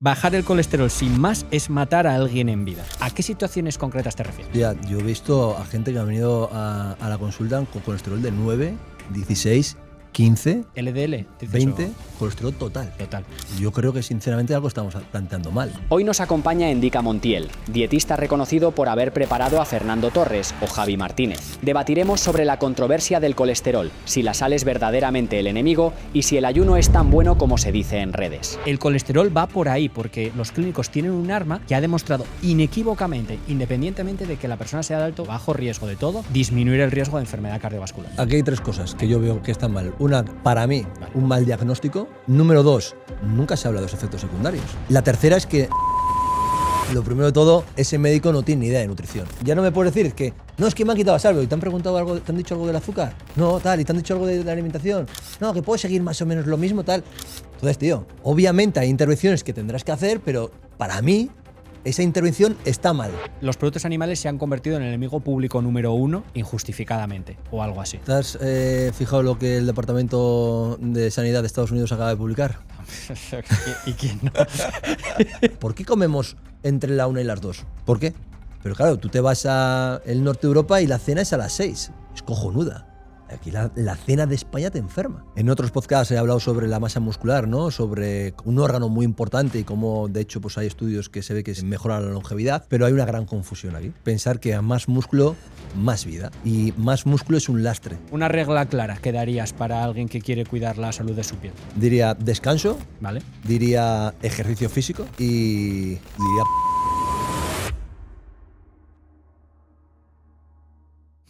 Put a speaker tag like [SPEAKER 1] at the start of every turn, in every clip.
[SPEAKER 1] Bajar el colesterol sin más es matar a alguien en vida. ¿A qué situaciones concretas te refieres?
[SPEAKER 2] Ya, yo he visto a gente que ha venido a la consulta con colesterol de 9, 16, 15,
[SPEAKER 1] LDL, dices,
[SPEAKER 2] 20, colesterol total.
[SPEAKER 1] Total.
[SPEAKER 2] Yo creo que sinceramente algo estamos planteando mal.
[SPEAKER 3] Hoy nos acompaña Endika Montiel, dietista reconocido por haber preparado a Fernando Torres o Javi Martínez. Debatiremos sobre la controversia del colesterol, si la sal es verdaderamente el enemigo y si el ayuno es tan bueno como se dice en redes.
[SPEAKER 1] El colesterol va por ahí porque los clínicos tienen un arma que ha demostrado inequívocamente, independientemente de que la persona sea de alto o bajo riesgo de todo, disminuir el riesgo de enfermedad cardiovascular.
[SPEAKER 2] Aquí hay tres cosas que yo veo que están mal. Una, para mí, un mal diagnóstico. Número dos, nunca se habla de los efectos secundarios. La tercera es que, lo primero de todo, ese médico no tiene ni idea de nutrición. Ya no me puedes decir que, no, es que me han quitado salvo y te han preguntado algo, te han dicho algo del azúcar. No, tal, y te han dicho algo de la alimentación. No, que puedes seguir más o menos lo mismo, tal. Entonces, tío, obviamente hay intervenciones que tendrás que hacer, pero para mí, esa intervención está mal.
[SPEAKER 1] Los productos animales se han convertido en el enemigo público número 1 injustificadamente, o algo así.
[SPEAKER 2] ¿Te has fijado lo que el Departamento de Sanidad de Estados Unidos acaba de publicar?
[SPEAKER 1] ¿Y quién no?
[SPEAKER 2] ¿Por qué comemos entre la 1 y las 2? ¿Por qué? Pero claro, tú te vas a el norte de Europa y la cena es a las 6. Es cojonuda. Aquí la cena de España te enferma. En otros podcasts he hablado sobre la masa muscular, ¿no? Sobre un órgano muy importante y cómo, de hecho, pues hay estudios que se ve que mejora la longevidad, pero hay una gran confusión aquí. Pensar que a más músculo, más vida. Y más músculo es un lastre.
[SPEAKER 1] Una regla clara que darías para alguien que quiere cuidar la salud de su piel.
[SPEAKER 2] Diría descanso,
[SPEAKER 1] ¿Vale?
[SPEAKER 2] diría ejercicio físico y diría...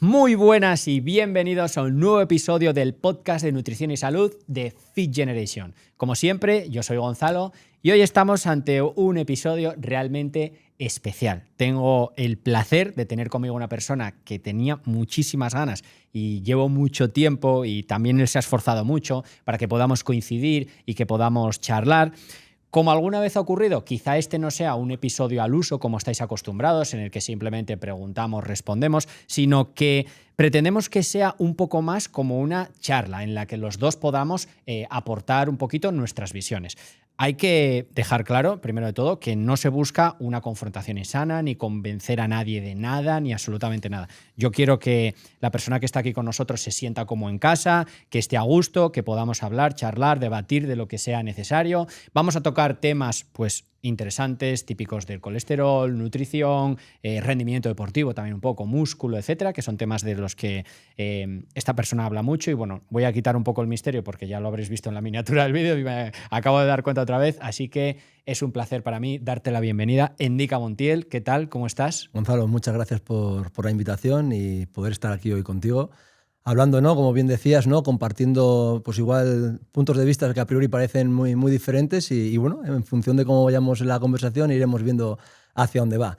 [SPEAKER 1] Muy buenas y bienvenidos a un nuevo episodio del podcast de nutrición y salud de Fit Generation. Como siempre, yo soy Gonzalo y hoy estamos ante un episodio realmente especial. Tengo el placer de tener conmigo una persona que tenía muchísimas ganas y llevo mucho tiempo y también él se ha esforzado mucho para que podamos coincidir y que podamos charlar. Como alguna vez ha ocurrido, quizá este no sea un episodio al uso como estáis acostumbrados, en el que simplemente preguntamos, respondemos, sino que pretendemos que sea un poco más como una charla en la que los dos podamos aportar un poquito nuestras visiones. Hay que dejar claro, primero de todo, que no se busca una confrontación insana, ni convencer a nadie de nada, ni absolutamente nada. Yo quiero que la persona que está aquí con nosotros se sienta como en casa, que esté a gusto, que podamos hablar, charlar, debatir de lo que sea necesario. Vamos a tocar temas, pues, interesantes, típicos del colesterol, nutrición, rendimiento deportivo, también un poco, músculo, etcétera, que son temas de los que esta persona habla mucho. Y bueno, voy a quitar un poco el misterio porque ya lo habréis visto en la miniatura del vídeo y me acabo de dar cuenta otra vez, así que es un placer para mí darte la bienvenida. Endika Montiel, ¿qué tal? ¿Cómo estás?
[SPEAKER 2] Gonzalo, muchas gracias por la invitación y poder estar aquí hoy contigo. Hablando, ¿no? Como bien decías, ¿no? Compartiendo, pues igual, puntos de vista que a priori parecen muy, muy diferentes y bueno, en función de cómo vayamos en la conversación iremos viendo hacia dónde va.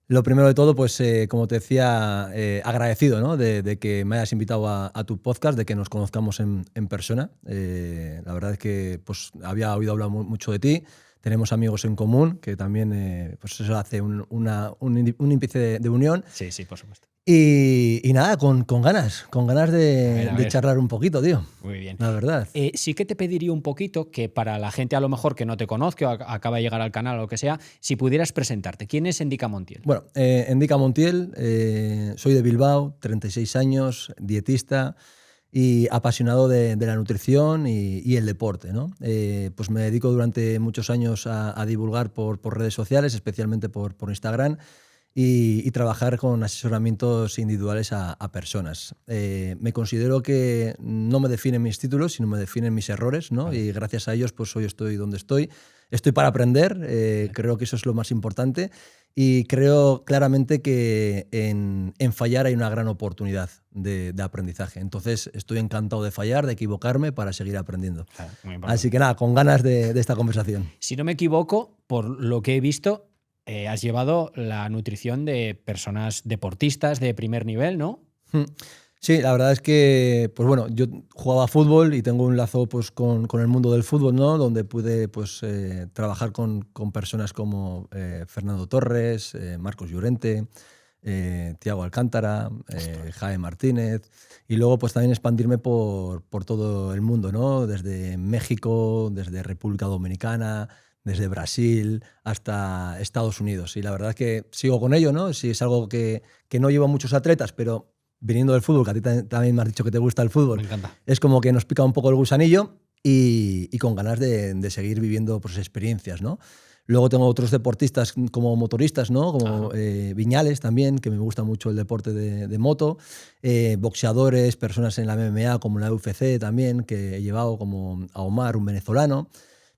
[SPEAKER 2] Lo primero de todo, pues como te decía, agradecido, ¿no? de que me hayas invitado a tu podcast, de que nos conozcamos en persona. La verdad es que pues, había oído hablar mucho de ti. Tenemos amigos en común, que también pues eso hace un índice de unión.
[SPEAKER 1] Sí, sí, por supuesto.
[SPEAKER 2] Y nada, con ganas
[SPEAKER 1] A
[SPEAKER 2] de
[SPEAKER 1] ver.
[SPEAKER 2] charlar un poquito, tío.
[SPEAKER 1] Muy bien.
[SPEAKER 2] La verdad.
[SPEAKER 1] Sí que te pediría un poquito que para la gente a lo mejor que no te conozca o acaba de llegar al canal o lo que sea, si pudieras presentarte. ¿Quién es Endika Montiel?
[SPEAKER 2] Bueno, Endika Montiel, soy de Bilbao, 36 años, dietista y apasionado de la nutrición y el deporte, ¿no? Pues me dedico durante muchos años a divulgar por redes sociales, especialmente por Instagram, y trabajar con asesoramientos individuales a personas. Me considero que no me definen mis títulos, sino me definen mis errores, ¿no?
[SPEAKER 1] Vale.
[SPEAKER 2] Y gracias a ellos pues hoy estoy donde estoy. Estoy para aprender, creo que eso es lo más importante y creo claramente que en fallar hay una gran oportunidad de aprendizaje. Entonces estoy encantado de fallar, de equivocarme para seguir aprendiendo.
[SPEAKER 1] Claro, muy importante.
[SPEAKER 2] Así que nada, con ganas de esta conversación.
[SPEAKER 1] Si no me equivoco, por lo que he visto, has llevado la nutrición de personas deportistas de primer nivel, ¿no?
[SPEAKER 2] Sí, la verdad es que, pues bueno, yo jugaba fútbol y tengo un lazo pues, con el mundo del fútbol, ¿no? Donde pude pues, trabajar con personas como Fernando Torres, Marcos Llorente, Thiago Alcántara, Jaime Martínez, y luego pues también expandirme por todo el mundo, ¿no? Desde México, desde República Dominicana, desde Brasil hasta Estados Unidos. Y la verdad es que sigo con ello, ¿no? Sí, es algo que no llevo a muchos atletas, pero viniendo del fútbol, que a ti también me has dicho que te gusta el fútbol,
[SPEAKER 1] Me encanta.
[SPEAKER 2] es como que nos pica un poco el gusanillo y con ganas de seguir viviendo pues, experiencias, ¿no? Luego tengo otros deportistas como motoristas, ¿no? Como Viñales también, que me gusta mucho el deporte de moto. Boxeadores, personas en la MMA, como en la UFC también, que he llevado, como a Omar, un venezolano.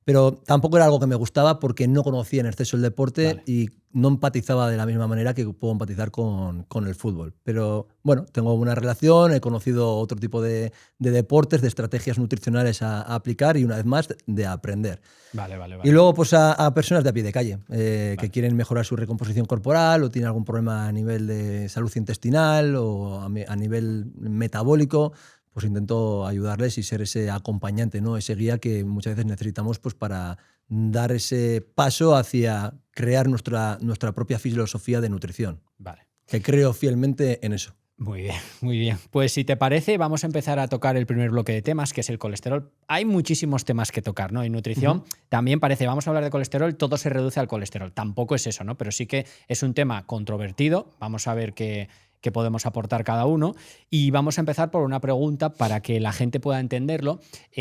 [SPEAKER 2] Pero tampoco era algo que me gustaba porque no conocía en exceso el deporte, vale, y no empatizaba de la misma manera que puedo empatizar con el fútbol. Pero bueno, tengo una relación, he conocido otro tipo de deportes, de estrategias nutricionales a aplicar y una vez más de aprender.
[SPEAKER 1] Vale.
[SPEAKER 2] Y luego pues a personas de a pie de calle que quieren mejorar su recomposición corporal o tienen algún problema a nivel de salud intestinal o a nivel metabólico. Pues intento ayudarles y ser ese acompañante, ¿no? Ese guía que muchas veces necesitamos pues, para dar ese paso hacia crear nuestra propia filosofía de nutrición.
[SPEAKER 1] Vale.
[SPEAKER 2] Que creo fielmente en eso.
[SPEAKER 1] Muy bien, muy bien. Pues si te parece, vamos a empezar a tocar el primer bloque de temas, que es el colesterol. Hay muchísimos temas que tocar, ¿no? En nutrición también parece, vamos a hablar de colesterol, todo se reduce al colesterol. Tampoco es eso, ¿no? Pero sí que es un tema controvertido. Vamos a ver qué podemos aportar cada uno. Y vamos a empezar por una pregunta para que la gente pueda entenderlo.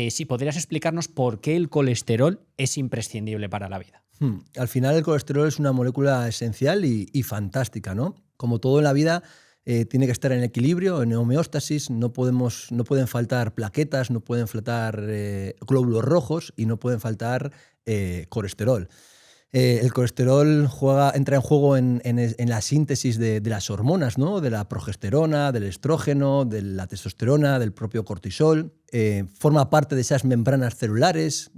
[SPEAKER 1] Si podrías explicarnos por qué el colesterol es imprescindible para la vida.
[SPEAKER 2] Al final el colesterol es una molécula esencial y fantástica, ¿no? Como todo en la vida, tiene que estar en equilibrio, en homeostasis. No pueden faltar plaquetas, no pueden faltar glóbulos rojos y no pueden faltar colesterol. El colesterol entra en juego en la síntesis de las hormonas, ¿no? De la progesterona, del estrógeno, de la testosterona, del propio cortisol. Forma parte de esas membranas celulares.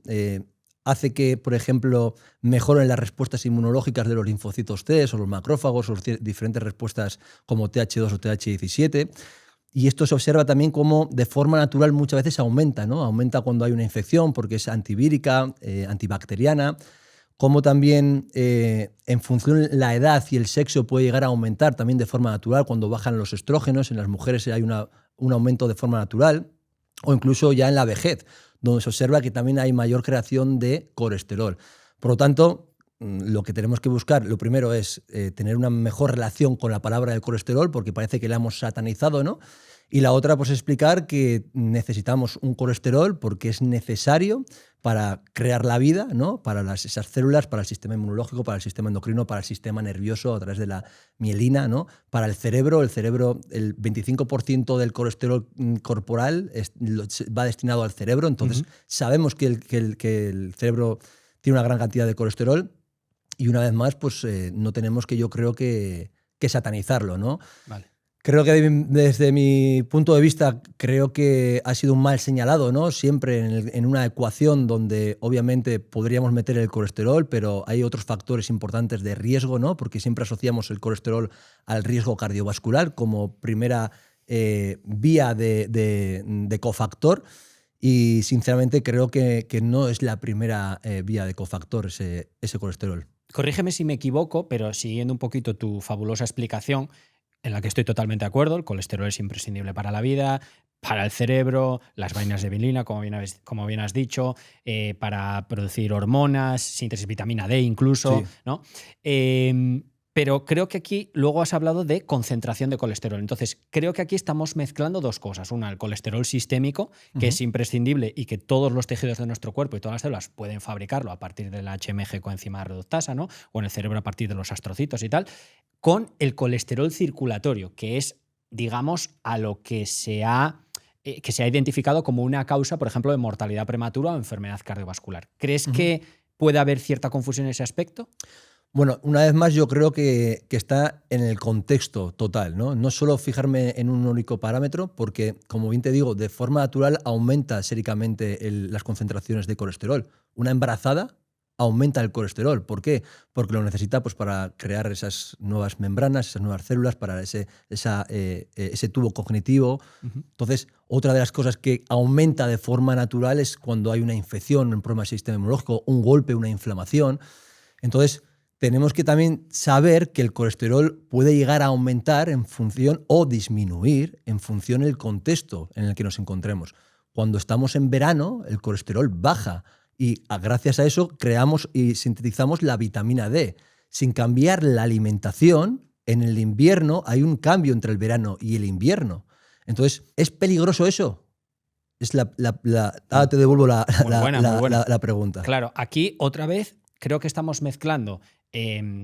[SPEAKER 2] Hace que, por ejemplo, mejoren las respuestas inmunológicas de los linfocitos T o los macrófagos o diferentes respuestas como TH2 o TH17. Y esto se observa también como de forma natural muchas veces aumenta, ¿no? Aumenta cuando hay una infección porque es antivírica, antibacteriana. Como también en función de la edad y el sexo puede llegar a aumentar también de forma natural cuando bajan los estrógenos. En las mujeres hay un aumento de forma natural o incluso ya en la vejez, donde se observa que también hay mayor creación de colesterol. Por lo tanto, lo que tenemos que buscar, lo primero es tener una mejor relación con la palabra del colesterol, porque parece que la hemos satanizado, ¿no? Y la otra, pues explicar que necesitamos un colesterol porque es necesario para crear la vida, ¿no? Para esas células, para el sistema inmunológico, para el sistema endocrino, para el sistema nervioso a través de la mielina, ¿no? Para el 25% del colesterol corporal va destinado al cerebro, entonces sabemos que el cerebro tiene una gran cantidad de colesterol y una vez más, pues no tenemos yo creo que satanizarlo, ¿no?
[SPEAKER 1] Vale.
[SPEAKER 2] Creo que desde mi punto de vista creo que ha sido un mal señalado, ¿no? Siempre en una ecuación donde obviamente podríamos meter el colesterol, pero hay otros factores importantes de riesgo, ¿no? Porque siempre asociamos el colesterol al riesgo cardiovascular como primera vía de cofactor y sinceramente creo que no es la primera vía de cofactor ese colesterol.
[SPEAKER 1] Corrígeme si me equivoco, pero siguiendo un poquito tu fabulosa explicación, en la que estoy totalmente de acuerdo, el colesterol es imprescindible para la vida, para el cerebro, las vainas de mielina, como bien has dicho, para producir hormonas, síntesis de vitamina D incluso, sí, ¿no? Pero creo que aquí luego has hablado de concentración de colesterol. Entonces, creo que aquí estamos mezclando dos cosas. Una, el colesterol sistémico, que es imprescindible y que todos los tejidos de nuestro cuerpo y todas las células pueden fabricarlo a partir de la HMG coenzima reductasa, ¿no? O en el cerebro a partir de los astrocitos y tal, con el colesterol circulatorio, que es, digamos, a lo que se ha identificado como una causa, por ejemplo, de mortalidad prematura o enfermedad cardiovascular. ¿Crees que puede haber cierta confusión en ese aspecto?
[SPEAKER 2] Bueno, una vez más yo creo que está en el contexto total, ¿no? No solo fijarme en un único parámetro, porque, como bien te digo, de forma natural aumenta séricamente las concentraciones de colesterol. Una embarazada aumenta el colesterol. ¿Por qué? Porque lo necesita pues, para crear esas nuevas membranas, esas nuevas células, para ese tubo cognitivo. Entonces, otra de las cosas que aumenta de forma natural es cuando hay una infección, un problema del sistema inmunológico, un golpe, una inflamación. Entonces, tenemos que también saber que el colesterol puede llegar a aumentar en función o disminuir en función del contexto en el que nos encontremos. Cuando estamos en verano, el colesterol baja Y gracias a eso creamos y sintetizamos la vitamina D. Sin cambiar la alimentación, en el invierno hay un cambio entre el verano y el invierno. Entonces, ¿es peligroso eso? Es ahora te devuelvo la pregunta.
[SPEAKER 1] Claro, aquí otra vez creo que estamos mezclando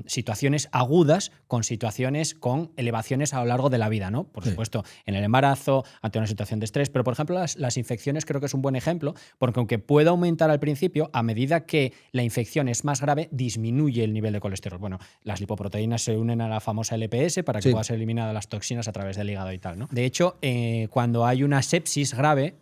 [SPEAKER 1] situaciones agudas con situaciones con elevaciones a lo largo de la vida, ¿no? Por supuesto, en el embarazo, ante una situación de estrés, pero por ejemplo las infecciones creo que es un buen ejemplo, porque aunque pueda aumentar al principio, a medida que la infección es más grave, disminuye el nivel de colesterol. Bueno, las lipoproteínas se unen a la famosa LPS para que puedan ser eliminadas las toxinas a través del hígado y tal, ¿no? De hecho, cuando hay una sepsis grave,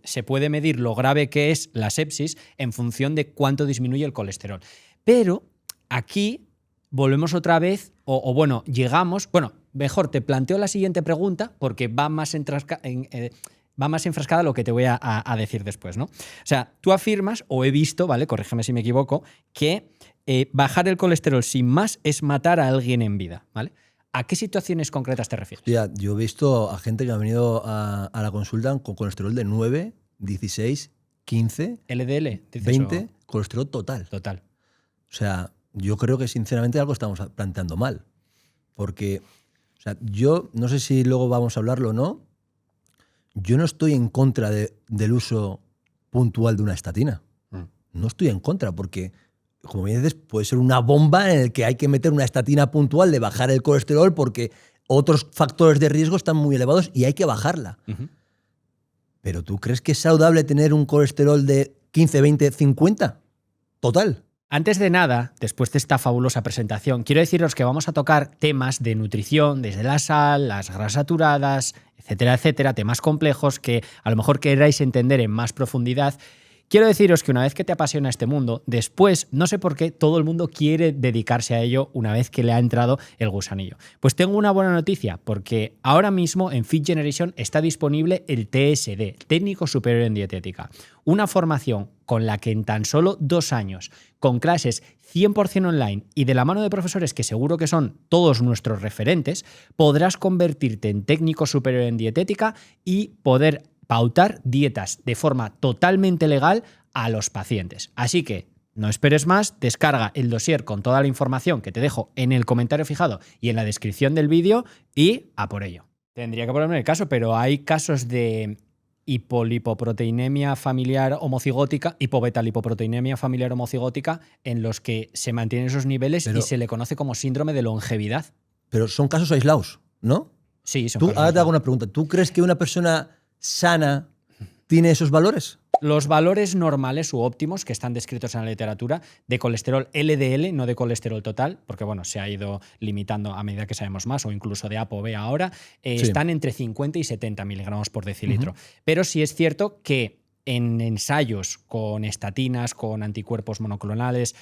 [SPEAKER 1] se puede medir lo grave que es la sepsis en función de cuánto disminuye el colesterol. Pero aquí volvemos otra vez, bueno, llegamos... Bueno, mejor te planteo la siguiente pregunta porque va más enfrascada a lo que te voy a decir después, ¿no? O sea, tú afirmas, o he visto, ¿vale? Corrígeme si me equivoco, que bajar el colesterol sin más es matar a alguien en vida, ¿vale? ¿A qué situaciones concretas te refieres?
[SPEAKER 2] Hostia, yo he visto a gente que ha venido a la consulta con colesterol de 9, 16, 15,
[SPEAKER 1] LDL,
[SPEAKER 2] 20, colesterol total.
[SPEAKER 1] Total.
[SPEAKER 2] O sea, yo creo que sinceramente algo estamos planteando mal. Porque, o sea, yo no sé si luego vamos a hablarlo o no, yo no estoy en contra del uso puntual de una estatina. No estoy en contra porque, como bien dices, puede ser una bomba en el que hay que meter una estatina puntual de bajar el colesterol porque otros factores de riesgo están muy elevados y hay que bajarla. Pero ¿tú crees que es saludable tener un colesterol de 15, 20, 50? Total.
[SPEAKER 1] Antes de nada, después de esta fabulosa presentación, quiero deciros que vamos a tocar temas de nutrición, desde la sal, las grasas saturadas, etcétera, etcétera, temas complejos que a lo mejor queráis entender en más profundidad. Quiero deciros que una vez que te apasiona este mundo, después, no sé por qué, todo el mundo quiere dedicarse a ello una vez que le ha entrado el gusanillo. Pues tengo una buena noticia, porque ahora mismo en Fit Generation está disponible el TSD, Técnico Superior en Dietética, una formación con la que en tan solo 2 años, con clases 100% online y de la mano de profesores que seguro que son todos nuestros referentes, podrás convertirte en técnico superior en dietética y poder pautar dietas de forma totalmente legal a los pacientes. Así que no esperes más, descarga el dossier con toda la información que te dejo en el comentario fijado y en la descripción del vídeo y a por ello. Tendría que ponerme el caso, pero hay casos de hipolipoproteinemia familiar homocigótica, hipobetalipopproteinemia familiar homocigótica, en los que se mantienen esos niveles y se le conoce como síndrome de longevidad.
[SPEAKER 2] Pero son casos aislados, ¿no?
[SPEAKER 1] Sí, son casos
[SPEAKER 2] aislados. Ahora te hago una pregunta. ¿Tú crees que una persona sana tiene esos valores?
[SPEAKER 1] Los valores normales u óptimos que están descritos en la literatura de colesterol LDL, no de colesterol total, porque bueno, se ha ido limitando a medida que sabemos más, o incluso de ApoB ahora, están entre 50 y 70 miligramos por decilitro. Pero sí es cierto que en ensayos con estatinas, con anticuerpos monoclonales,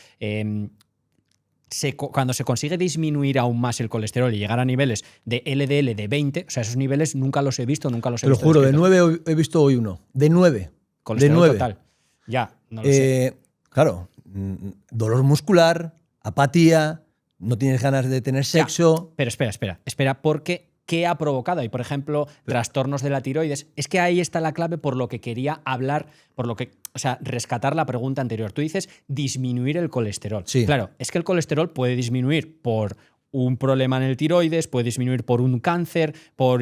[SPEAKER 1] cuando se consigue disminuir aún más el colesterol y llegar a niveles de LDL de 20, o sea, esos niveles nunca los he visto, nunca los he visto.
[SPEAKER 2] Te lo juro, descritos. De 9 he visto hoy uno. De 9.
[SPEAKER 1] Colesterol
[SPEAKER 2] de 9.
[SPEAKER 1] total. Ya, no lo sé.
[SPEAKER 2] Claro, dolor muscular, apatía, no tienes ganas de tener sexo.
[SPEAKER 1] Ya, pero espera, porque ¿qué ha provocado? Y por ejemplo, trastornos de la tiroides. Es que ahí está la clave por lo que quería hablar, o sea, rescatar la pregunta anterior. Tú dices disminuir el colesterol.
[SPEAKER 2] Sí.
[SPEAKER 1] Claro, es que el colesterol puede disminuir por un problema en el tiroides, puede disminuir por un cáncer, por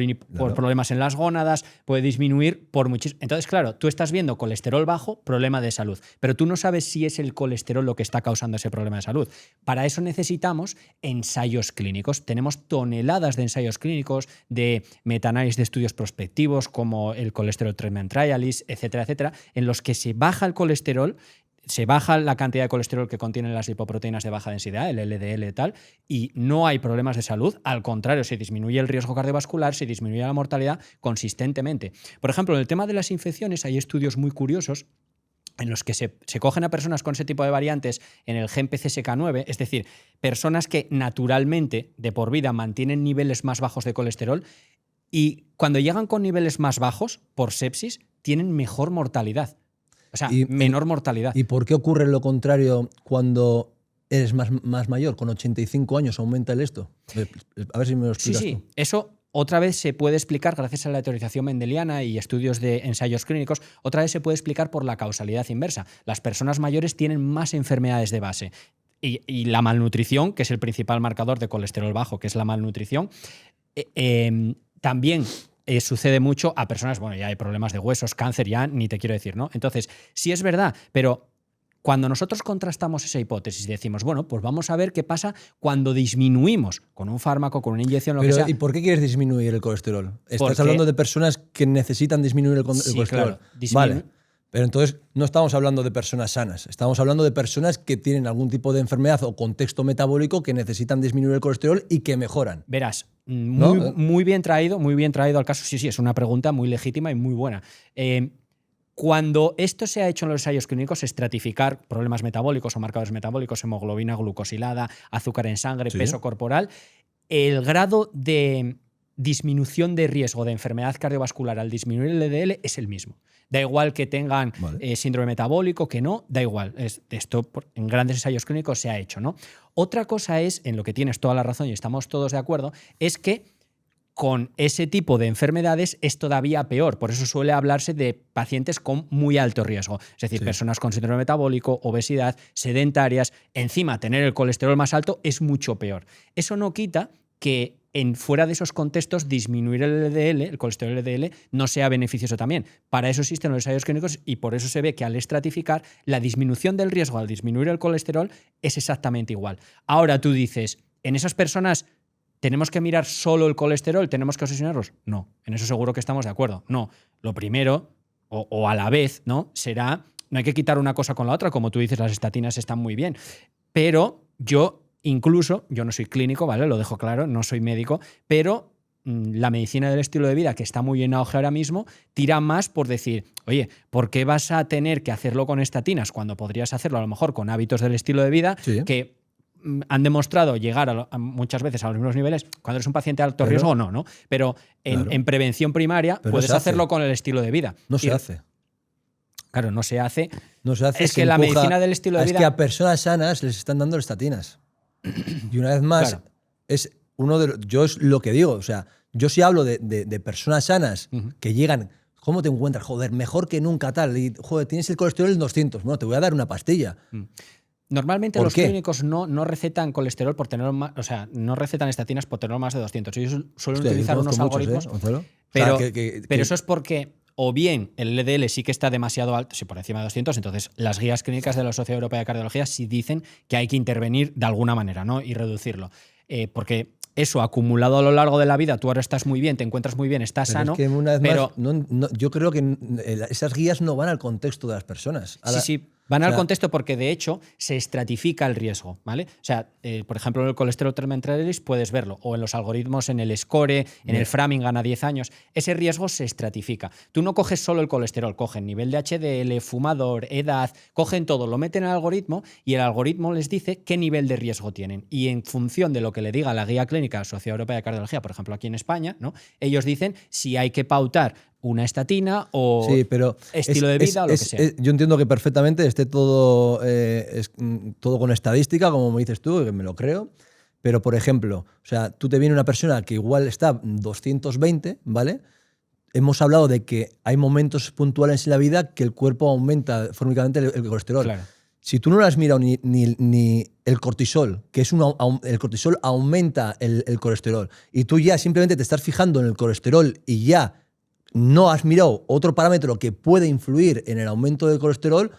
[SPEAKER 1] problemas en las gónadas, puede disminuir por muchísimo. Entonces, claro, tú estás viendo colesterol bajo, problema de salud, pero tú no sabes si es el colesterol lo que está causando ese problema de salud. Para eso necesitamos ensayos clínicos. Tenemos toneladas de ensayos clínicos, de metaanálisis de estudios prospectivos como el Cholesterol Treatment Trials, etcétera, etcétera, en los que se baja el colesterol, se baja la cantidad de colesterol que contienen las lipoproteínas de baja densidad, el LDL y tal, y no hay problemas de salud. Al contrario, se disminuye el riesgo cardiovascular, se disminuye la mortalidad consistentemente. Por ejemplo, en el tema de las infecciones hay estudios muy curiosos en los que se cogen a personas con ese tipo de variantes en el gen PCSK9, es decir, personas que naturalmente, de por vida, mantienen niveles más bajos de colesterol y cuando llegan con niveles más bajos, por sepsis, tienen mejor mortalidad. O sea, menor mortalidad.
[SPEAKER 2] ¿Y por qué ocurre lo contrario cuando eres más mayor? Con 85 años aumenta el esto. A ver si me lo explicas.
[SPEAKER 1] Sí.
[SPEAKER 2] tú.
[SPEAKER 1] Eso otra vez se puede explicar, gracias a la teorización mendeliana y estudios de ensayos clínicos, otra vez se puede explicar por la causalidad inversa. Las personas mayores tienen más enfermedades de base. Y la malnutrición, que es el principal marcador de colesterol bajo, que es la malnutrición, también sucede mucho a personas, bueno, ya hay problemas de huesos, cáncer, ya ni te quiero decir, ¿no? Entonces, sí es verdad, pero cuando nosotros contrastamos esa hipótesis y decimos, bueno, pues vamos a ver qué pasa cuando disminuimos con un fármaco, con una inyección, lo que sea.
[SPEAKER 2] ¿Y por qué quieres disminuir el colesterol? Estás
[SPEAKER 1] Porque,
[SPEAKER 2] hablando de personas que necesitan disminuir el
[SPEAKER 1] sí,
[SPEAKER 2] colesterol.
[SPEAKER 1] Claro,
[SPEAKER 2] Vale. Pero entonces no estamos hablando de personas sanas, estamos hablando de personas que tienen algún tipo de enfermedad o contexto metabólico que necesitan disminuir el colesterol y que mejoran.
[SPEAKER 1] Verás,
[SPEAKER 2] ¿No?
[SPEAKER 1] muy bien traído al caso. Sí, es una pregunta muy legítima y muy buena. Cuando esto se ha hecho en los ensayos clínicos, estratificar problemas metabólicos o marcadores metabólicos, hemoglobina glucosilada, azúcar en sangre,
[SPEAKER 2] Sí.
[SPEAKER 1] peso corporal, el grado de disminución de riesgo de enfermedad cardiovascular al disminuir el LDL es el mismo. Da igual que tengan síndrome metabólico, que no, da igual. Esto en grandes ensayos clínicos se ha hecho, ¿no? Otra cosa es, en lo que tienes toda la razón y estamos todos de acuerdo, es que con ese tipo de enfermedades es todavía peor. Por eso suele hablarse de pacientes con muy alto riesgo. Es decir, personas con síndrome metabólico, obesidad, sedentarias. Encima, tener el colesterol más alto es mucho peor. Eso no quita que fuera de esos contextos disminuir el LDL, el colesterol LDL, no sea beneficioso también. Para eso existen los ensayos clínicos y por eso se ve que al estratificar, la disminución del riesgo al disminuir el colesterol es exactamente igual. Ahora tú dices, en esas personas ¿tenemos que mirar solo el colesterol? ¿Tenemos que obsesionarlos? No, en eso seguro que estamos de acuerdo. No, lo primero, o a la vez, ¿no? Será, no hay que quitar una cosa con la otra, como tú dices, las estatinas están muy bien, pero yo no soy clínico, ¿vale? Lo dejo claro, no soy médico, pero la medicina del estilo de vida, que está muy en auge ahora mismo, tira más por decir, oye, ¿por qué vas a tener que hacerlo con estatinas cuando podrías hacerlo a lo mejor con hábitos del estilo de vida que han demostrado llegar muchas veces a los mismos niveles cuando eres un paciente de alto riesgo o no? Pero en prevención primaria puedes hacerlo con el estilo de vida.
[SPEAKER 2] No se hace.
[SPEAKER 1] Claro, no se hace.
[SPEAKER 2] No se hace.
[SPEAKER 1] Es que la medicina del estilo de vida...
[SPEAKER 2] Es que a personas sanas les están dando estatinas. Y una vez más, es uno de yo es lo que digo. O sea, yo sí hablo de personas sanas que llegan... ¿Cómo te encuentras? Joder, mejor que nunca tal. Y, joder, tienes el colesterol en 200. Bueno, te voy a dar una pastilla.
[SPEAKER 1] Normalmente los clínicos no recetan colesterol por tener más, o sea, no recetan estatinas por tener más de 200. Ellos suelen utilizar unos algoritmos, pero, pero eso es porque o bien el LDL sí que está demasiado alto, sí, por encima de 200, entonces las guías clínicas de la Sociedad Europea de Cardiología sí dicen que hay que intervenir de alguna manera, ¿no? Y reducirlo. Porque eso acumulado a lo largo de la vida, tú ahora estás muy bien, te encuentras muy bien, estás sano.
[SPEAKER 2] Es que una vez más, yo creo que esas guías no van al contexto de las personas.
[SPEAKER 1] Sí. Van al contexto porque, de hecho, se estratifica el riesgo, ¿vale? O sea, por ejemplo, en el colesterol triglicéridos puedes verlo, o en los algoritmos, en el SCORE, en el Framingham a 10 años. Ese riesgo se estratifica. Tú no coges solo el colesterol, cogen nivel de HDL, fumador, edad, cogen todo, lo meten en el algoritmo y el algoritmo les dice qué nivel de riesgo tienen. Y en función de lo que le diga la guía clínica de la Sociedad Europea de Cardiología, por ejemplo, aquí en España, ¿no? Ellos dicen si hay que pautar una estatina o estilo de vida o lo que sea.
[SPEAKER 2] Yo entiendo que perfectamente esté todo, todo con estadística, como me dices tú, que me lo creo. Pero, por ejemplo, o sea, tú te viene una persona que igual está 220, ¿vale? Hemos hablado de que hay momentos puntuales en la vida que el cuerpo aumenta fórmicamente el colesterol.
[SPEAKER 1] Claro.
[SPEAKER 2] Si tú no lo has mirado ni el cortisol, que es el cortisol aumenta el colesterol, y tú ya simplemente te estás fijando en el colesterol y ya no has mirado otro parámetro que puede influir en el aumento del colesterol,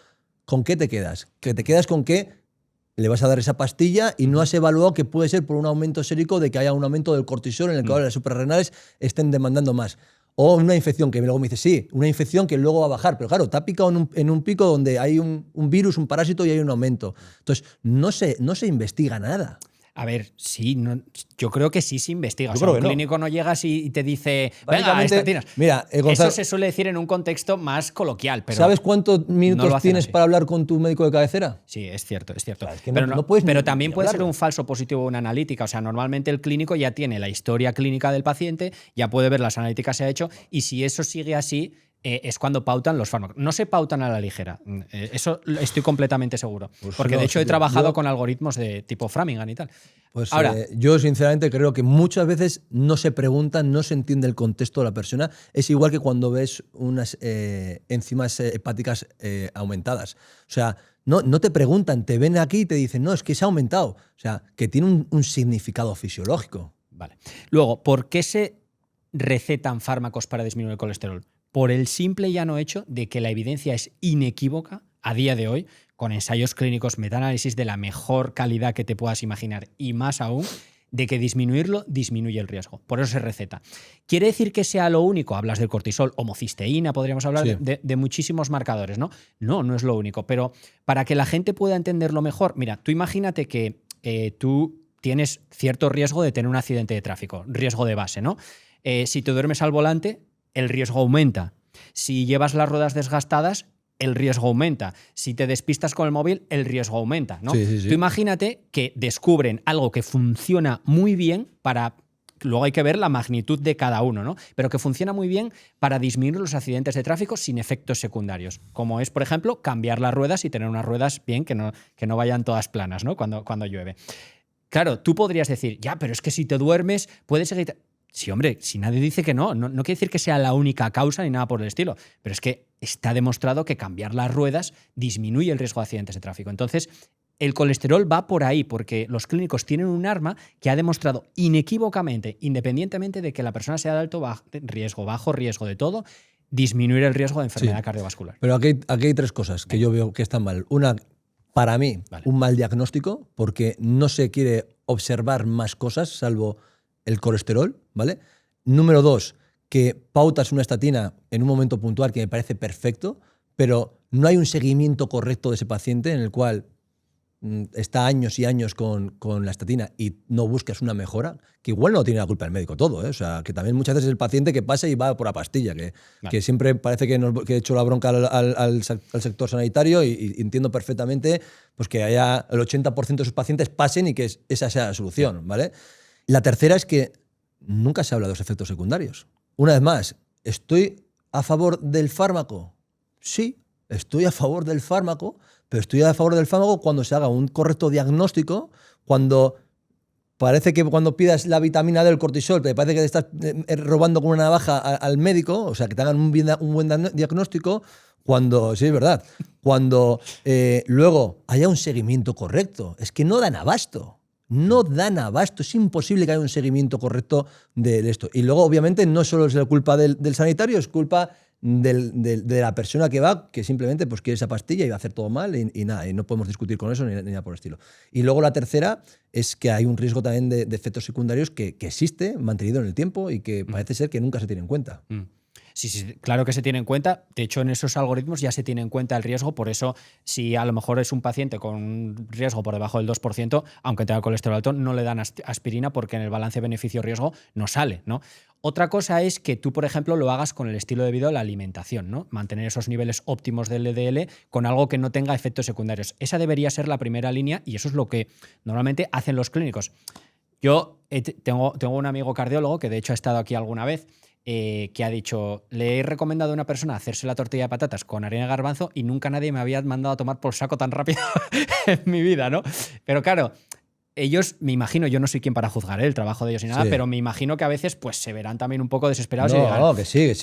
[SPEAKER 2] ¿con qué te quedas? Que te quedas con que le vas a dar esa pastilla y no has evaluado que puede ser por un aumento sérico de que haya un aumento del cortisol en el que ahora las suprarrenales estén demandando más. O una infección, que luego me dice, sí, una infección que luego va a bajar. Pero claro, te ha picado en un pico donde hay un virus, un parásito y hay un aumento. Entonces, no se investiga nada.
[SPEAKER 1] A ver, sí, yo creo que sí se investiga. O sea, un clínico no llega y te dice, venga, estatinas.
[SPEAKER 2] Mira,
[SPEAKER 1] Gonzalo, eso se suele decir en un contexto más coloquial. Pero
[SPEAKER 2] ¿sabes cuántos minutos tienes para hablar con tu médico de cabecera?
[SPEAKER 1] Sí, es cierto.
[SPEAKER 2] Claro, es que
[SPEAKER 1] pero también puede ser un falso positivo o una analítica. O sea, normalmente el clínico ya tiene la historia clínica del paciente, ya puede ver las analíticas que se ha hecho, y si eso sigue así, es cuando pautan los fármacos. No se pautan a la ligera. Eso estoy completamente seguro.
[SPEAKER 2] Pues
[SPEAKER 1] porque
[SPEAKER 2] no,
[SPEAKER 1] de hecho he
[SPEAKER 2] yo-
[SPEAKER 1] trabajado con algoritmos de tipo Framingham y tal.
[SPEAKER 2] Pues
[SPEAKER 1] Ahora,
[SPEAKER 2] yo sinceramente creo que muchas veces no se pregunta, no se entiende el contexto de la persona. Es igual que cuando ves unas enzimas hepáticas aumentadas. O sea, no te preguntan, te ven aquí y te dicen, no, es que se ha aumentado. O sea, que tiene un significado fisiológico.
[SPEAKER 1] vale. Luego, ¿por qué se recetan fármacos para disminuir el colesterol? Por el simple y llano hecho de que la evidencia es inequívoca a día de hoy, con ensayos clínicos, metaanálisis de la mejor calidad que te puedas imaginar y más aún, de que disminuirlo disminuye el riesgo. Por eso se receta. ¿Quiere decir que sea lo único? Hablas del cortisol, homocisteína, podríamos hablar
[SPEAKER 2] Sí.
[SPEAKER 1] de muchísimos marcadores, ¿no? No, no es lo único. Pero para que la gente pueda entenderlo mejor, mira, tú imagínate que tú tienes cierto riesgo de tener un accidente de tráfico, riesgo de base, ¿no? Si te duermes al volante, el riesgo aumenta. Si llevas las ruedas desgastadas, el riesgo aumenta. Si te despistas con el móvil, el riesgo aumenta, ¿no?
[SPEAKER 2] Sí, sí, sí.
[SPEAKER 1] Tú imagínate que descubren algo que funciona muy bien para... Luego hay que ver la magnitud de cada uno, ¿no? Pero que funciona muy bien para disminuir los accidentes de tráfico sin efectos secundarios. Como es, por ejemplo, cambiar las ruedas y tener unas ruedas bien que no vayan todas planas, ¿no? Cuando llueve. Claro, tú podrías decir, ya, pero es que si te duermes, puedes seguir... Sí, hombre, si nadie dice que no quiere decir que sea la única causa ni nada por el estilo, pero es que está demostrado que cambiar las ruedas disminuye el riesgo de accidentes de tráfico. Entonces, el colesterol va por ahí porque los clínicos tienen un arma que ha demostrado inequívocamente, independientemente de que la persona sea de alto riesgo, bajo riesgo de todo, disminuir el riesgo de enfermedad cardiovascular.
[SPEAKER 2] Pero aquí hay tres cosas que yo veo que están mal. Una, para mí, un mal diagnóstico, porque no se quiere observar más cosas salvo el colesterol, ¿vale? Número dos, que pautas una estatina en un momento puntual que me parece perfecto, pero no hay un seguimiento correcto de ese paciente en el cual está años y años con la estatina y no buscas una mejora, que igual no tiene la culpa el médico todo, ¿eh? O sea, que también muchas veces es el paciente que pasa y va por la pastilla, que siempre parece que he hecho la bronca al sector sanitario y entiendo perfectamente pues, que haya el 80% de sus pacientes pasen y que esa sea la solución, ¿vale? La tercera es que nunca se habla de los efectos secundarios. Una vez más, ¿estoy a favor del fármaco? Sí, estoy a favor del fármaco, pero estoy a favor del fármaco cuando se haga un correcto diagnóstico, cuando parece que cuando pidas la vitamina D del cortisol, te parece que te estás robando con una navaja al médico, o sea, que te hagan un buen diagnóstico, cuando, sí, es verdad, cuando luego haya un seguimiento correcto. Es que no dan abasto. No dan abasto, es imposible que haya un seguimiento correcto de esto. Y luego, obviamente, no solo es la culpa del sanitario, es culpa de la persona que va, que simplemente pues, quiere esa pastilla y va a hacer todo mal y nada, y no podemos discutir con eso ni nada por el estilo. Y luego la tercera es que hay un riesgo también de efectos secundarios que existe, mantenido en el tiempo y que parece ser que nunca se tiene en cuenta.
[SPEAKER 1] Sí, claro que se tiene en cuenta. De hecho, en esos algoritmos ya se tiene en cuenta el riesgo. Por eso, si a lo mejor es un paciente con un riesgo por debajo del 2%, aunque tenga colesterol alto, no le dan aspirina porque en el balance beneficio-riesgo no sale, ¿no? Otra cosa es que tú, por ejemplo, lo hagas con el estilo de vida o la alimentación, ¿no? Mantener esos niveles óptimos del LDL con algo que no tenga efectos secundarios. Esa debería ser la primera línea y eso es lo que normalmente hacen los clínicos. Yo tengo un amigo cardiólogo que de hecho ha estado aquí alguna vez, que ha dicho, le he recomendado a una persona hacerse la tortilla de patatas con harina de garbanzo y nunca nadie me había mandado a tomar por saco tan rápido en mi vida, ¿no? Pero claro, ellos, me imagino, yo no soy quien para juzgar el trabajo de ellos ni nada, pero me imagino que a veces pues se verán también un poco desesperados y digan,
[SPEAKER 2] no, que sigue.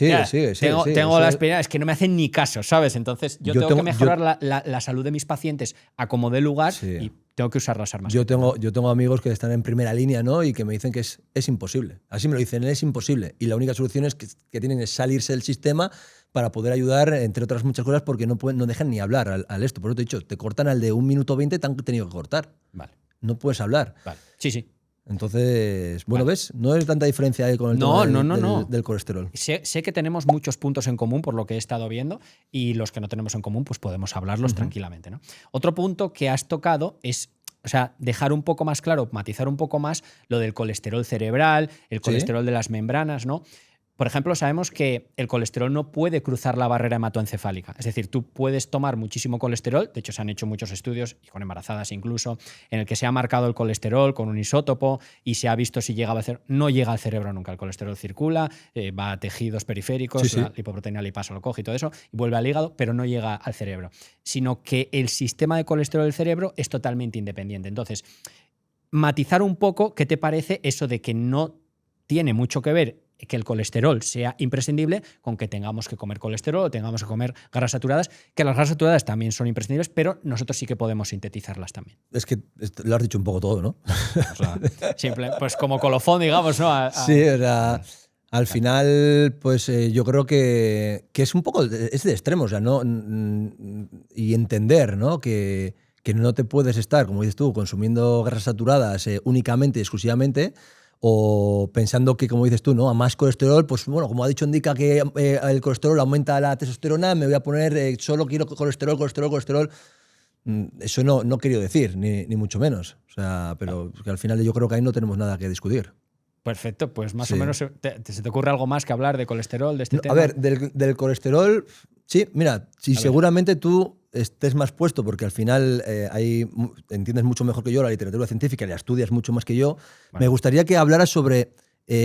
[SPEAKER 1] Tengo la aspirina, es que no me hacen ni caso, ¿sabes? Entonces yo tengo que mejorar la salud de mis pacientes a como dé lugar y tengo que usar las armas.
[SPEAKER 2] Yo tengo amigos que están en primera línea, ¿no? Y que me dicen que es imposible. Así me lo dicen, es imposible. Y la única solución que tienen es salirse del sistema para poder ayudar, entre otras muchas cosas, porque no dejan ni hablar al esto. Por eso te he dicho, te cortan al de 1 minuto 20, te han tenido que cortar.
[SPEAKER 1] Vale.
[SPEAKER 2] No puedes hablar.
[SPEAKER 1] Vale. Sí.
[SPEAKER 2] Entonces, bueno, ¿ves? No hay tanta diferencia ahí con el tema del colesterol.
[SPEAKER 1] Sé que tenemos muchos puntos en común por lo que he estado viendo y los que no tenemos en común pues podemos hablarlos tranquilamente, ¿no? Otro punto que has tocado es, o sea, dejar un poco más claro, matizar un poco más lo del colesterol cerebral, el colesterol de las membranas, ¿no? Por ejemplo, sabemos que el colesterol no puede cruzar la barrera hematoencefálica. Es decir, tú puedes tomar muchísimo colesterol, de hecho se han hecho muchos estudios, y con embarazadas incluso, en el que se ha marcado el colesterol con un isótopo y se ha visto si llegaba al cerebro. No llega al cerebro nunca, el colesterol circula, va a tejidos periféricos,
[SPEAKER 2] Sí.
[SPEAKER 1] la lipoproteína lipasa lo coge y todo eso, y vuelve al hígado, pero no llega al cerebro. Sino que el sistema de colesterol del cerebro es totalmente independiente. Entonces, matizar un poco qué te parece eso de que no tiene mucho que ver que el colesterol sea imprescindible con que tengamos que comer colesterol o tengamos que comer grasas saturadas, que las grasas saturadas también son imprescindibles, pero nosotros sí que podemos sintetizarlas también.
[SPEAKER 2] Es que lo has dicho un poco todo, ¿no?
[SPEAKER 1] O sea, pues como colofón, digamos, ¿no?
[SPEAKER 2] Sí, o sea, al final, pues yo creo que es un poco, es de extremos, o sea, ¿no? Y entender, ¿no? Que no te puedes estar, como dices tú, consumiendo grasas saturadas únicamente y exclusivamente, o pensando que, como dices tú, ¿no? A más colesterol, pues bueno, como ha dicho Indica que el colesterol aumenta la testosterona, me voy a poner solo quiero colesterol. Eso no quiero decir, ni mucho menos. O sea, pero que al final yo creo que ahí no tenemos nada que discutir.
[SPEAKER 1] Perfecto, pues más
[SPEAKER 2] Sí.
[SPEAKER 1] o menos ¿se te ocurre algo más que hablar de colesterol, de este tema?
[SPEAKER 2] A ver, del colesterol, sí, mira, si seguramente tú estés más puesto, porque al final entiendes mucho mejor que yo la literatura científica y la estudias mucho más que yo,
[SPEAKER 1] Bueno.
[SPEAKER 2] me gustaría que hablaras sobre,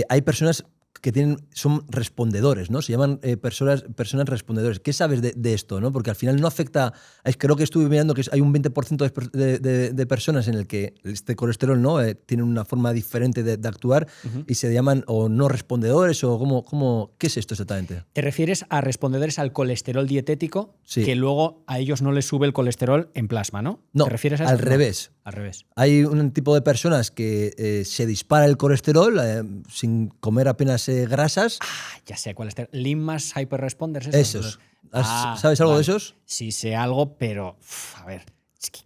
[SPEAKER 2] hay personas que son respondedores, ¿no? Se llaman personas respondedores. ¿Qué sabes de esto, no? Porque al final no afecta, creo que estuve mirando que hay un 20% de personas en el que este colesterol, ¿no? Tiene una forma diferente de actuar y se llaman o no respondedores o ¿qué es esto exactamente?
[SPEAKER 1] ¿Te refieres a respondedores al colesterol dietético,
[SPEAKER 2] Sí.
[SPEAKER 1] que luego a ellos no les sube el colesterol en plasma, ¿no?
[SPEAKER 2] No,
[SPEAKER 1] ¿Te refieres a
[SPEAKER 2] al
[SPEAKER 1] eso? No,
[SPEAKER 2] revés.
[SPEAKER 1] al revés.
[SPEAKER 2] Hay un tipo de personas que se dispara el colesterol sin comer apenas grasas.
[SPEAKER 1] Ah, ya sé cuál es. Lean Mass Hyperresponders.
[SPEAKER 2] Esos. ¿Sabes algo de esos?
[SPEAKER 1] Sí, sé algo, pero a ver,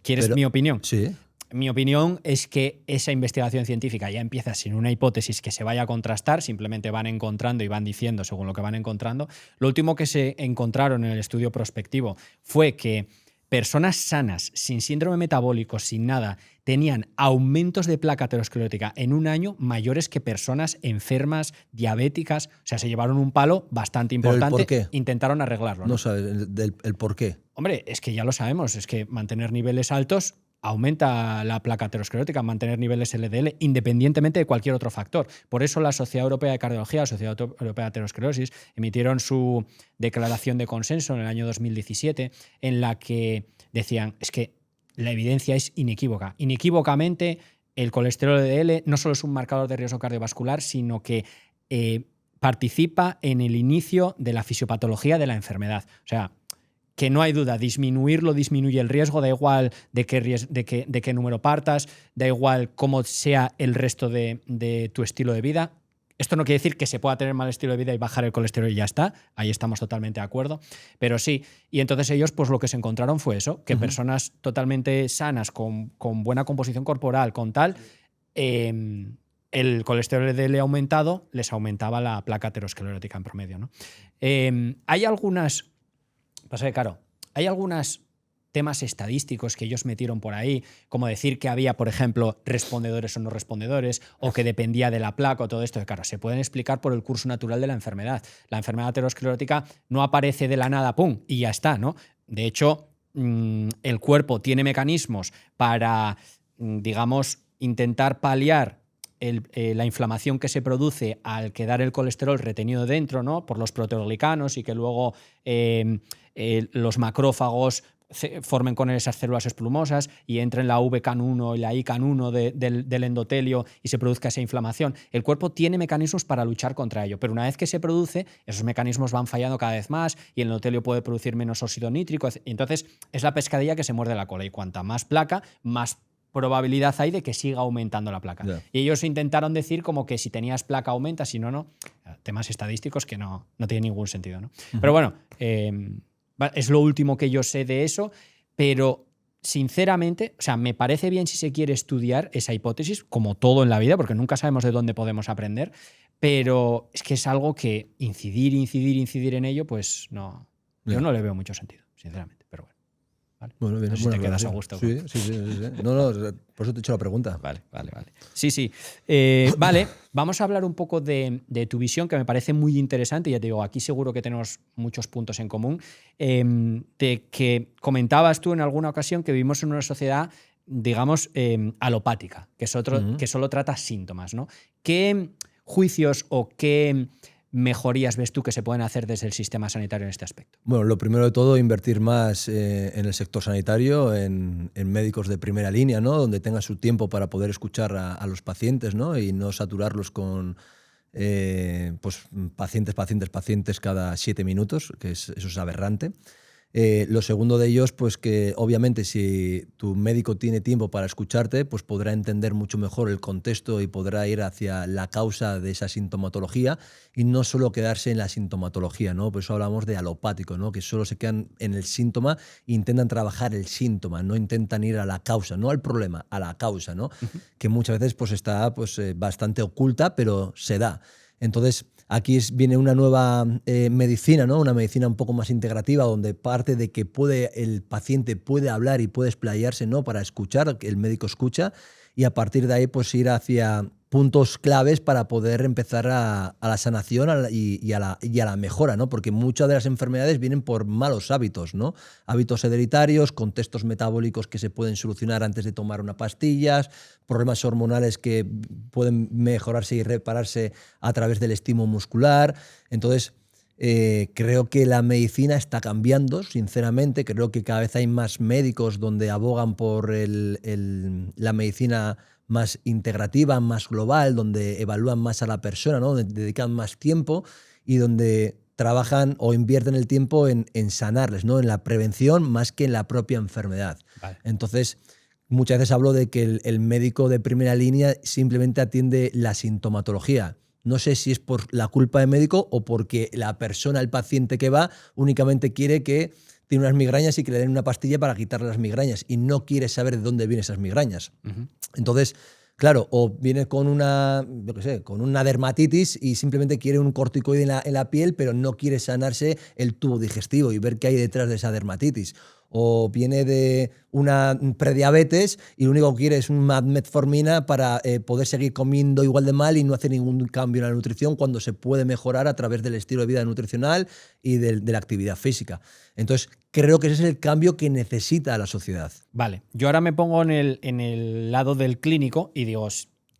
[SPEAKER 1] ¿quieres mi opinión?
[SPEAKER 2] Sí.
[SPEAKER 1] Mi opinión es que esa investigación científica ya empieza sin una hipótesis que se vaya a contrastar, simplemente van encontrando y van diciendo según lo que van encontrando. Lo último que se encontraron en el estudio prospectivo fue que personas sanas, sin síndrome metabólico, sin nada, tenían aumentos de placa aterosclerótica en un año mayores que personas enfermas, diabéticas. O sea, se llevaron un palo bastante importante.
[SPEAKER 2] ¿Pero el por qué?
[SPEAKER 1] Intentaron arreglarlo.
[SPEAKER 2] No sabes el por qué.
[SPEAKER 1] Hombre, es que ya lo sabemos, es que mantener niveles altos aumenta la placa aterosclerótica, mantener niveles LDL, independientemente de cualquier otro factor. Por eso la Sociedad Europea de Cardiología, la Sociedad Europea de Aterosclerosis, emitieron su declaración de consenso en el año 2017, en la que decían, es que la evidencia es inequívoca. Inequívocamente, el colesterol LDL no solo es un marcador de riesgo cardiovascular, sino que participa en el inicio de la fisiopatología de la enfermedad. O sea, que no hay duda, disminuirlo disminuye el riesgo, da igual de qué número partas, da igual cómo sea el resto de tu estilo de vida. Esto no quiere decir que se pueda tener mal estilo de vida y bajar el colesterol y ya está, ahí estamos totalmente de acuerdo, pero sí. Y entonces ellos pues lo que se encontraron fue eso, que personas totalmente sanas, con buena composición corporal, con tal, el colesterol LDL aumentado les aumentaba la placa aterosclerótica en promedio, ¿no? Hay algunas... Pasa que, claro, hay algunos temas estadísticos que ellos metieron por ahí, como decir que había, por ejemplo, respondedores o no respondedores, o que dependía de la placa o todo esto. Claro, se pueden explicar por el curso natural de la enfermedad. La enfermedad aterosclerótica no aparece de la nada, ¡pum!, y ya está, ¿no? De hecho, el cuerpo tiene mecanismos para, digamos, intentar paliar la inflamación que se produce al quedar el colesterol retenido dentro, ¿no? Por los proteoglicanos y que luego los macrófagos formen con esas células esplumosas y entren la VCAN1 y la ICAN1 del endotelio y se produzca esa inflamación. El cuerpo tiene mecanismos para luchar contra ello, pero una vez que se produce, esos mecanismos van fallando cada vez más y el endotelio puede producir menos óxido nítrico. Y entonces es la pescadilla que se muerde la cola y cuanta más placa, más probabilidad hay de que siga aumentando la placa.
[SPEAKER 2] Yeah.
[SPEAKER 1] Y ellos intentaron decir como que si tenías placa aumenta, si no, no. Temas estadísticos que no tienen ningún sentido, ¿no? Pero bueno, es lo último que yo sé de eso, pero sinceramente, o sea, me parece bien si se quiere estudiar esa hipótesis, como todo en la vida, porque nunca sabemos de dónde podemos aprender, pero es que es algo que incidir en ello, pues no, yo no le veo mucho sentido, sinceramente, pero bueno. Vale.
[SPEAKER 2] Bueno, bien,
[SPEAKER 1] No sé si te quedas a gusto.
[SPEAKER 2] Sí. No, por eso te he hecho la pregunta.
[SPEAKER 1] Vale. Sí. Vale, vamos a hablar un poco de tu visión, que me parece muy interesante. Ya te digo, aquí seguro que tenemos muchos puntos en común. De que comentabas tú en alguna ocasión que vivimos en una sociedad, digamos, alopática, que solo trata síntomas, ¿no? ¿Qué juicios o qué mejorías ves tú que se pueden hacer desde el sistema sanitario en este aspecto?
[SPEAKER 2] Bueno, lo primero de todo, invertir más en el sector sanitario, en médicos de primera línea, ¿no? Donde tengan su tiempo para poder escuchar a los pacientes, ¿no? Y no saturarlos con pues, pacientes cada 7 minutos, que eso es aberrante. Lo segundo de ellos, pues que obviamente si tu médico tiene tiempo para escucharte, pues podrá entender mucho mejor el contexto y podrá ir hacia la causa de esa sintomatología y no solo quedarse en la sintomatología, ¿no? Por eso hablamos de alopático, ¿no? Que solo se quedan en el síntoma e intentan trabajar el síntoma, no intentan ir a la causa, no al problema, a la causa, ¿no? Que muchas veces pues está pues, bastante oculta, pero se da. Entonces, aquí viene una nueva medicina, ¿no? Una medicina un poco más integrativa, donde parte de que el paciente puede hablar y puede explayarse, ¿no? Para escuchar, que el médico escucha, y a partir de ahí pues ir hacia puntos claves para poder empezar a la sanación y a la mejora, ¿no? Porque muchas de las enfermedades vienen por malos hábitos, ¿no? Hábitos hereditarios, contextos metabólicos que se pueden solucionar antes de tomar unas pastillas, problemas hormonales que pueden mejorarse y repararse a través del estímulo muscular. Entonces, creo que la medicina está cambiando, sinceramente. Creo que cada vez hay más médicos donde abogan por la medicina más integrativa, más global, donde evalúan más a la persona, ¿no? Donde dedican más tiempo y donde trabajan o invierten el tiempo en sanarles, ¿no? En la prevención más que en la propia enfermedad.
[SPEAKER 1] Vale.
[SPEAKER 2] Entonces, muchas veces hablo de que el médico de primera línea simplemente atiende la sintomatología. No sé si es por la culpa del médico o porque la persona, el paciente que va, únicamente quiere que tiene unas migrañas y que le den una pastilla para quitarle las migrañas y no quiere saber de dónde vienen esas migrañas. Entonces, claro, o viene con una dermatitis y simplemente quiere un corticoide en la piel, pero no quiere sanarse el tubo digestivo y ver qué hay detrás de esa dermatitis. O viene de una prediabetes y lo único que quiere es una metformina para poder seguir comiendo igual de mal y no hacer ningún cambio en la nutrición cuando se puede mejorar a través del estilo de vida nutricional y de la actividad física. Entonces, creo que ese es el cambio que necesita la sociedad.
[SPEAKER 1] Vale, yo ahora me pongo en el lado del clínico y digo,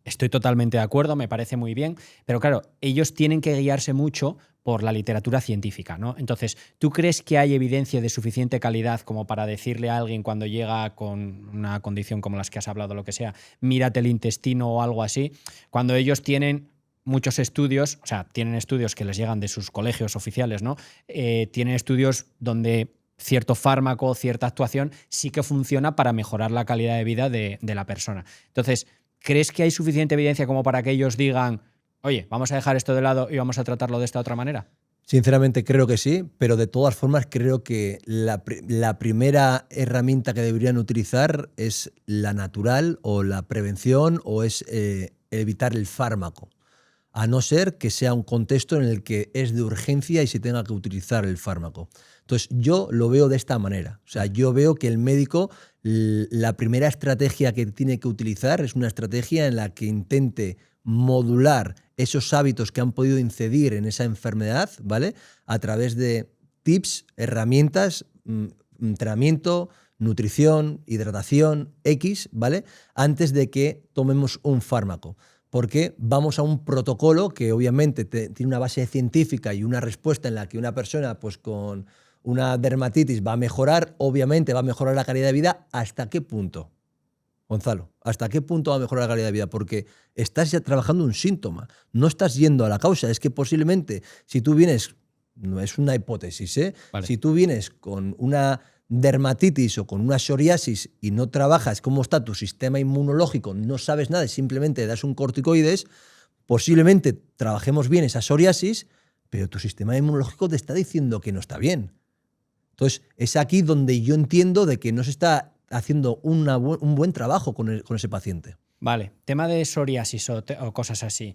[SPEAKER 1] estoy totalmente de acuerdo, me parece muy bien, pero claro, ellos tienen que guiarse mucho por la literatura científica, ¿no? Entonces, ¿tú crees que hay evidencia de suficiente calidad como para decirle a alguien cuando llega con una condición como las que has hablado, lo que sea, mírate el intestino o algo así, cuando ellos tienen muchos estudios, o sea, tienen estudios que les llegan de sus colegios oficiales, ¿no? Tienen estudios donde cierto fármaco, cierta actuación sí que funciona para mejorar la calidad de vida de la persona. Entonces, ¿crees que hay suficiente evidencia como para que ellos digan, oye, vamos a dejar esto de lado y vamos a tratarlo de esta otra manera?
[SPEAKER 2] Sinceramente creo que sí, pero de todas formas creo que la primera herramienta que deberían utilizar es la natural o la prevención o es evitar el fármaco, a no ser que sea un contexto en el que es de urgencia y se tenga que utilizar el fármaco. Entonces yo lo veo de esta manera, o sea, yo veo que el médico, la primera estrategia que tiene que utilizar es una estrategia en la que intente modular esos hábitos que han podido incidir en esa enfermedad, ¿vale? A través de tips, herramientas, entrenamiento, nutrición, hidratación, X, ¿vale? Antes de que tomemos un fármaco. Porque vamos a un protocolo que obviamente tiene una base científica y una respuesta en la que una persona pues con una dermatitis va a mejorar, obviamente va a mejorar la calidad de vida. ¿Hasta qué punto? Gonzalo, ¿hasta qué punto va a mejorar la calidad de vida? Porque estás ya trabajando un síntoma, no estás yendo a la causa. Es que posiblemente si tú vienes, no es una hipótesis,
[SPEAKER 1] Vale.
[SPEAKER 2] Si tú vienes con una dermatitis o con una psoriasis y no trabajas cómo está tu sistema inmunológico, no sabes nada y simplemente das un corticoides, posiblemente trabajemos bien esa psoriasis, pero tu sistema inmunológico te está diciendo que no está bien. Entonces, es aquí donde yo entiendo de que no se está haciendo un buen trabajo con ese paciente.
[SPEAKER 1] Vale, tema de psoriasis o cosas así.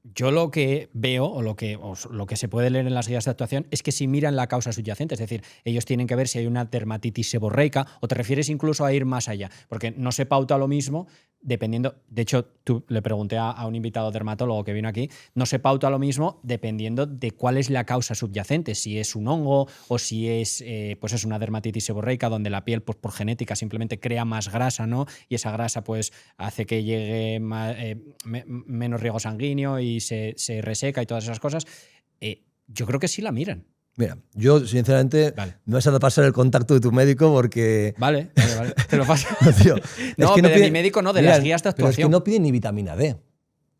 [SPEAKER 1] yo lo que veo o lo que se puede leer en las guías de actuación es que si miran la causa subyacente, es decir, ellos tienen que ver si hay una dermatitis seborreica o te refieres incluso a ir más allá, porque no se pauta lo mismo dependiendo, de hecho tú le pregunté a un invitado dermatólogo que vino aquí, no se pauta lo mismo dependiendo de cuál es la causa subyacente, si es un hongo o si es, pues es una dermatitis seborreica donde la piel pues por genética simplemente crea más grasa, ¿no? Y esa grasa pues hace que llegue menos riego sanguíneo y se reseca y todas esas cosas. Yo creo que sí la miran.
[SPEAKER 2] Mira, yo sinceramente me vas a pasar el contacto de tu médico porque...
[SPEAKER 1] Vale. Te lo paso.
[SPEAKER 2] No, tío,
[SPEAKER 1] no,
[SPEAKER 2] que
[SPEAKER 1] pero de mi médico no, de las guías de actuación.
[SPEAKER 2] Pero es que no piden ni vitamina D,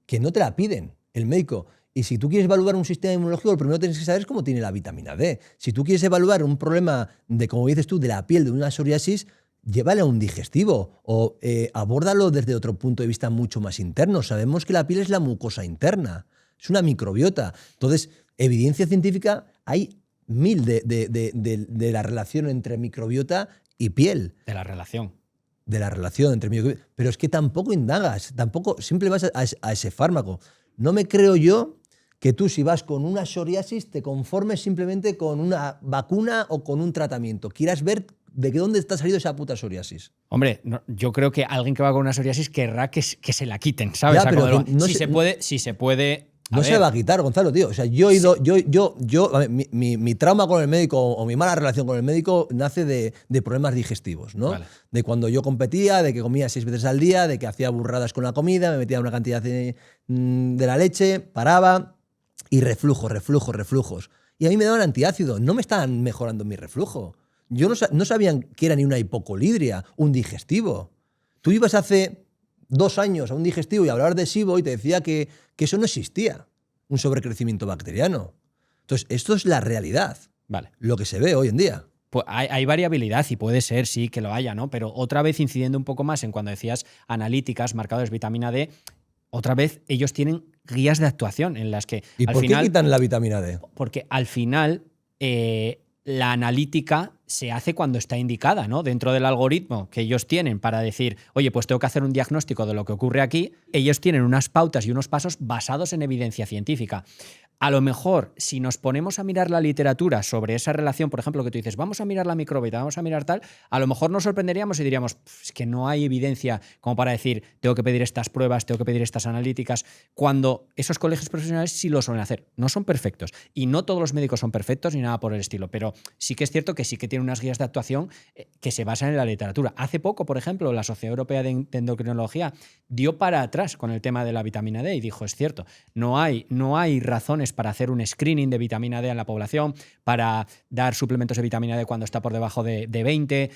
[SPEAKER 2] que no te la piden el médico. Y si tú quieres evaluar un sistema inmunológico, lo primero que tienes que saber es cómo tiene la vitamina D. Si tú quieres evaluar un problema de, como dices tú, de la piel, de una psoriasis, llévale a un digestivo o abórdalo desde otro punto de vista mucho más interno. Sabemos que la piel es la mucosa interna, es una microbiota. Entonces, evidencia científica hay 1000 de la relación entre microbiota y piel.
[SPEAKER 1] De la relación
[SPEAKER 2] entre microbiota. Pero es que tampoco indagas, tampoco siempre vas a ese fármaco. No me creo yo que tú, si vas con una psoriasis, te conformes simplemente con una vacuna o con un tratamiento. Quieras ver de dónde está salido esa puta psoriasis.
[SPEAKER 1] Hombre, no, yo creo que alguien que va con una psoriasis querrá que se la quiten, ¿sabes?
[SPEAKER 2] Ya, pero no
[SPEAKER 1] si se puede.
[SPEAKER 2] No se va a quitar, Gonzalo, tío. O sea, yo he ido. A ver, mi trauma con el médico o mi mala relación con el médico nace de problemas digestivos, ¿no? Vale. De cuando yo competía, de que comía 6 veces al día, de que hacía burradas con la comida, me metía una cantidad de la leche, paraba y reflujos. Y a mí me daban antiácido, no me estaban mejorando mi reflujo. Yo no sabían que era ni una hipocolidria, un digestivo. Tú ibas hace 2 años a un digestivo y hablabas de SIBO y te decía que eso no existía, un sobrecrecimiento bacteriano. Entonces, esto es la realidad,
[SPEAKER 1] vale.
[SPEAKER 2] Lo que se ve hoy en día.
[SPEAKER 1] Pues hay variabilidad y puede ser, sí, que lo haya, ¿no? Pero otra vez incidiendo un poco más en cuando decías analíticas, marcadores vitamina D, otra vez ellos tienen guías de actuación en las que
[SPEAKER 2] ¿Y por qué quitan la vitamina D?
[SPEAKER 1] Porque al final la analítica se hace cuando está indicada, ¿no? Dentro del algoritmo que ellos tienen para decir, oye, pues tengo que hacer un diagnóstico de lo que ocurre aquí, ellos tienen unas pautas y unos pasos basados en evidencia científica. A lo mejor, si nos ponemos a mirar la literatura sobre esa relación, por ejemplo, que tú dices, vamos a mirar la microbiota, vamos a mirar tal, a lo mejor nos sorprenderíamos y diríamos, es que no hay evidencia como para decir, tengo que pedir estas pruebas, tengo que pedir estas analíticas, cuando esos colegios profesionales sí lo suelen hacer. No son perfectos. Y no todos los médicos son perfectos ni nada por el estilo, pero sí que es cierto que sí que tienen unas guías de actuación que se basan en la literatura. Hace poco, por ejemplo, la Sociedad Europea de Endocrinología dio para atrás con el tema de la vitamina D y dijo, es cierto, no hay razones para hacer un screening de vitamina D en la población, para dar suplementos de vitamina D cuando está por debajo de 20,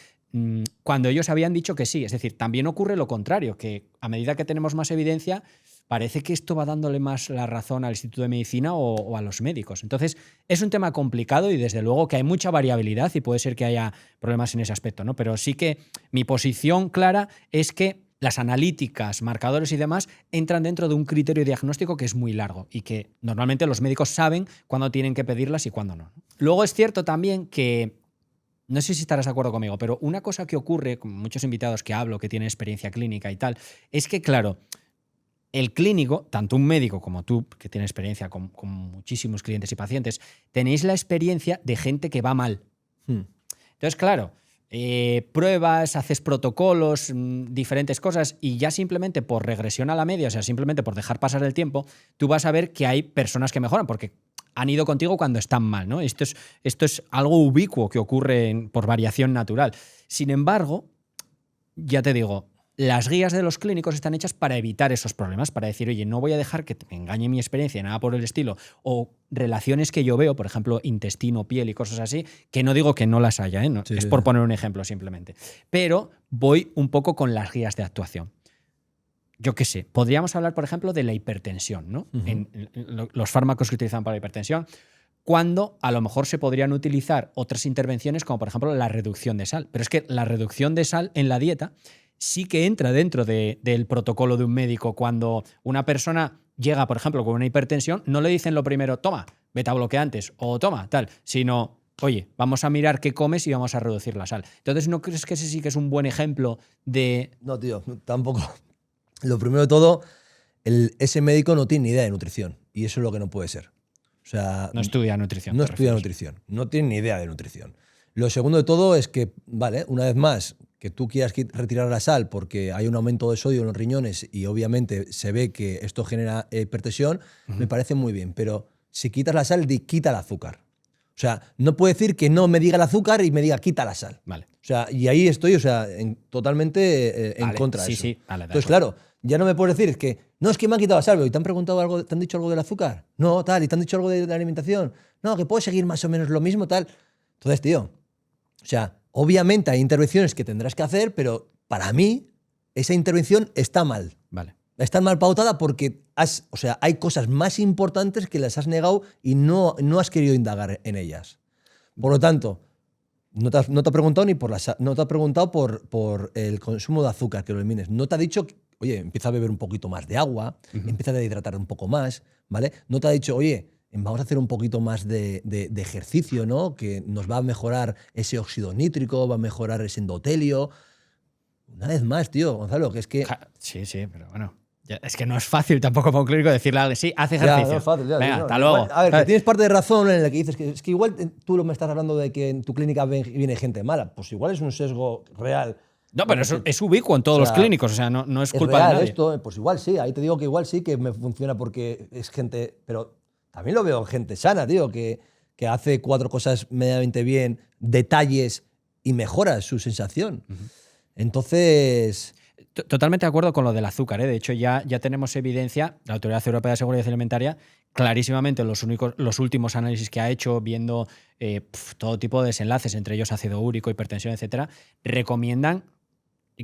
[SPEAKER 1] cuando ellos habían dicho que sí. Es decir, también ocurre lo contrario, que a medida que tenemos más evidencia, parece que esto va dándole más la razón al Instituto de Medicina o a los médicos. Entonces, es un tema complicado y desde luego que hay mucha variabilidad y puede ser que haya problemas en ese aspecto, ¿no? Pero sí que mi posición clara es que las analíticas, marcadores y demás entran dentro de un criterio diagnóstico que es muy largo y que normalmente los médicos saben cuándo tienen que pedirlas y cuándo no. Luego es cierto también que, no sé si estarás de acuerdo conmigo, pero una cosa que ocurre con muchos invitados que hablo, que tienen experiencia clínica y tal, es que, claro, el clínico, tanto un médico como tú, que tiene experiencia con muchísimos clientes y pacientes, tenéis la experiencia de gente que va mal. Entonces, claro, pruebas, haces protocolos, diferentes cosas y ya simplemente por regresión a la media, o sea, simplemente por dejar pasar el tiempo, tú vas a ver que hay personas que mejoran porque han ido contigo cuando están mal, ¿no? Esto es algo ubicuo que ocurre por variación natural. Sin embargo, ya te digo, las guías de los clínicos están hechas para evitar esos problemas, para decir, oye, no voy a dejar que me engañe mi experiencia, nada por el estilo, o relaciones que yo veo, por ejemplo, intestino, piel y cosas así, que no digo que no las haya, ¿eh? No, sí, es por poner un ejemplo simplemente. Pero voy un poco con las guías de actuación. Yo qué sé, podríamos hablar, por ejemplo, de la hipertensión, ¿no? En los fármacos que utilizan para la hipertensión, cuando a lo mejor se podrían utilizar otras intervenciones, como por ejemplo la reducción de sal. Pero es que la reducción de sal en la dieta sí que entra dentro del protocolo de un médico. Cuando una persona llega, por ejemplo, con una hipertensión, no le dicen lo primero, toma, betabloqueantes o toma, tal, sino, oye, vamos a mirar qué comes y vamos a reducir la sal. Entonces, ¿no crees que ese sí que es un buen ejemplo de...?
[SPEAKER 2] No, tío, tampoco. Lo primero de todo, ese médico no tiene ni idea de nutrición y eso es lo que no puede ser. O sea,
[SPEAKER 1] No estudia nutrición.
[SPEAKER 2] no
[SPEAKER 1] te
[SPEAKER 2] estudia
[SPEAKER 1] refieres.
[SPEAKER 2] nutrición, no tiene ni idea de nutrición. Lo segundo de todo es que, vale, una vez más, que tú quieras retirar la sal porque hay un aumento de sodio en los riñones y obviamente se ve que esto genera hipertensión, me parece muy bien, pero si quitas la sal, quita el azúcar. O sea, no puede decir que no me diga el azúcar y me diga quita la sal.
[SPEAKER 1] Vale.
[SPEAKER 2] O sea, y ahí estoy, o sea, totalmente en
[SPEAKER 1] Vale,
[SPEAKER 2] contra de
[SPEAKER 1] sí,
[SPEAKER 2] eso.
[SPEAKER 1] sí, vale, de
[SPEAKER 2] Entonces,
[SPEAKER 1] acuerdo.
[SPEAKER 2] claro, ya no me puedes decir que no, es que me han quitado la sal, ¿y te han preguntado algo, te han dicho algo del azúcar? No, tal, ¿y te han dicho algo de la alimentación? No, que puedes seguir más o menos lo mismo, tal. Entonces, tío, o sea, obviamente hay intervenciones que tendrás que hacer, pero para mí esa intervención está mal.
[SPEAKER 1] Vale.
[SPEAKER 2] Está mal pautada porque o sea, hay cosas más importantes que las has negado y no has querido indagar en ellas. Por lo tanto, no te ha preguntado ni no te ha preguntado por el consumo de azúcar, que lo elimines. No te ha dicho, oye, empieza a beber un poquito más de agua, empieza a hidratar un poco más, ¿vale? No te ha dicho, oye, vamos a hacer un poquito más de ejercicio, ¿no? Que nos va a mejorar ese óxido nítrico, va a mejorar ese endotelio. Una vez más, tío, Gonzalo, que es que...
[SPEAKER 1] Sí, pero bueno. Es que no es fácil tampoco para un clínico decirle a alguien, sí, haz ejercicio.
[SPEAKER 2] Ya, no es fácil, ya,
[SPEAKER 1] Venga,
[SPEAKER 2] no,
[SPEAKER 1] hasta
[SPEAKER 2] igual,
[SPEAKER 1] luego.
[SPEAKER 2] a ver, que
[SPEAKER 1] ¿Sabes?
[SPEAKER 2] tienes parte de razón en la que dices que es que igual tú me estás hablando de que en tu clínica viene gente mala. Pues igual es un sesgo real.
[SPEAKER 1] No, pero es ubicuo en todos
[SPEAKER 2] o sea,
[SPEAKER 1] los clínicos, o sea, no es
[SPEAKER 2] Es
[SPEAKER 1] culpa
[SPEAKER 2] real
[SPEAKER 1] de nadie.
[SPEAKER 2] esto, pues igual sí, ahí te digo que igual sí que me funciona porque es gente, pero también lo veo en gente sana, tío, que hace 4 cosas medianamente bien, detalles y mejora su sensación. Entonces,
[SPEAKER 1] Totalmente de acuerdo con lo del azúcar, ¿eh? De hecho, ya tenemos evidencia, la Autoridad Europea de Seguridad Alimentaria, clarísimamente los últimos análisis que ha hecho, viendo todo tipo de desenlaces, entre ellos ácido úrico, hipertensión, etcétera, recomiendan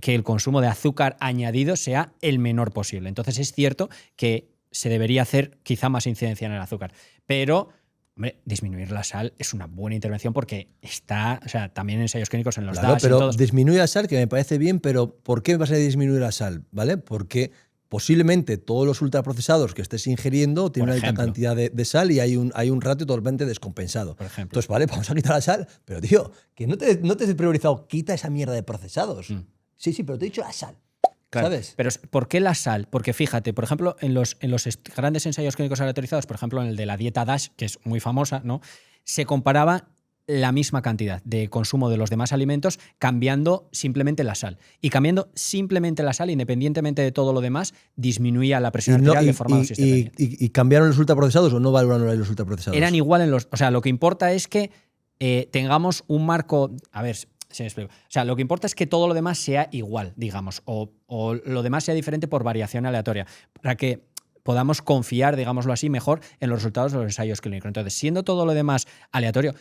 [SPEAKER 1] que el consumo de azúcar añadido sea el menor posible. Entonces, es cierto que se debería hacer quizá más incidencia en el azúcar, pero hombre, disminuir la sal es una buena intervención porque está, o sea, también en ensayos clínicos en los
[SPEAKER 2] claro,
[SPEAKER 1] DAS y
[SPEAKER 2] pero
[SPEAKER 1] todos.
[SPEAKER 2] disminuye la sal, que me parece bien, pero ¿por qué vas a disminuir la sal? ¿Vale? Porque posiblemente todos los ultraprocesados que estés ingiriendo tienen
[SPEAKER 1] Por
[SPEAKER 2] una alta
[SPEAKER 1] ejemplo.
[SPEAKER 2] cantidad de sal y hay un ratio totalmente descompensado.
[SPEAKER 1] Por ejemplo.
[SPEAKER 2] Entonces, vale, vamos a quitar la sal, pero tío, que no te he priorizado, quita esa mierda de procesados. Sí, pero te he dicho la sal.
[SPEAKER 1] Claro,
[SPEAKER 2] ¿Sabes?
[SPEAKER 1] pero ¿por qué la sal? Porque fíjate, por ejemplo, en los grandes ensayos clínicos aleatorizados, por ejemplo, en el de la dieta DASH, que es muy famosa, ¿no? Se comparaba la misma cantidad de consumo de los demás alimentos cambiando simplemente la sal. Y cambiando simplemente la sal, independientemente de todo lo demás, disminuía la presión arterial de forma dosisterapia.
[SPEAKER 2] ¿Y cambiaron los ultraprocesados o no valoraron los ultraprocesados?
[SPEAKER 1] Eran igual en los... O sea, lo que importa es que tengamos un marco... A ver, si me explico. O sea, lo que importa es que todo lo demás sea igual, digamos, o lo demás sea diferente por variación aleatoria, para que podamos confiar, digámoslo así, mejor en los resultados de los ensayos clínicos. Entonces, siendo todo lo demás aleatorio,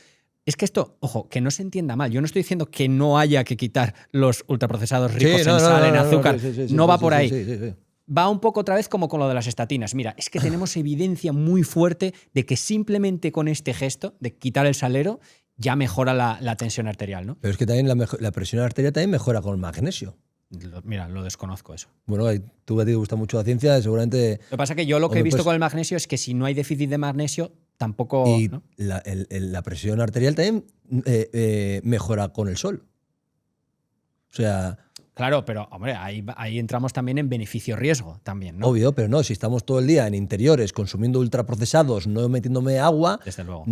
[SPEAKER 1] es que esto, ojo, que no se entienda mal. Yo no estoy diciendo que no haya que quitar los ultraprocesados ricos en sal, en azúcar. No va por ahí.
[SPEAKER 2] Sí.
[SPEAKER 1] Va un poco otra vez como con lo de las estatinas. Mira, es que tenemos evidencia muy fuerte de que simplemente con este gesto de quitar el salero ya mejora la tensión arterial, ¿no?
[SPEAKER 2] Pero es que también la presión arterial también mejora con el magnesio.
[SPEAKER 1] Mira, lo desconozco eso.
[SPEAKER 2] Bueno, tú a ti te gusta mucho la ciencia, seguramente...
[SPEAKER 1] Lo que pasa es que yo lo que he
[SPEAKER 2] Hombre,
[SPEAKER 1] visto
[SPEAKER 2] pues-
[SPEAKER 1] con el magnesio es que si no hay déficit de magnesio, tampoco...
[SPEAKER 2] Y
[SPEAKER 1] ¿no?
[SPEAKER 2] la presión arterial también mejora con el sol. O sea,
[SPEAKER 1] Claro, pero hombre, ahí entramos también en beneficio-riesgo también, ¿no?
[SPEAKER 2] obvio, pero no, si estamos todo el día en interiores consumiendo ultraprocesados, no metiéndome agua,
[SPEAKER 1] Desde luego.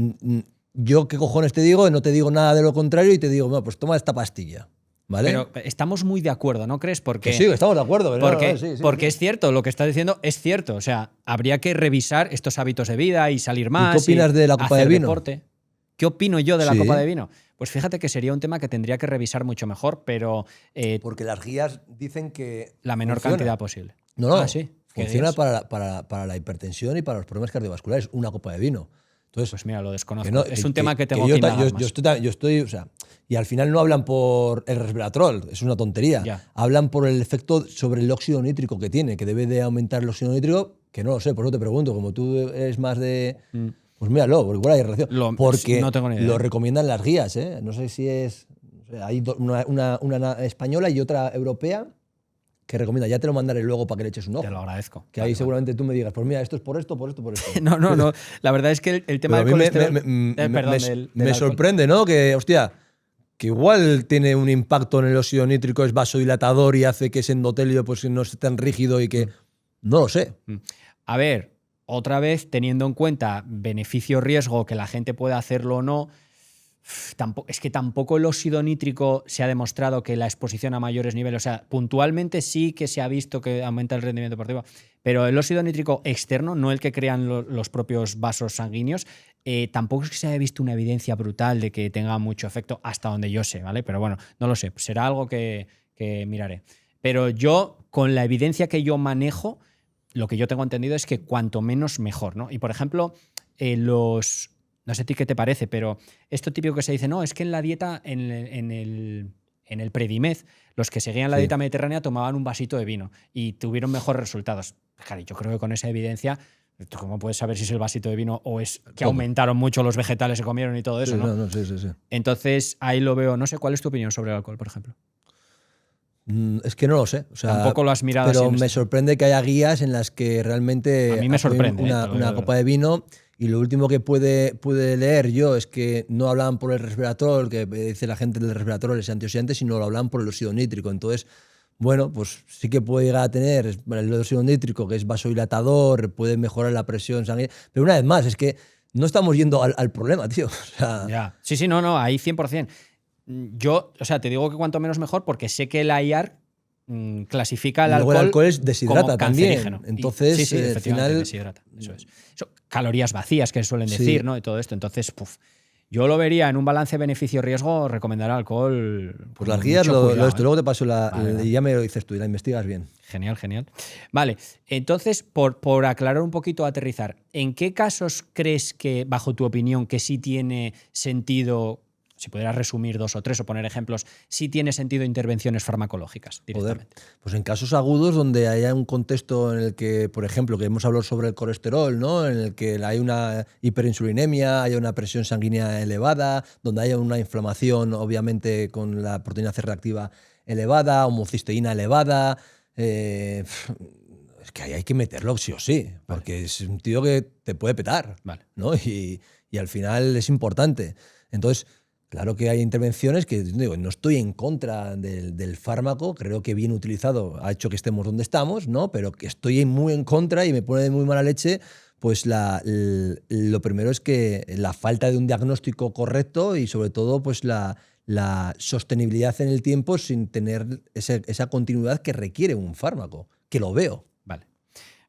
[SPEAKER 2] yo qué cojones te digo, no te digo nada de lo contrario y te digo, bueno, pues toma esta pastilla, ¿vale?
[SPEAKER 1] Pero estamos muy de acuerdo, ¿no crees? Porque,
[SPEAKER 2] que sí, estamos de acuerdo. Pero
[SPEAKER 1] porque,
[SPEAKER 2] sí.
[SPEAKER 1] porque es cierto, lo que estás diciendo es cierto. O sea, habría que revisar estos hábitos de vida y salir más.
[SPEAKER 2] qué opinas de la copa
[SPEAKER 1] hacer
[SPEAKER 2] de vino?
[SPEAKER 1] deporte. ¿Qué opino yo de la
[SPEAKER 2] Sí.
[SPEAKER 1] copa de vino? Pues fíjate que sería un tema que tendría que revisar mucho mejor, pero
[SPEAKER 2] Porque las guías dicen que
[SPEAKER 1] la menor
[SPEAKER 2] funciona.
[SPEAKER 1] cantidad posible.
[SPEAKER 2] No,
[SPEAKER 1] Ah, sí. ¿Qué
[SPEAKER 2] funciona
[SPEAKER 1] dices?
[SPEAKER 2] para la hipertensión y para los problemas cardiovasculares, una copa de vino. Entonces,
[SPEAKER 1] Pues mira, lo desconozco.
[SPEAKER 2] que no-
[SPEAKER 1] es un tema que tengo
[SPEAKER 2] yo,
[SPEAKER 1] que indagar más.
[SPEAKER 2] yo estoy, o sea, y al final no hablan por el resveratrol, es una tontería.
[SPEAKER 1] Ya.
[SPEAKER 2] Hablan por el efecto sobre el óxido nítrico que tiene, que debe de aumentar el óxido nítrico, que no lo sé, por eso te pregunto, como tú eres más de... Pues míralo, porque igual hay relación. Porque
[SPEAKER 1] no tengo ni idea.
[SPEAKER 2] lo recomiendan las guías, ¿eh? No sé si es... o sea, hay una española y otra europea que recomienda. Ya te lo mandaré luego para que le eches un ojo.
[SPEAKER 1] Te lo agradezco.
[SPEAKER 2] Que ahí
[SPEAKER 1] Vale,
[SPEAKER 2] seguramente tú me digas, pues mira, esto es por esto, por esto, por esto.
[SPEAKER 1] vale. No. La verdad es que el tema
[SPEAKER 2] Pero a
[SPEAKER 1] del
[SPEAKER 2] mí
[SPEAKER 1] colesterol... perdón, del
[SPEAKER 2] me
[SPEAKER 1] alcohol.
[SPEAKER 2] sorprende, ¿no? Que, hostia, que igual tiene un impacto en el óxido nítrico, es vasodilatador y hace que ese endotelio pues, no esté tan rígido y que... No lo sé.
[SPEAKER 1] A ver, otra vez, teniendo en cuenta beneficio-riesgo, que la gente pueda hacerlo o no, es que tampoco el óxido nítrico se ha demostrado que la exposición a mayores niveles, o sea, puntualmente sí que se ha visto que aumenta el rendimiento deportivo, pero el óxido nítrico externo, no el que crean los propios vasos sanguíneos, tampoco es que se haya visto una evidencia brutal de que tenga mucho efecto hasta donde yo sé, ¿vale? Pero bueno, no lo sé, será algo que miraré. Pero yo, con la evidencia que yo manejo, lo que yo tengo entendido es que cuanto menos mejor, ¿no? Y por ejemplo, no sé a ti qué te parece, pero esto típico que se dice, no, es que en la dieta, en el Predimed, los que seguían la dieta mediterránea tomaban un vasito de vino y tuvieron mejores resultados. Claro, yo creo que con esa evidencia, ¿cómo puedes saber si es el vasito de vino o es que aumentaron mucho los vegetales que comieron y todo eso,
[SPEAKER 2] sí,
[SPEAKER 1] ¿no?
[SPEAKER 2] Sí.
[SPEAKER 1] Entonces, ahí lo veo. No sé, ¿cuál es tu opinión sobre el alcohol, por ejemplo?
[SPEAKER 2] Es que no lo sé. O sea,
[SPEAKER 1] tampoco lo has mirado
[SPEAKER 2] pero
[SPEAKER 1] así.
[SPEAKER 2] Me sorprende que haya guías en las que realmente
[SPEAKER 1] a mí me sorprende
[SPEAKER 2] una copa de vino. Y lo último que pude leer yo es que no hablaban por el resveratrol, que dice la gente del resveratrol es antioxidante, sino lo hablan por el óxido nítrico. Entonces, bueno, pues sí que puede llegar a tener el óxido nítrico, que es vasodilatador, puede mejorar la presión sanguínea. Pero una vez más, es que no estamos yendo al problema, tío. O sea,
[SPEAKER 1] ya. Sí, no, ahí 100%. Yo, o sea, te digo que cuanto menos mejor porque sé que la IAR clasifica el alcohol.
[SPEAKER 2] El alcohol es deshidrata
[SPEAKER 1] como
[SPEAKER 2] también. Entonces,
[SPEAKER 1] sí,
[SPEAKER 2] al final.
[SPEAKER 1] Deshidrata. Eso es. Calorías vacías que suelen decir, ¿no? Y todo esto. Entonces, yo lo vería en un balance beneficio-riesgo, recomendar alcohol.
[SPEAKER 2] Pues las guías, luego te paso
[SPEAKER 1] vale.
[SPEAKER 2] Ya me lo dices tú y la investigas bien.
[SPEAKER 1] Genial. Vale, entonces, por aclarar un poquito, aterrizar, ¿en qué casos crees que, bajo tu opinión, que sí tiene sentido, si pudieras resumir 2 o 3 o poner ejemplos, sí tiene sentido intervenciones farmacológicas directamente?
[SPEAKER 2] Joder, pues en casos agudos donde haya un contexto en el que, por ejemplo, que hemos hablado sobre el colesterol, ¿no? En el que hay una hiperinsulinemia, haya una presión sanguínea elevada, donde haya una inflamación, obviamente, con la proteína C reactiva elevada, homocisteína elevada. Es que ahí hay que meterlo sí o sí, porque es un tío que te puede petar, ¿no? Y al final es importante. Entonces, claro que hay intervenciones que, digo, no estoy en contra del fármaco, creo que bien utilizado ha hecho que estemos donde estamos, ¿no? Pero que estoy muy en contra y me pone de muy mala leche, pues lo primero es que la falta de un diagnóstico correcto y sobre todo pues la sostenibilidad en el tiempo sin tener esa continuidad que requiere un fármaco, que lo veo.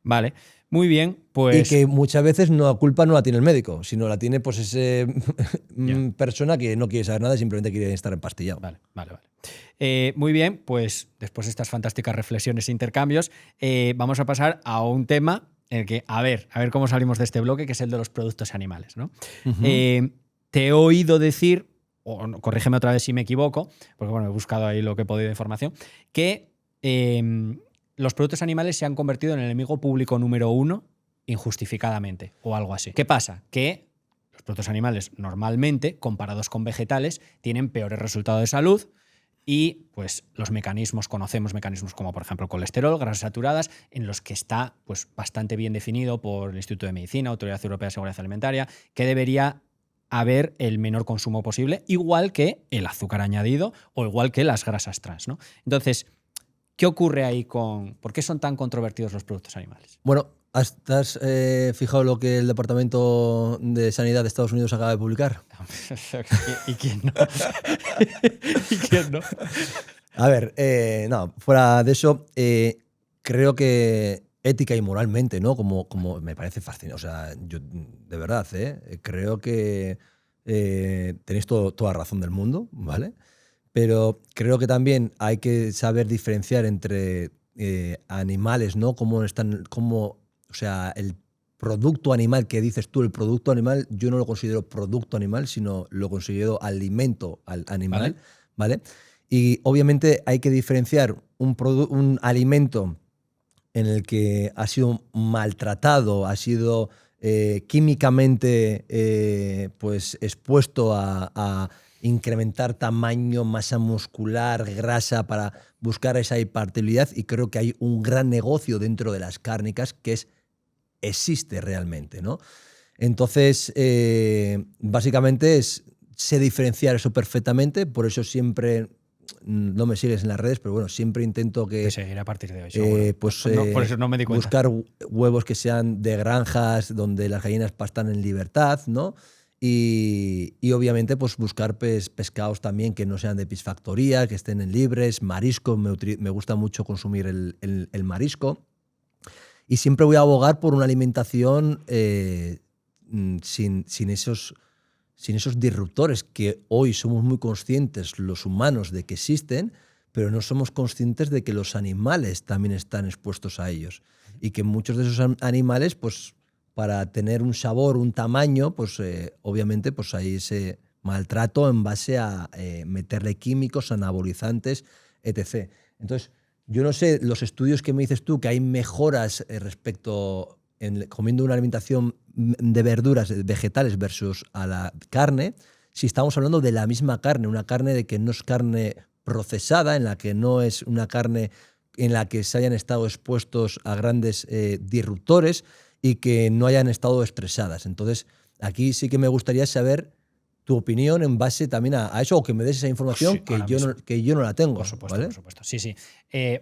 [SPEAKER 1] Vale. Muy bien, pues.
[SPEAKER 2] Y que muchas veces la culpa no la tiene el médico, sino la tiene pues esa persona que no quiere saber nada y simplemente quiere estar empastillado.
[SPEAKER 1] Vale. Muy bien, pues después de estas fantásticas reflexiones e intercambios, vamos a pasar a un tema en el que, a ver cómo salimos de este bloque, que es el de los productos animales, ¿no?
[SPEAKER 2] Uh-huh.
[SPEAKER 1] Te he oído decir, o corrígeme otra vez si me equivoco, porque bueno, he buscado ahí lo que he podido de información, que los productos animales se han convertido en el enemigo público número 1 injustificadamente o algo así. ¿Qué pasa? Que los productos animales normalmente, comparados con vegetales, tienen peores resultados de salud y pues conocemos mecanismos como por ejemplo el colesterol, grasas saturadas, en los que está pues bastante bien definido por el Instituto de Medicina, Autoridad Europea de Seguridad Alimentaria, que debería haber el menor consumo posible, igual que el azúcar añadido o igual que las grasas trans, ¿no? Entonces, ¿qué ocurre ahí por qué son tan controvertidos los productos animales?
[SPEAKER 2] Bueno, ¿has fijado lo que el Departamento de Sanidad de Estados Unidos acaba de publicar?
[SPEAKER 1] ¿Y quién no? ¿Y quién no?
[SPEAKER 2] A ver, no, fuera de eso, creo que ética y moralmente, ¿no? Como me parece fascinante. O sea, yo de verdad, creo que tenéis toda razón del mundo, ¿vale? Pero creo que también hay que saber diferenciar entre animales, ¿no? O sea, el producto animal que dices tú, el producto animal, yo no lo considero producto animal, sino lo considero alimento animal, ¿vale? Y obviamente hay que diferenciar un alimento en el que ha sido maltratado, ha sido químicamente pues expuesto a incrementar tamaño, masa muscular, grasa para buscar esa hiperactividad, y creo que hay un gran negocio dentro de las cárnicas que existe realmente, ¿no? Entonces, básicamente sé diferenciar eso perfectamente, por eso siempre no me sigues en las redes, pero bueno, siempre intento que...
[SPEAKER 1] Te seguiré a partir de hoy, seguro. Por eso no me di cuenta.
[SPEAKER 2] Buscar huevos que sean de granjas donde las gallinas pastan en libertad, ¿no? Y obviamente pues buscar pescados también que no sean de piscifactoría, que estén en libres, marisco, me gusta mucho consumir el marisco. Y siempre voy a abogar por una alimentación sin esos disruptores que hoy somos muy conscientes los humanos de que existen, pero no somos conscientes de que los animales también están expuestos a ellos. Y que muchos de esos animales, pues para tener un sabor, un tamaño, pues obviamente pues hay ese maltrato en base a meterle químicos, anabolizantes, etc. Entonces, yo no sé, los estudios que me dices tú, que hay mejoras respecto comiendo una alimentación de verduras, vegetales versus a la carne, si estamos hablando de la misma carne, una carne de que no es carne procesada, en la que no es una carne en la que se hayan estado expuestos a grandes disruptores y que no hayan estado estresadas. Entonces, aquí sí que me gustaría saber tu opinión en base también a eso, o que me des esa información
[SPEAKER 1] Sí,
[SPEAKER 2] que yo no la tengo.
[SPEAKER 1] Por supuesto,
[SPEAKER 2] ¿vale?
[SPEAKER 1] por supuesto. Sí, sí.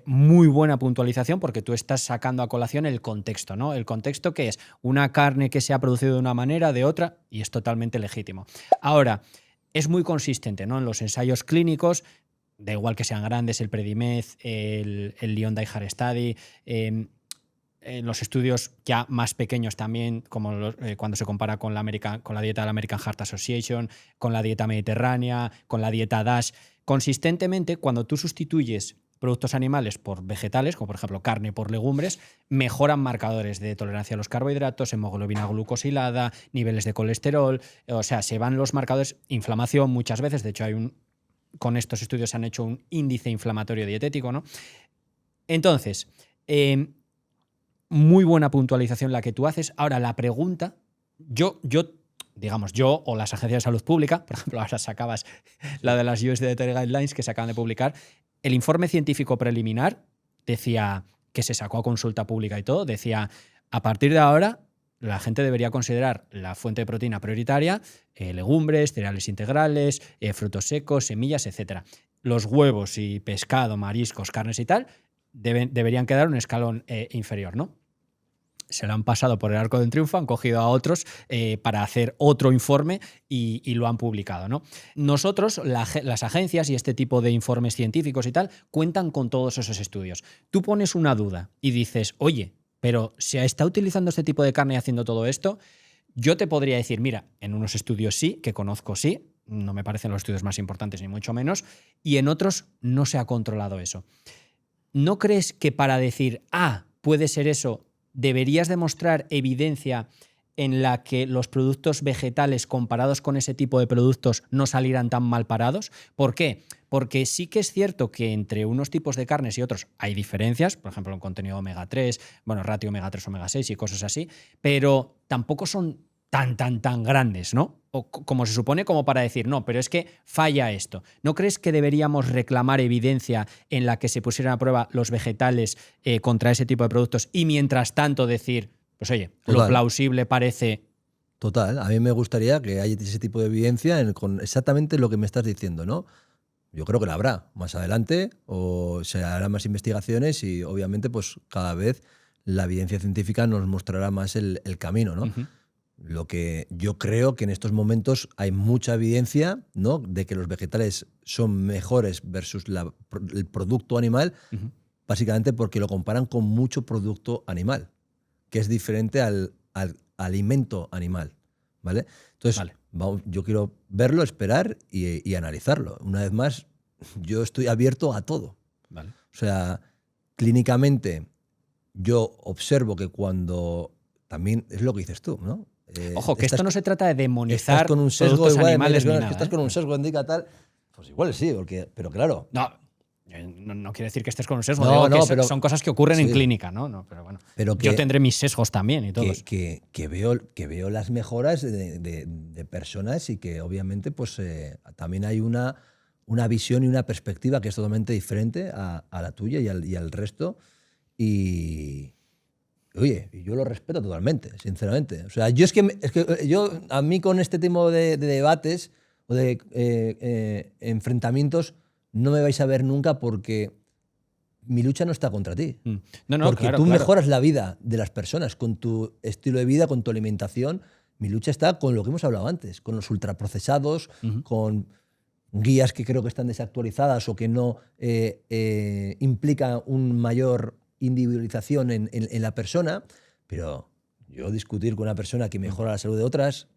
[SPEAKER 1] Muy buena puntualización porque tú estás sacando a colación el contexto, ¿no? El contexto que es una carne que se ha producido de una manera, de otra, y es totalmente legítimo. Ahora, es muy consistente, ¿no? En los ensayos clínicos, da igual que sean grandes, el Predimed, el Lyon Dairy Study, en los estudios ya más pequeños también, como cuando se compara con la dieta de la American Heart Association, con la dieta mediterránea, con la dieta DASH, consistentemente, cuando tú sustituyes productos animales por vegetales, como por ejemplo carne por legumbres, mejoran marcadores de tolerancia a los carbohidratos, hemoglobina glucosilada, niveles de colesterol, o sea, se van los marcadores, inflamación muchas veces, de hecho con estos estudios se han hecho un índice inflamatorio dietético, ¿no? Entonces, muy buena puntualización la que tú haces. Ahora, la pregunta, yo o las agencias de salud pública, por ejemplo, ahora sacabas la de las US Dietary Guidelines que se acaban de publicar, el informe científico preliminar decía, que se sacó a consulta pública y todo, decía, a partir de ahora, la gente debería considerar la fuente de proteína prioritaria, legumbres, cereales integrales, frutos secos, semillas, etc. Los huevos y pescado, mariscos, carnes y tal, deberían quedar un escalón inferior, ¿no? Se lo han pasado por el arco del triunfo, han cogido a otros para hacer otro informe y lo han publicado, ¿no? Nosotros, las agencias y este tipo de informes científicos y tal, cuentan con todos esos estudios. Tú pones una duda y dices, oye, pero ¿se está utilizando este tipo de carne y haciendo todo esto? Yo te podría decir, mira, en unos estudios sí, que conozco sí, no me parecen los estudios más importantes ni mucho menos, y en otros no se ha controlado eso. ¿No crees que para decir, puede ser eso, deberías demostrar evidencia en la que los productos vegetales comparados con ese tipo de productos no salieran tan mal parados? ¿Por qué? Porque sí que es cierto que entre unos tipos de carnes y otros hay diferencias, por ejemplo, en contenido omega 3, ratio omega 3, omega 6 y cosas así, pero tampoco son tan grandes, ¿no? O como se supone, como para decir, no, pero es que falla esto. ¿No crees que deberíamos reclamar evidencia en la que se pusieran a prueba los vegetales contra ese tipo de productos y mientras tanto decir, pues oye,
[SPEAKER 2] Total.
[SPEAKER 1] Lo plausible parece...
[SPEAKER 2] Total, a mí me gustaría que haya ese tipo de evidencia con exactamente lo que me estás diciendo, ¿no? Yo creo que la habrá más adelante o se harán más investigaciones y obviamente pues cada vez la evidencia científica nos mostrará más el camino, ¿no?
[SPEAKER 1] Uh-huh.
[SPEAKER 2] Lo que yo creo que en estos momentos hay mucha evidencia, ¿no?, de que los vegetales son mejores versus el producto animal,
[SPEAKER 1] Uh-huh.
[SPEAKER 2] básicamente porque lo comparan con mucho producto animal, que es diferente al alimento animal, ¿vale? Entonces,
[SPEAKER 1] vale.
[SPEAKER 2] yo quiero verlo, esperar y analizarlo. Una vez más, yo estoy abierto a todo.
[SPEAKER 1] Vale.
[SPEAKER 2] O sea, clínicamente yo observo que cuando... También es lo que dices tú, ¿no?
[SPEAKER 1] Ojo, que esto no se trata de demonizar
[SPEAKER 2] estás con un sesgo
[SPEAKER 1] productos
[SPEAKER 2] igual,
[SPEAKER 1] animales ni
[SPEAKER 2] que
[SPEAKER 1] nada.
[SPEAKER 2] estás con un sesgo indica tal, pues igual sí, pero claro.
[SPEAKER 1] No quiere decir que estés con un sesgo,
[SPEAKER 2] No,
[SPEAKER 1] digo que
[SPEAKER 2] pero,
[SPEAKER 1] son cosas que ocurren
[SPEAKER 2] sí,
[SPEAKER 1] en clínica, ¿no? Pero bueno,
[SPEAKER 2] pero
[SPEAKER 1] yo tendré mis sesgos también y todos.
[SPEAKER 2] Que veo las mejoras de personas y que obviamente pues también hay una visión y una perspectiva que es totalmente diferente a la tuya y al resto. Y oye, yo lo respeto totalmente, sinceramente. O sea, yo es que a mí con este tipo de debates o de enfrentamientos no me vais a ver nunca porque mi lucha no está contra ti.
[SPEAKER 1] No,
[SPEAKER 2] porque
[SPEAKER 1] claro,
[SPEAKER 2] tú
[SPEAKER 1] claro.
[SPEAKER 2] mejoras la vida de las personas con tu estilo de vida, con tu alimentación. Mi lucha está con lo que hemos hablado antes, con los ultraprocesados, con guías que creo que están desactualizadas o que no implican una mayor individualización en la persona. Pero yo discutir con una persona que mejora la salud de otras,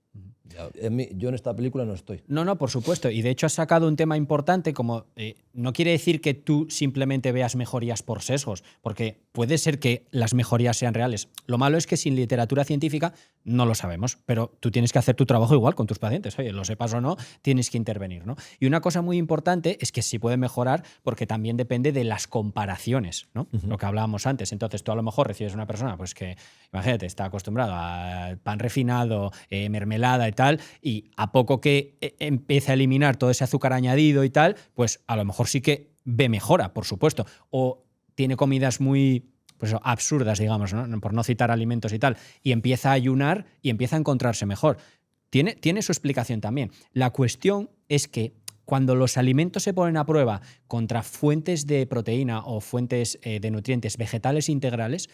[SPEAKER 2] yo en esta película no estoy.
[SPEAKER 1] No, por supuesto. Y de hecho has sacado un tema importante como no quiere decir que tú simplemente veas mejorías por sesgos, porque puede ser que las mejorías sean reales. Lo malo es que sin literatura científica no lo sabemos, pero tú tienes que hacer tu trabajo igual con tus pacientes. Oye, lo sepas o no, tienes que intervenir, ¿no? Y una cosa muy importante es que sí puede mejorar porque también depende de las comparaciones, ¿no? Lo que hablábamos antes. Entonces tú a lo mejor recibes una persona pues que, imagínate, está acostumbrado a pan refinado, mermelada y tal, y a poco que empiece a eliminar todo ese azúcar añadido y tal, pues a lo mejor sí que ve mejora, por supuesto. O tiene comidas muy pues absurdas, digamos, ¿no? Por no citar alimentos y tal, y empieza a ayunar y empieza a encontrarse mejor. Tiene su explicación también. La cuestión es que cuando los alimentos se ponen a prueba contra fuentes de proteína o fuentes de nutrientes vegetales integrales,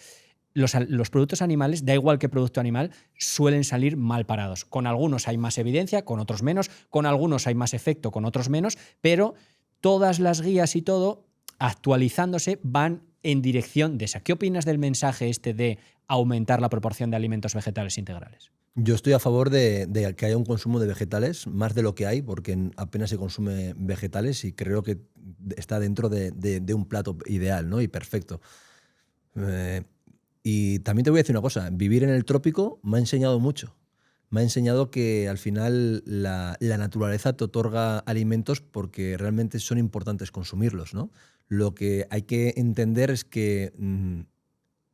[SPEAKER 1] los productos animales, da igual qué producto animal, suelen salir mal parados. Con algunos hay más evidencia, con otros menos, con algunos hay más efecto, con otros menos, pero todas las guías y todo, actualizándose, van en dirección de esa. ¿Qué opinas del mensaje este de aumentar la proporción de alimentos vegetales integrales?
[SPEAKER 2] Yo estoy a favor de que haya un consumo de vegetales, más de lo que hay, porque apenas se consume vegetales y creo que está dentro de un plato ideal, ¿no? Y perfecto. Y también te voy a decir una cosa, vivir en el trópico me ha enseñado mucho. Me ha enseñado que al final la naturaleza te otorga alimentos porque realmente son importantes consumirlos, ¿no? Lo que hay que entender es que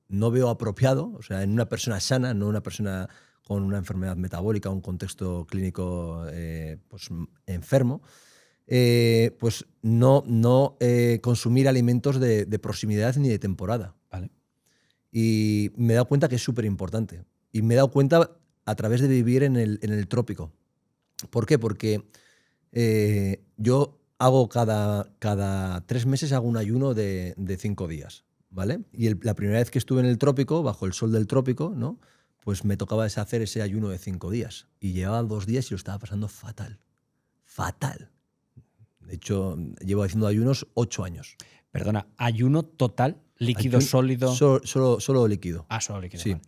[SPEAKER 2] no veo apropiado, o sea, en una persona sana, no una persona con una enfermedad metabólica, un contexto clínico pues, enfermo, pues no consumir alimentos de proximidad ni de temporada.
[SPEAKER 1] Vale.
[SPEAKER 2] Y me he dado cuenta que es súper importante. Y me he dado cuenta a través de vivir en el trópico. ¿Por qué? Porque yo hago cada 3 meses hago un ayuno de 5 días, ¿vale? Y la primera vez que estuve en el trópico, bajo el sol del trópico, ¿no? Pues me tocaba hacer ese ayuno de 5 días. Y llevaba 2 días y lo estaba pasando fatal. Fatal. De hecho, llevo haciendo ayunos 8 años.
[SPEAKER 1] Perdona, ayuno total, líquido sólido.
[SPEAKER 2] Solo líquido.
[SPEAKER 1] Ah, solo líquido.
[SPEAKER 2] Sí.
[SPEAKER 1] Vale.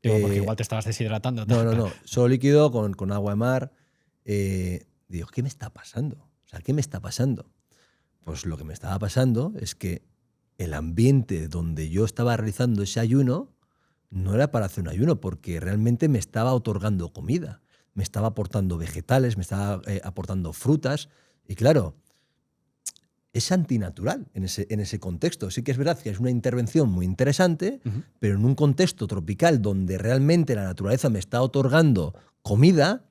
[SPEAKER 1] Digo, porque igual te estabas deshidratando.
[SPEAKER 2] No. Solo líquido con agua de mar. Digo, ¿qué me está pasando? O sea, ¿qué me está pasando? Pues lo que me estaba pasando es que el ambiente donde yo estaba realizando ese ayuno no era para hacer un ayuno, porque realmente me estaba otorgando comida. Me estaba aportando vegetales, me estaba aportando frutas. Y claro, es antinatural en ese contexto. Sí que es verdad que es una intervención muy interesante, pero en un contexto tropical donde realmente la naturaleza me está otorgando comida,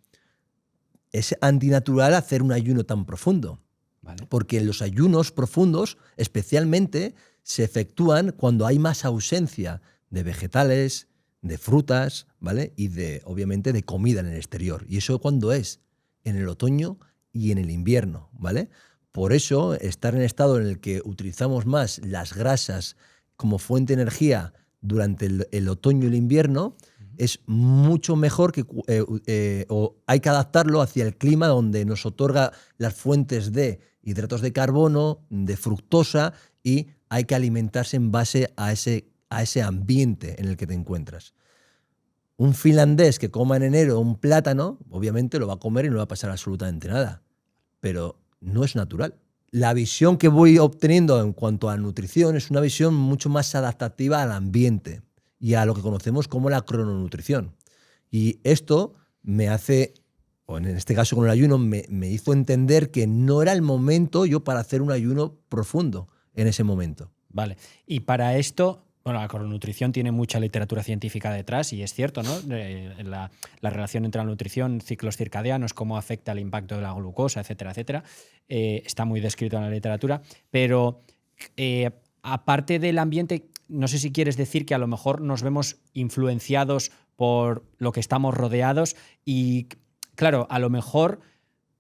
[SPEAKER 2] es antinatural hacer un ayuno tan profundo.
[SPEAKER 1] Vale.
[SPEAKER 2] Porque los ayunos profundos especialmente se efectúan cuando hay más ausencia de vegetales, de frutas, ¿vale? Y obviamente de comida en el exterior. Y eso cuando es en el otoño y en el invierno, ¿vale? Por eso, estar en el estado en el que utilizamos más las grasas como fuente de energía durante el otoño y el invierno es mucho mejor o hay que adaptarlo hacia el clima donde nos otorga las fuentes de hidratos de carbono, de fructosa, y hay que alimentarse en base a ese ambiente en el que te encuentras. Un finlandés que coma en enero un plátano, obviamente lo va a comer y no le va a pasar absolutamente nada, pero no es natural. La visión que voy obteniendo en cuanto a nutrición es una visión mucho más adaptativa al ambiente y a lo que conocemos como la crononutrición. Y esto me hace, o en este caso con el ayuno, me hizo entender que no era el momento yo para hacer un ayuno profundo en ese momento.
[SPEAKER 1] Vale. Y para esto, bueno, la crononutrición tiene mucha literatura científica detrás y es cierto, ¿no? La relación entre la nutrición, ciclos circadianos, cómo afecta el impacto de la glucosa, etcétera, etcétera. Está muy descrito en la literatura. Pero aparte del ambiente, no sé si quieres decir que a lo mejor nos vemos influenciados por lo que estamos rodeados y, claro, a lo mejor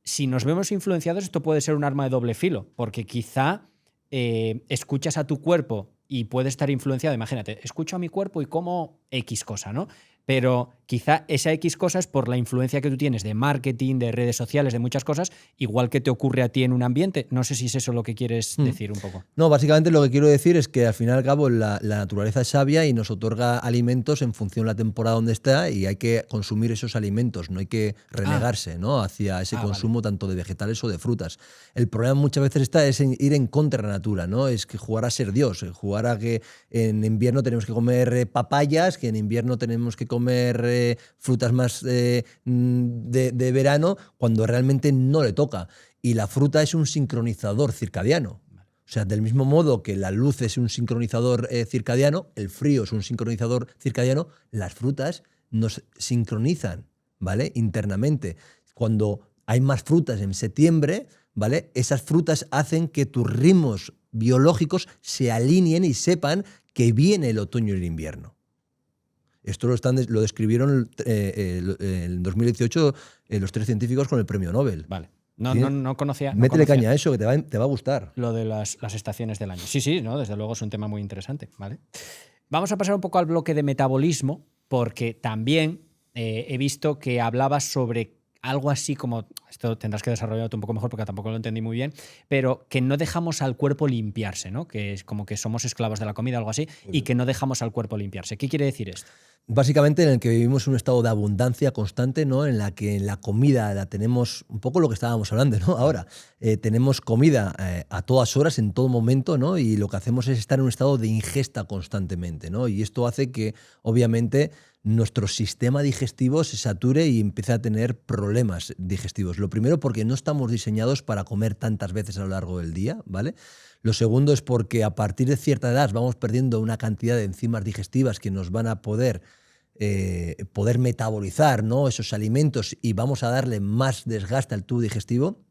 [SPEAKER 1] si nos vemos influenciados, esto puede ser un arma de doble filo, porque quizá escuchas a tu cuerpo y puede estar influenciado. Imagínate, escucho a mi cuerpo y como X cosa, ¿no? Pero quizá esa X cosa es por la influencia que tú tienes de marketing, de redes sociales, de muchas cosas, igual que te ocurre a ti en un ambiente. No sé si es eso lo que quieres decir un poco.
[SPEAKER 2] No, básicamente lo que quiero decir es que al fin y al cabo la naturaleza es sabia y nos otorga alimentos en función de la temporada donde está y hay que consumir esos alimentos, no hay que renegarse, ¿no?, hacia ese consumo tanto de vegetales o de frutas. El problema muchas veces es en ir en contra de la natura, ¿no? Es que jugar a ser Dios, jugar a que en invierno tenemos que comer papayas, que en invierno tenemos que comer frutas más de verano, cuando realmente no le toca. Y la fruta es un sincronizador circadiano. O sea, del mismo modo que la luz es un sincronizador circadiano, el frío es un sincronizador circadiano, las frutas nos sincronizan, ¿vale?, internamente. Cuando hay más frutas en septiembre, ¿vale?, esas frutas hacen que tus ritmos biológicos se alineen y sepan que viene el otoño y el invierno. Esto lo describieron en 2018 los 3 científicos con el premio Nobel.
[SPEAKER 1] Vale. No conocía.
[SPEAKER 2] Métele caña a eso, que te va a gustar.
[SPEAKER 1] Lo de las estaciones del año. Sí, ¿no? Desde luego es un tema muy interesante. ¿Vale? Vamos a pasar un poco al bloque de metabolismo, porque también he visto que hablabas sobre algo así como, esto tendrás que desarrollarlo un poco mejor porque tampoco lo entendí muy bien, pero que no dejamos al cuerpo limpiarse, ¿no? Que es como que somos esclavos de la comida, algo así, y que no dejamos al cuerpo limpiarse. ¿Qué quiere decir esto?
[SPEAKER 2] Básicamente en el que vivimos un estado de abundancia constante, ¿no?, en la que la comida la tenemos, un poco lo que estábamos hablando, ¿no? Ahora, tenemos comida a todas horas, en todo momento, ¿no? Y lo que hacemos es estar en un estado de ingesta constantemente, ¿no? Y esto hace que, obviamente, nuestro sistema digestivo se sature y empiece a tener problemas digestivos. Lo primero, porque no estamos diseñados para comer tantas veces a lo largo del día, ¿vale? Lo segundo es porque a partir de cierta edad vamos perdiendo una cantidad de enzimas digestivas que nos van a poder metabolizar, ¿no?, esos alimentos, y vamos a darle más desgaste al tubo digestivo.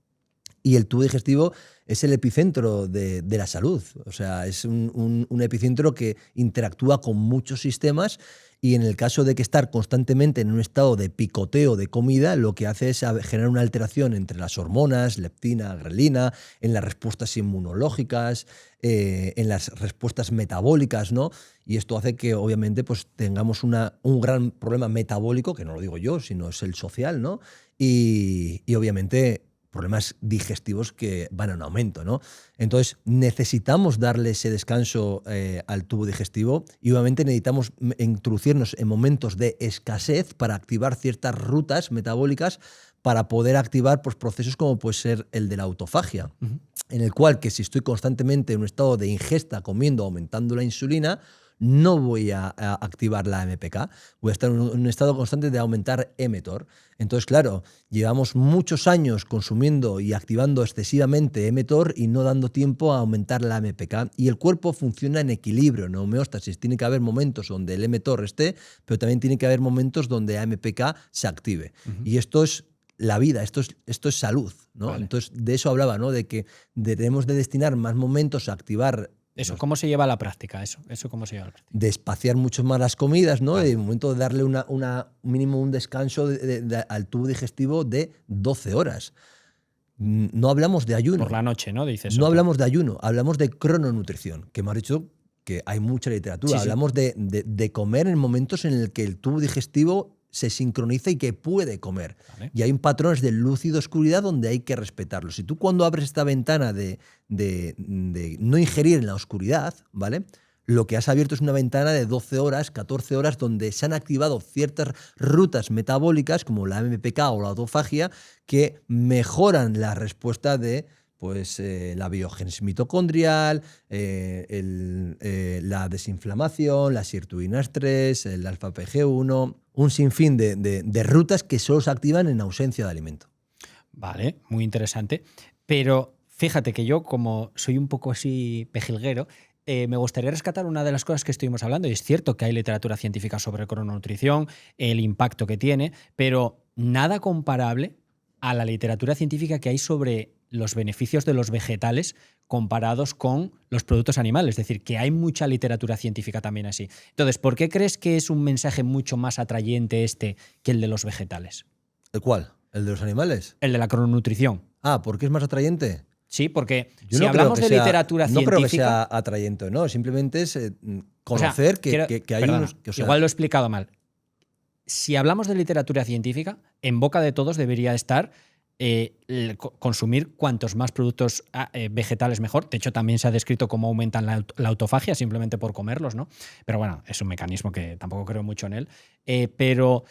[SPEAKER 2] Y el tubo digestivo es el epicentro de la salud. O sea, es un epicentro que interactúa con muchos sistemas y en el caso de que estar constantemente en un estado de picoteo de comida, lo que hace es generar una alteración entre las hormonas, leptina, grelina, en las respuestas inmunológicas, en las respuestas metabólicas, ¿no? Y esto hace que, obviamente, pues, tengamos un gran problema metabólico, que no lo digo yo, sino es el social, ¿no? Y obviamente, problemas digestivos que van en aumento, ¿no? Entonces, necesitamos darle ese descanso al tubo digestivo y obviamente necesitamos introducirnos en momentos de escasez para activar ciertas rutas metabólicas para poder activar, pues, procesos como puede ser el de la autofagia, en el cual, que si estoy constantemente en un estado de ingesta, comiendo, aumentando la insulina, no voy a activar la AMPK, voy a estar en un estado constante de aumentar mTOR. Entonces, claro, llevamos muchos años consumiendo y activando excesivamente mTOR y no dando tiempo a aumentar la AMPK. Y el cuerpo funciona en equilibrio, en homeostasis. Tiene que haber momentos donde el mTOR esté, pero también tiene que haber momentos donde AMPK se active. Y esto es la vida, esto es salud, ¿no? Vale. Entonces, de eso hablaba, ¿no? De que debemos de destinar más momentos a activar.
[SPEAKER 1] Eso, ¿cómo se lleva a la práctica? Eso ¿cómo se lleva a la práctica?
[SPEAKER 2] De espaciar mucho más las comidas, ¿no? Vale. En el momento de darle mínimo un descanso al tubo digestivo de 12 horas. No hablamos de ayuno.
[SPEAKER 1] Por la noche, ¿no? Dices.
[SPEAKER 2] No hablamos de ayuno, hablamos de crononutrición, que me has dicho que hay mucha literatura. Sí, hablamos sí. de comer en momentos en el que el tubo digestivo se sincroniza y que puede comer. Vale. Y hay patrones de luz y de oscuridad donde hay que respetarlos. Si tú, cuando abres esta ventana de no ingerir en la oscuridad, ¿vale?, lo que has abierto es una ventana de 12 horas, 14 horas, donde se han activado ciertas rutas metabólicas, como la AMPK o la autofagia, que mejoran la respuesta de, pues, la biogénesis mitocondrial, la desinflamación, las sirtuinas 3, el alfa-PG1, un sinfín de rutas que solo se activan en ausencia de alimento.
[SPEAKER 1] Vale, muy interesante. Pero fíjate que yo, como soy un poco así pejilguero, me gustaría rescatar una de las cosas que estuvimos hablando, y es cierto que hay literatura científica sobre crononutrición, el impacto que tiene, pero nada comparable a la literatura científica que hay sobre los beneficios de los vegetales comparados con los productos animales. Es decir, que hay mucha literatura científica también así. Entonces, ¿por qué crees que es un mensaje mucho más atrayente que el de los vegetales?
[SPEAKER 2] ¿El cuál? ¿El de los animales?
[SPEAKER 1] El de la crononutrición.
[SPEAKER 2] Ah, ¿por qué es más atrayente?
[SPEAKER 1] Sí, porque
[SPEAKER 2] Yo
[SPEAKER 1] si
[SPEAKER 2] no
[SPEAKER 1] hablamos de
[SPEAKER 2] creo que sea-
[SPEAKER 1] literatura
[SPEAKER 2] No
[SPEAKER 1] científica...
[SPEAKER 2] creo que sea atrayente, no. Simplemente es conocer
[SPEAKER 1] O sea,
[SPEAKER 2] que hay
[SPEAKER 1] perdona,
[SPEAKER 2] unos...
[SPEAKER 1] igual lo he explicado mal. Si hablamos de literatura científica, en boca de todos debería estar consumir cuantos más productos vegetales mejor. De hecho, también se ha descrito cómo aumentan la autofagia simplemente por comerlos, ¿no? Pero bueno, es un mecanismo que tampoco creo mucho en él. Pero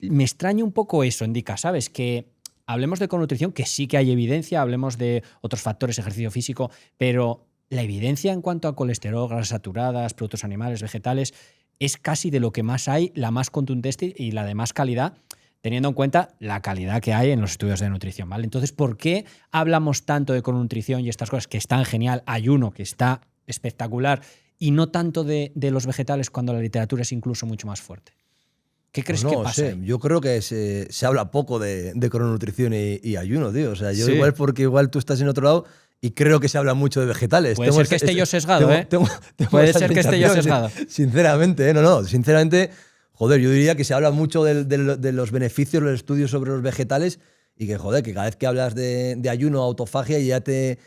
[SPEAKER 1] me extraña un poco eso, Indica, ¿sabes? Que hablemos de conutrición, que sí que hay evidencia, hablemos de otros factores, ejercicio físico, pero la evidencia en cuanto a colesterol, grasas saturadas, productos animales, vegetales, es casi de lo que más hay, la más contundente y la de más calidad, teniendo en cuenta la calidad que hay en los estudios de nutrición, ¿vale? Entonces, ¿por qué hablamos tanto de conutrición y estas cosas que están genial? Hay uno que está espectacular y no tanto de los vegetales cuando la literatura es incluso mucho más fuerte. ¿Qué crees
[SPEAKER 2] Pues
[SPEAKER 1] que
[SPEAKER 2] no
[SPEAKER 1] pasa?
[SPEAKER 2] sé, yo creo que se habla poco de crononutrición y ayuno, tío. O sea, yo
[SPEAKER 1] Sí.
[SPEAKER 2] igual porque igual tú estás en otro lado y creo que se habla mucho de vegetales.
[SPEAKER 1] Puede ser que esté yo sesgado, ¿eh? Puede
[SPEAKER 2] esa
[SPEAKER 1] ser que esté yo
[SPEAKER 2] sensación,
[SPEAKER 1] sesgado.
[SPEAKER 2] Sinceramente, no. Sinceramente, joder, yo diría que se habla mucho de los beneficios, los estudios sobre los vegetales y que, joder, que cada vez que hablas de ayuno, autofagia, ya te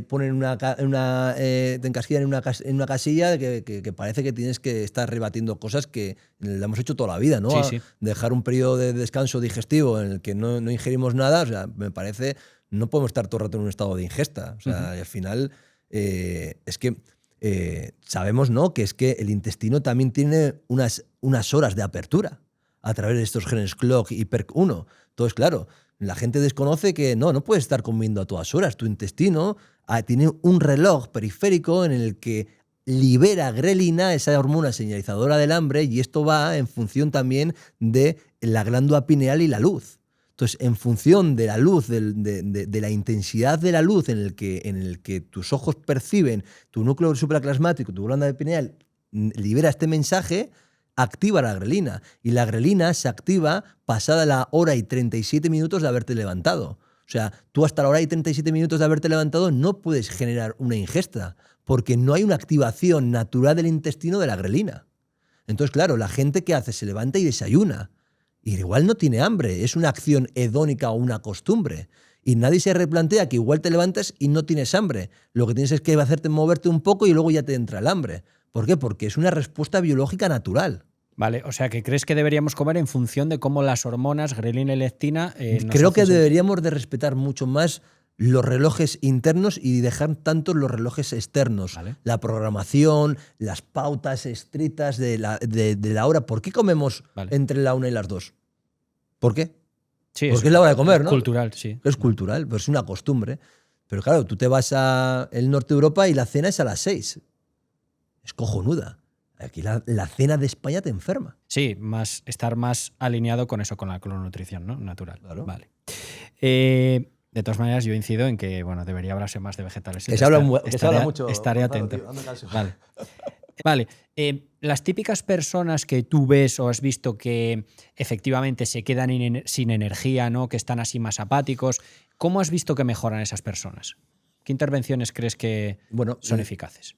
[SPEAKER 2] ponen te encasquillan en una casilla que parece que tienes que estar rebatiendo cosas que le hemos hecho toda la vida, ¿no?
[SPEAKER 1] Sí, sí.
[SPEAKER 2] Dejar un periodo de descanso digestivo en el que no ingerimos nada, o sea, me parece, no podemos estar todo el rato en un estado de ingesta. O sea, y al final es que sabemos, ¿no?, que es que el intestino también tiene unas horas de apertura a través de estos genes CLOCK y PERK1. Entonces, claro, la gente desconoce que no puedes estar comiendo a todas horas. Tu intestino tiene un reloj periférico en el que libera grelina, esa hormona señalizadora del hambre, y esto va en función también de la glándula pineal y la luz. Entonces, en función de la luz, de la intensidad de la luz en el que tus ojos perciben, tu núcleo supraclasmático, tu glándula pineal libera este mensaje, activa la grelina. Y la grelina se activa pasada la hora y 37 minutos de haberte levantado. O sea, tú hasta la hora y 37 minutos de haberte levantado no puedes generar una ingesta, porque no hay una activación natural del intestino de la grelina. Entonces, claro, la gente que hace se levanta y desayuna. Y igual no tiene hambre, es una acción hedónica o una costumbre. Y nadie se replantea que igual te levantas y no tienes hambre. Lo que tienes es que hacerte moverte un poco y luego ya te entra el hambre. ¿Por qué? Porque es una respuesta biológica natural.
[SPEAKER 1] Vale, o sea, que crees que deberíamos comer en función de cómo las hormonas, grelina y leptina...
[SPEAKER 2] Creo que deberíamos de respetar mucho más los relojes internos y dejar tanto los relojes externos.
[SPEAKER 1] Vale.
[SPEAKER 2] La programación, las pautas estrictas de la hora. ¿Por qué comemos entre la 1 y las 2? ¿Por qué?
[SPEAKER 1] Sí,
[SPEAKER 2] porque es la hora de comer, ¿no?
[SPEAKER 1] Cultural, sí.
[SPEAKER 2] Es cultural, pero es una costumbre. Pero claro, tú te vas al norte de Europa y la cena es a las 6. Es cojonuda. Aquí la cena de España te enferma.
[SPEAKER 1] Sí, estar más alineado con eso, con la crononutrición, ¿no? Natural.
[SPEAKER 2] Claro.
[SPEAKER 1] Vale. De todas maneras, yo incido en que debería hablarse más de vegetales.
[SPEAKER 2] Que se habla mucho.
[SPEAKER 1] Estaré
[SPEAKER 2] Gonzalo,
[SPEAKER 1] atento.
[SPEAKER 2] tío, hazme caso.
[SPEAKER 1] Vale. Vale. Las típicas personas que tú ves o has visto que efectivamente se quedan sin energía, ¿no?, que están así más apáticos, ¿cómo has visto que mejoran esas personas? ¿Qué intervenciones crees que son eficaces?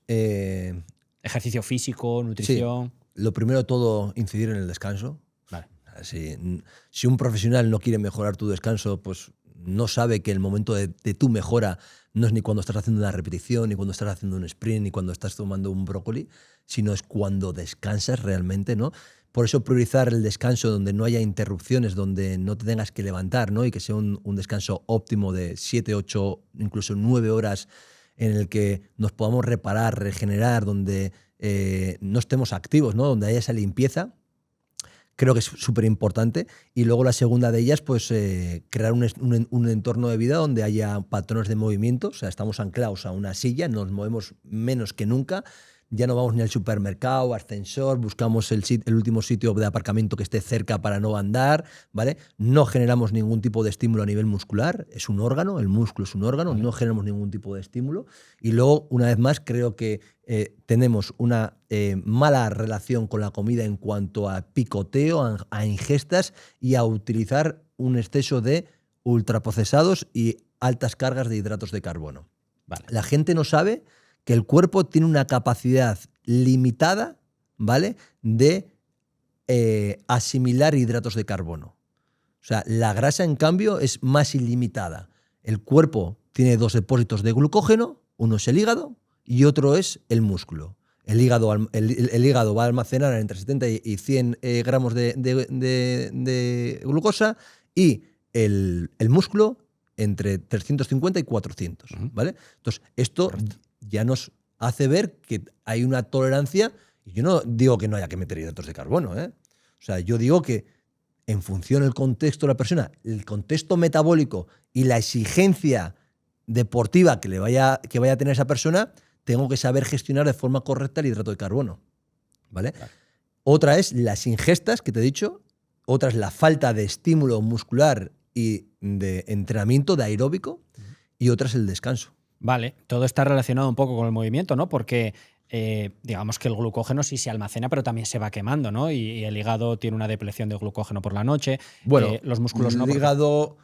[SPEAKER 1] ¿Ejercicio físico, nutrición?
[SPEAKER 2] Sí. Lo primero de todo, incidir en el descanso.
[SPEAKER 1] Vale.
[SPEAKER 2] Si un profesional no quiere mejorar tu descanso, pues no sabe que el momento de tu mejora no es ni cuando estás haciendo una repetición, ni cuando estás haciendo un sprint, ni cuando estás tomando un brócoli, sino es cuando descansas realmente, ¿no? Por eso priorizar el descanso donde no haya interrupciones, donde no te tengas que levantar, ¿no? Y que sea un descanso óptimo de 7, 8, incluso 9 horas en el que nos podamos reparar, regenerar, donde no estemos activos, ¿no? Donde haya esa limpieza. Creo que es súper importante. Y luego la segunda de ellas, pues crear un entorno de vida donde haya patrones de movimiento. O sea, estamos anclados a una silla, nos movemos menos que nunca. Ya no vamos ni al supermercado, ascensor, buscamos el último sitio de aparcamiento que esté cerca para no andar, ¿vale? No generamos ningún tipo de estímulo a nivel muscular, es un órgano, el músculo es un órgano, no generamos ningún tipo de estímulo. Y luego, una vez más, creo que tenemos una mala relación con la comida en cuanto a picoteo, a ingestas y a utilizar un exceso de ultraprocesados y altas cargas de hidratos de carbono.
[SPEAKER 1] Vale.
[SPEAKER 2] La gente no sabe que el cuerpo tiene una capacidad limitada, ¿vale?, de asimilar hidratos de carbono. O sea, la grasa, en cambio, es más ilimitada. El cuerpo tiene 2 depósitos de glucógeno, uno es el hígado y otro es el músculo. El hígado va a almacenar entre 70 y 100 gramos de glucosa y el músculo entre 350 y 400, ¿vale? Entonces, esto ya nos hace ver que hay una tolerancia. Y yo no digo que no haya que meter hidratos de carbono, ¿eh? O sea, yo digo que en función del contexto de la persona, el contexto metabólico y la exigencia deportiva que vaya a tener esa persona, tengo que saber gestionar de forma correcta el hidrato de carbono, ¿vale? Claro. Otra es las ingestas, que te he dicho. Otra es la falta de estímulo muscular y de entrenamiento de aeróbico. Y otra es el descanso.
[SPEAKER 1] Vale, todo está relacionado un poco con el movimiento, ¿no? Porque digamos que el glucógeno sí se almacena, pero también se va quemando, ¿no? Y el hígado tiene una depleción de glucógeno por la noche.
[SPEAKER 2] Bueno,
[SPEAKER 1] los músculos no.
[SPEAKER 2] El hígado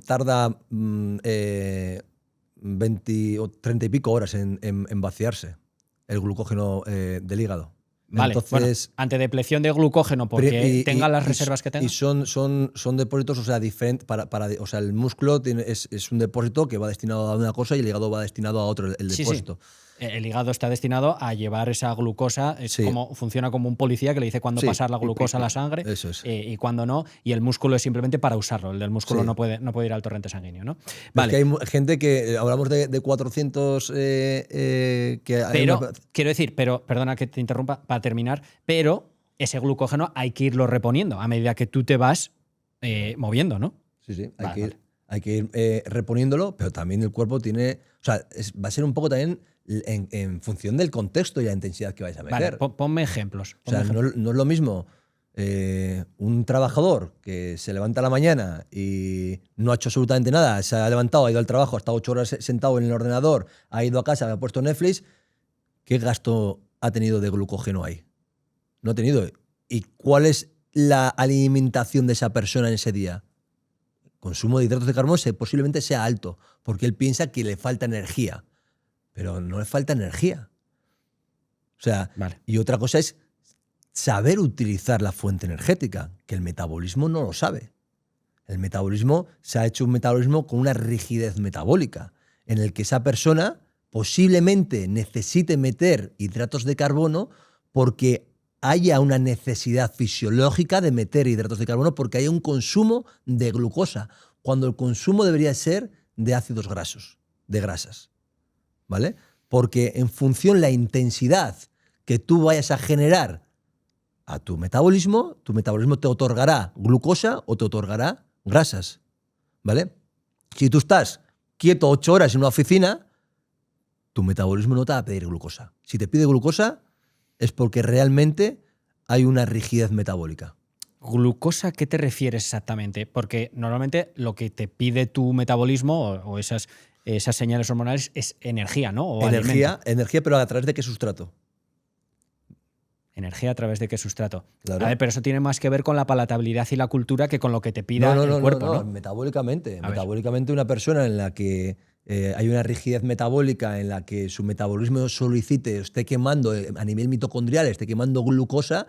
[SPEAKER 2] tarda 20 o 30 y pico horas en vaciarse el glucógeno del hígado.
[SPEAKER 1] Vale,
[SPEAKER 2] entonces,
[SPEAKER 1] bueno, ante depleción de glucógeno, porque tenga las reservas que tenga.
[SPEAKER 2] Y son depósitos, o sea, diferentes. O sea, el músculo es un depósito que va destinado a una cosa y el hígado va destinado a otro, el depósito.
[SPEAKER 1] Sí. El hígado está destinado a llevar esa glucosa, funciona como un policía que le dice cuándo pasar la glucosa a la sangre.
[SPEAKER 2] Eso es.
[SPEAKER 1] Y cuándo no, y el músculo es simplemente para usarlo. El del músculo no puede ir al torrente sanguíneo, ¿no?
[SPEAKER 2] Vale. Es que hay gente que, hablamos de 400
[SPEAKER 1] pero, quiero decir, perdona que te interrumpa, para terminar, pero ese glucógeno hay que irlo reponiendo a medida que tú te vas moviendo, ¿no?
[SPEAKER 2] Sí, hay que ir reponiéndolo, pero también el cuerpo tiene... O sea, va a ser un poco también en función del contexto y la intensidad que vais a meter.
[SPEAKER 1] Vale, ponme ejemplos.
[SPEAKER 2] No es lo mismo un trabajador que se levanta a la mañana y no ha hecho absolutamente nada, se ha levantado, ha ido al trabajo, ha estado 8 horas sentado en el ordenador, ha ido a casa, ha puesto Netflix. ¿Qué gasto ha tenido de glucógeno ahí? No ha tenido. ¿Y cuál es la alimentación de esa persona en ese día? Consumo de hidratos de carbono posiblemente sea alto, porque él piensa que le falta energía. Pero no le falta energía. O sea, Y otra cosa es saber utilizar la fuente energética, que el metabolismo no lo sabe. El metabolismo se ha hecho un metabolismo con una rigidez metabólica, en el que esa persona posiblemente necesite meter hidratos de carbono porque haya una necesidad fisiológica de meter hidratos de carbono porque haya un consumo de glucosa, cuando el consumo debería ser de ácidos grasos, de grasas. ¿Vale? Porque en función de la intensidad que tú vayas a generar a tu metabolismo te otorgará glucosa o te otorgará grasas. ¿Vale? Si tú estás quieto 8 horas en una oficina, tu metabolismo no te va a pedir glucosa. Si te pide glucosa es porque realmente hay una rigidez metabólica.
[SPEAKER 1] ¿Glucosa qué te refieres exactamente? Porque normalmente lo que te pide tu metabolismo o esas señales hormonales es energía, ¿no? O
[SPEAKER 2] energía, pero ¿a través de qué sustrato?
[SPEAKER 1] Energía a través de qué sustrato.
[SPEAKER 2] Claro.
[SPEAKER 1] A ver, pero eso tiene más que ver con la palatabilidad y la cultura que con lo que te pida el cuerpo, ¿no?
[SPEAKER 2] Metabólicamente. Metabólicamente una persona en la que hay una rigidez metabólica, en la que su metabolismo solicite, esté quemando a nivel mitocondrial, esté quemando glucosa,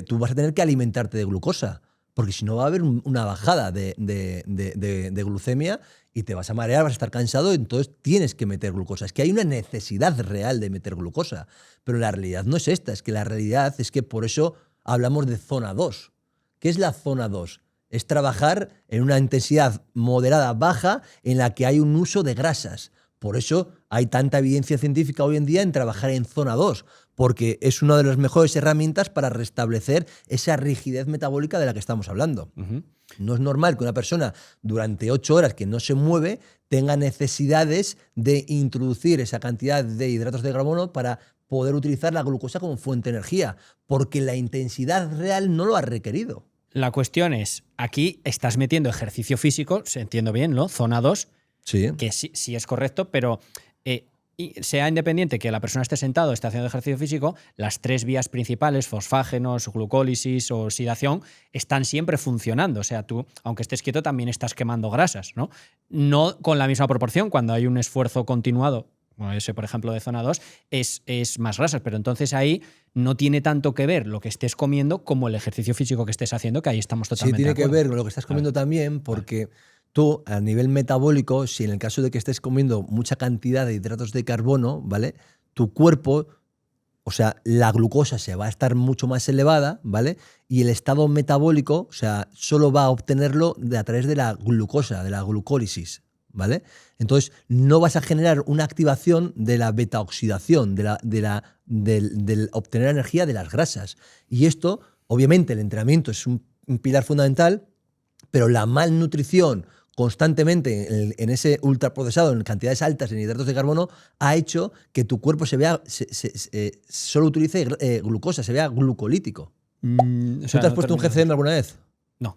[SPEAKER 2] tú vas a tener que alimentarte de glucosa. Porque si no va a haber una bajada de glucemia y te vas a marear, vas a estar cansado, entonces tienes que meter glucosa. Es que hay una necesidad real de meter glucosa, pero la realidad no es esta, es que la realidad es que por eso hablamos de zona 2. ¿Qué es la zona 2? Es trabajar en una intensidad moderada baja en la que hay un uso de grasas. Por eso hay tanta evidencia científica hoy en día en trabajar en zona 2, porque es una de las mejores herramientas para restablecer esa rigidez metabólica de la que estamos hablando. No es normal que una persona durante 8 horas que no se mueve tenga necesidades de introducir esa cantidad de hidratos de carbono para poder utilizar la glucosa como fuente de energía, porque la intensidad real no lo ha requerido.
[SPEAKER 1] La cuestión es, aquí estás metiendo ejercicio físico, se entiendo bien, ¿no? Zona 2,
[SPEAKER 2] sí.
[SPEAKER 1] Que sí es correcto, pero sea independiente que la persona esté sentado, esté haciendo ejercicio físico, las 3 vías principales, fosfágenos, glucólisis o oxidación, están siempre funcionando. O sea, tú, aunque estés quieto, también estás quemando grasas, ¿no? No con la misma proporción, cuando hay un esfuerzo continuado como ese, por ejemplo, de zona 2, es más grasas. Pero entonces ahí no tiene tanto que ver lo que estés comiendo como el ejercicio físico que estés haciendo, que ahí estamos totalmente
[SPEAKER 2] Sí, tiene
[SPEAKER 1] de acuerdo.
[SPEAKER 2] que ver con lo que estás comiendo también, porque tú, a nivel metabólico, si en el caso de que estés comiendo mucha cantidad de hidratos de carbono, ¿vale? Tu cuerpo, o sea, la glucosa se va a estar mucho más elevada, ¿vale? Y el estado metabólico, o sea, solo va a obtenerlo a través de la glucosa, de la glucólisis, ¿vale? Entonces, no vas a generar una activación de la beta-oxidación, del obtener energía de las grasas. Y esto, obviamente, el entrenamiento es un pilar fundamental, pero la malnutrición constantemente en ese ultraprocesado, en cantidades altas en hidratos de carbono, ha hecho que tu cuerpo solo utilice glucosa, se vea glucolítico.
[SPEAKER 1] O sea,
[SPEAKER 2] ¿Tú te has
[SPEAKER 1] no
[SPEAKER 2] puesto un
[SPEAKER 1] terminas
[SPEAKER 2] GCM alguna vez?
[SPEAKER 1] No.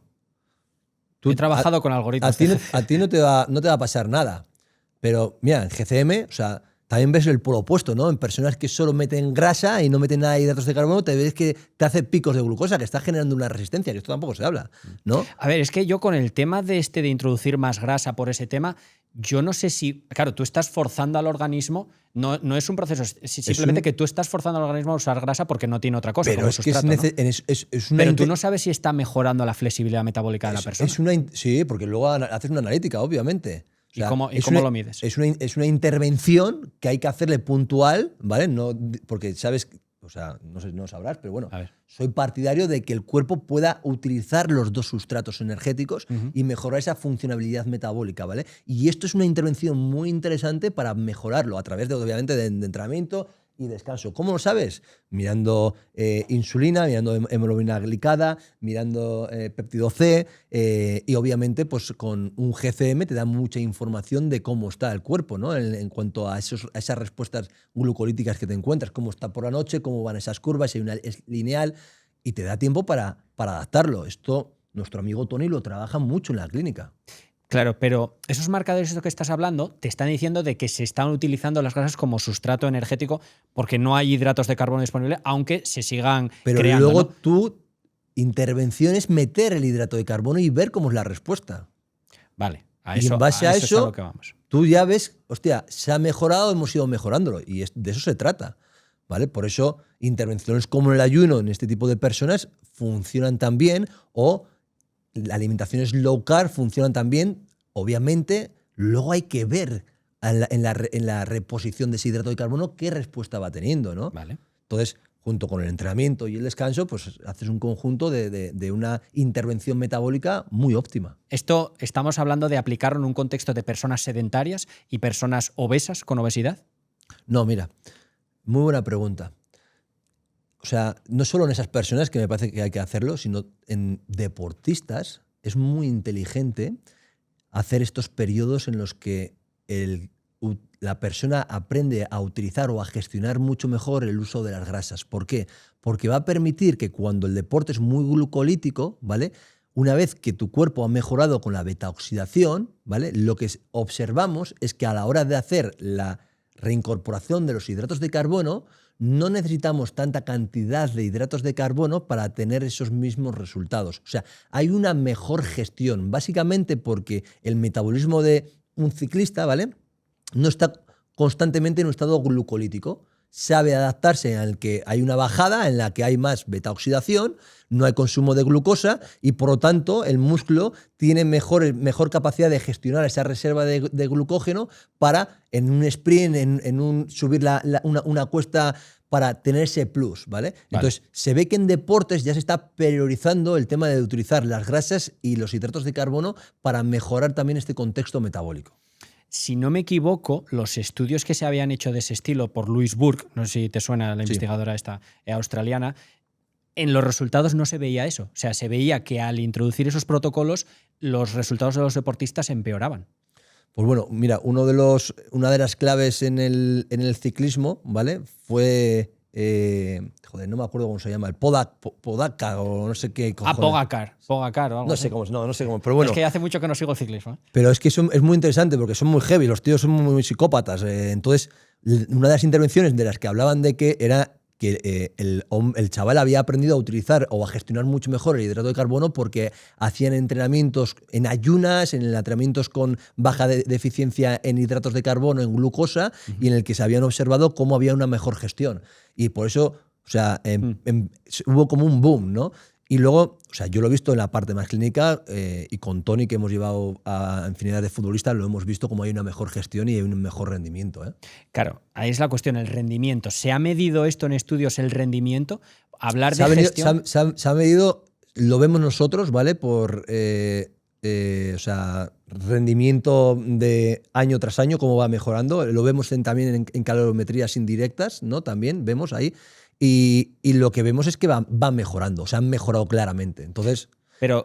[SPEAKER 2] Tú-
[SPEAKER 1] He trabajado con algoritmos.
[SPEAKER 2] A ti no te va a pasar nada. Pero mira, en GCM, o sea, también ves el polo opuesto, ¿no? En personas que solo meten grasa y no meten nada de hidratos de carbono, te ves que te hace picos de glucosa, que está generando una resistencia, que esto tampoco se habla, ¿no?
[SPEAKER 1] A ver, es que yo con el tema de introducir más grasa por ese tema, yo no sé si. Claro, tú estás forzando al organismo, no es un proceso, es simplemente que tú estás forzando al organismo a usar grasa porque no tiene otra cosa.
[SPEAKER 2] Pero
[SPEAKER 1] como
[SPEAKER 2] es que
[SPEAKER 1] sustrato, ¿no?
[SPEAKER 2] es una...
[SPEAKER 1] Pero tú no sabes si está mejorando la flexibilidad metabólica de la persona.
[SPEAKER 2] Sí, porque luego haces una analítica, obviamente. O sea,
[SPEAKER 1] ¿Y cómo lo mides?
[SPEAKER 2] Es una intervención que hay que hacerle puntual, ¿vale? No, porque sabes, o sea, no sé, no sabrás, pero bueno, soy partidario de que el cuerpo pueda utilizar los dos sustratos energéticos y mejorar esa funcionalidad metabólica, ¿vale? Y esto es una intervención muy interesante para mejorarlo a través de, obviamente, de entrenamiento y descanso. ¿Cómo lo sabes? Mirando insulina, mirando hemoglobina glicada, mirando péptido C y obviamente pues con un GCM te da mucha información de cómo está el cuerpo, ¿no? En cuanto a esas respuestas glucolíticas que te encuentras, cómo está por la noche, cómo van esas curvas, si es lineal y te da tiempo para adaptarlo. Esto nuestro amigo Tony lo trabaja mucho en la clínica.
[SPEAKER 1] Claro, pero esos marcadores que estás hablando te están diciendo de que se están utilizando las grasas como sustrato energético porque no hay hidratos de carbono disponibles, aunque se sigan
[SPEAKER 2] pero
[SPEAKER 1] creando.
[SPEAKER 2] Luego
[SPEAKER 1] ¿no?
[SPEAKER 2] tu intervención es meter el hidrato de carbono y ver cómo es la respuesta.
[SPEAKER 1] Vale,
[SPEAKER 2] y en base a eso,
[SPEAKER 1] es a lo que vamos.
[SPEAKER 2] Tú ya ves, hostia, se ha mejorado, hemos ido mejorándolo y de eso se trata. ¿Vale? Por eso intervenciones como el ayuno en este tipo de personas funcionan tan bien o alimentaciones low carb funcionan también, obviamente, luego hay que ver en la reposición de ese hidrato de carbono qué respuesta va teniendo, ¿no?
[SPEAKER 1] Vale.
[SPEAKER 2] Entonces, junto con el entrenamiento y el descanso, pues haces un conjunto de una intervención metabólica muy óptima.
[SPEAKER 1] ¿Esto estamos hablando de aplicarlo en un contexto de personas sedentarias y personas obesas con obesidad?
[SPEAKER 2] No, mira, muy buena pregunta. O sea, no solo en esas personas que me parece que hay que hacerlo, sino en deportistas es muy inteligente hacer estos periodos en los que la persona aprende a utilizar o a gestionar mucho mejor el uso de las grasas. ¿Por qué? Porque va a permitir que cuando el deporte es muy glucolítico, ¿vale? Una vez que tu cuerpo ha mejorado con la beta-oxidación, ¿vale? Lo que observamos es que a la hora de hacer la reincorporación de los hidratos de carbono, no necesitamos tanta cantidad de hidratos de carbono para tener esos mismos resultados. O sea, hay una mejor gestión, básicamente porque el metabolismo de un ciclista, ¿vale?, no está constantemente en un estado glucolítico. Sabe adaptarse al que hay una bajada en la que hay más beta-oxidación, no hay consumo de glucosa y por lo tanto el músculo tiene mejor capacidad de gestionar esa reserva de glucógeno para en un sprint, subir una cuesta para tener ese plus, ¿vale? Entonces se ve que en deportes ya se está priorizando el tema de utilizar las grasas y los hidratos de carbono para mejorar también este contexto metabólico.
[SPEAKER 1] Si no me equivoco, los estudios que se habían hecho de ese estilo por Louise Burke, no sé si te suena la investigadora esta australiana, en los resultados no se veía eso. O sea, se veía que al introducir esos protocolos, los resultados de los deportistas empeoraban.
[SPEAKER 2] Pues bueno, mira, una de las claves en el ciclismo, ¿vale? Fue, no me acuerdo cómo se llama, el Pogacar o no sé qué.
[SPEAKER 1] Pogacar o algo
[SPEAKER 2] no
[SPEAKER 1] así.
[SPEAKER 2] sé cómo, no sé cómo, pero bueno.
[SPEAKER 1] Es que hace mucho que no sigo el ciclismo, ¿eh?
[SPEAKER 2] Pero es que es muy interesante porque son muy heavy, los tíos son muy psicópatas. Entonces, una de las intervenciones de las que hablaban de que era que el chaval había aprendido a utilizar o a gestionar mucho mejor el hidrato de carbono porque hacían entrenamientos en ayunas, en entrenamientos con baja deficiencia en hidratos de carbono, en glucosa, y en el que se habían observado cómo había una mejor gestión. Y por eso, o sea, hubo como un boom, ¿no? Y luego, o sea, yo lo he visto en la parte más clínica y con Tony, que hemos llevado a infinidad de futbolistas, lo hemos visto como hay una mejor gestión y hay un mejor rendimiento.
[SPEAKER 1] Claro, ahí es la cuestión, el rendimiento. ¿Se ha medido esto en estudios, el rendimiento? Hablar de gestión...
[SPEAKER 2] Se ha medido, lo vemos nosotros, ¿vale? Por o sea, rendimiento de año tras año, cómo va mejorando. Lo vemos también en calorimetrías indirectas, ¿no? También vemos ahí. Y lo que vemos es que va mejorando, o sea, han mejorado claramente. Entonces,
[SPEAKER 1] pero,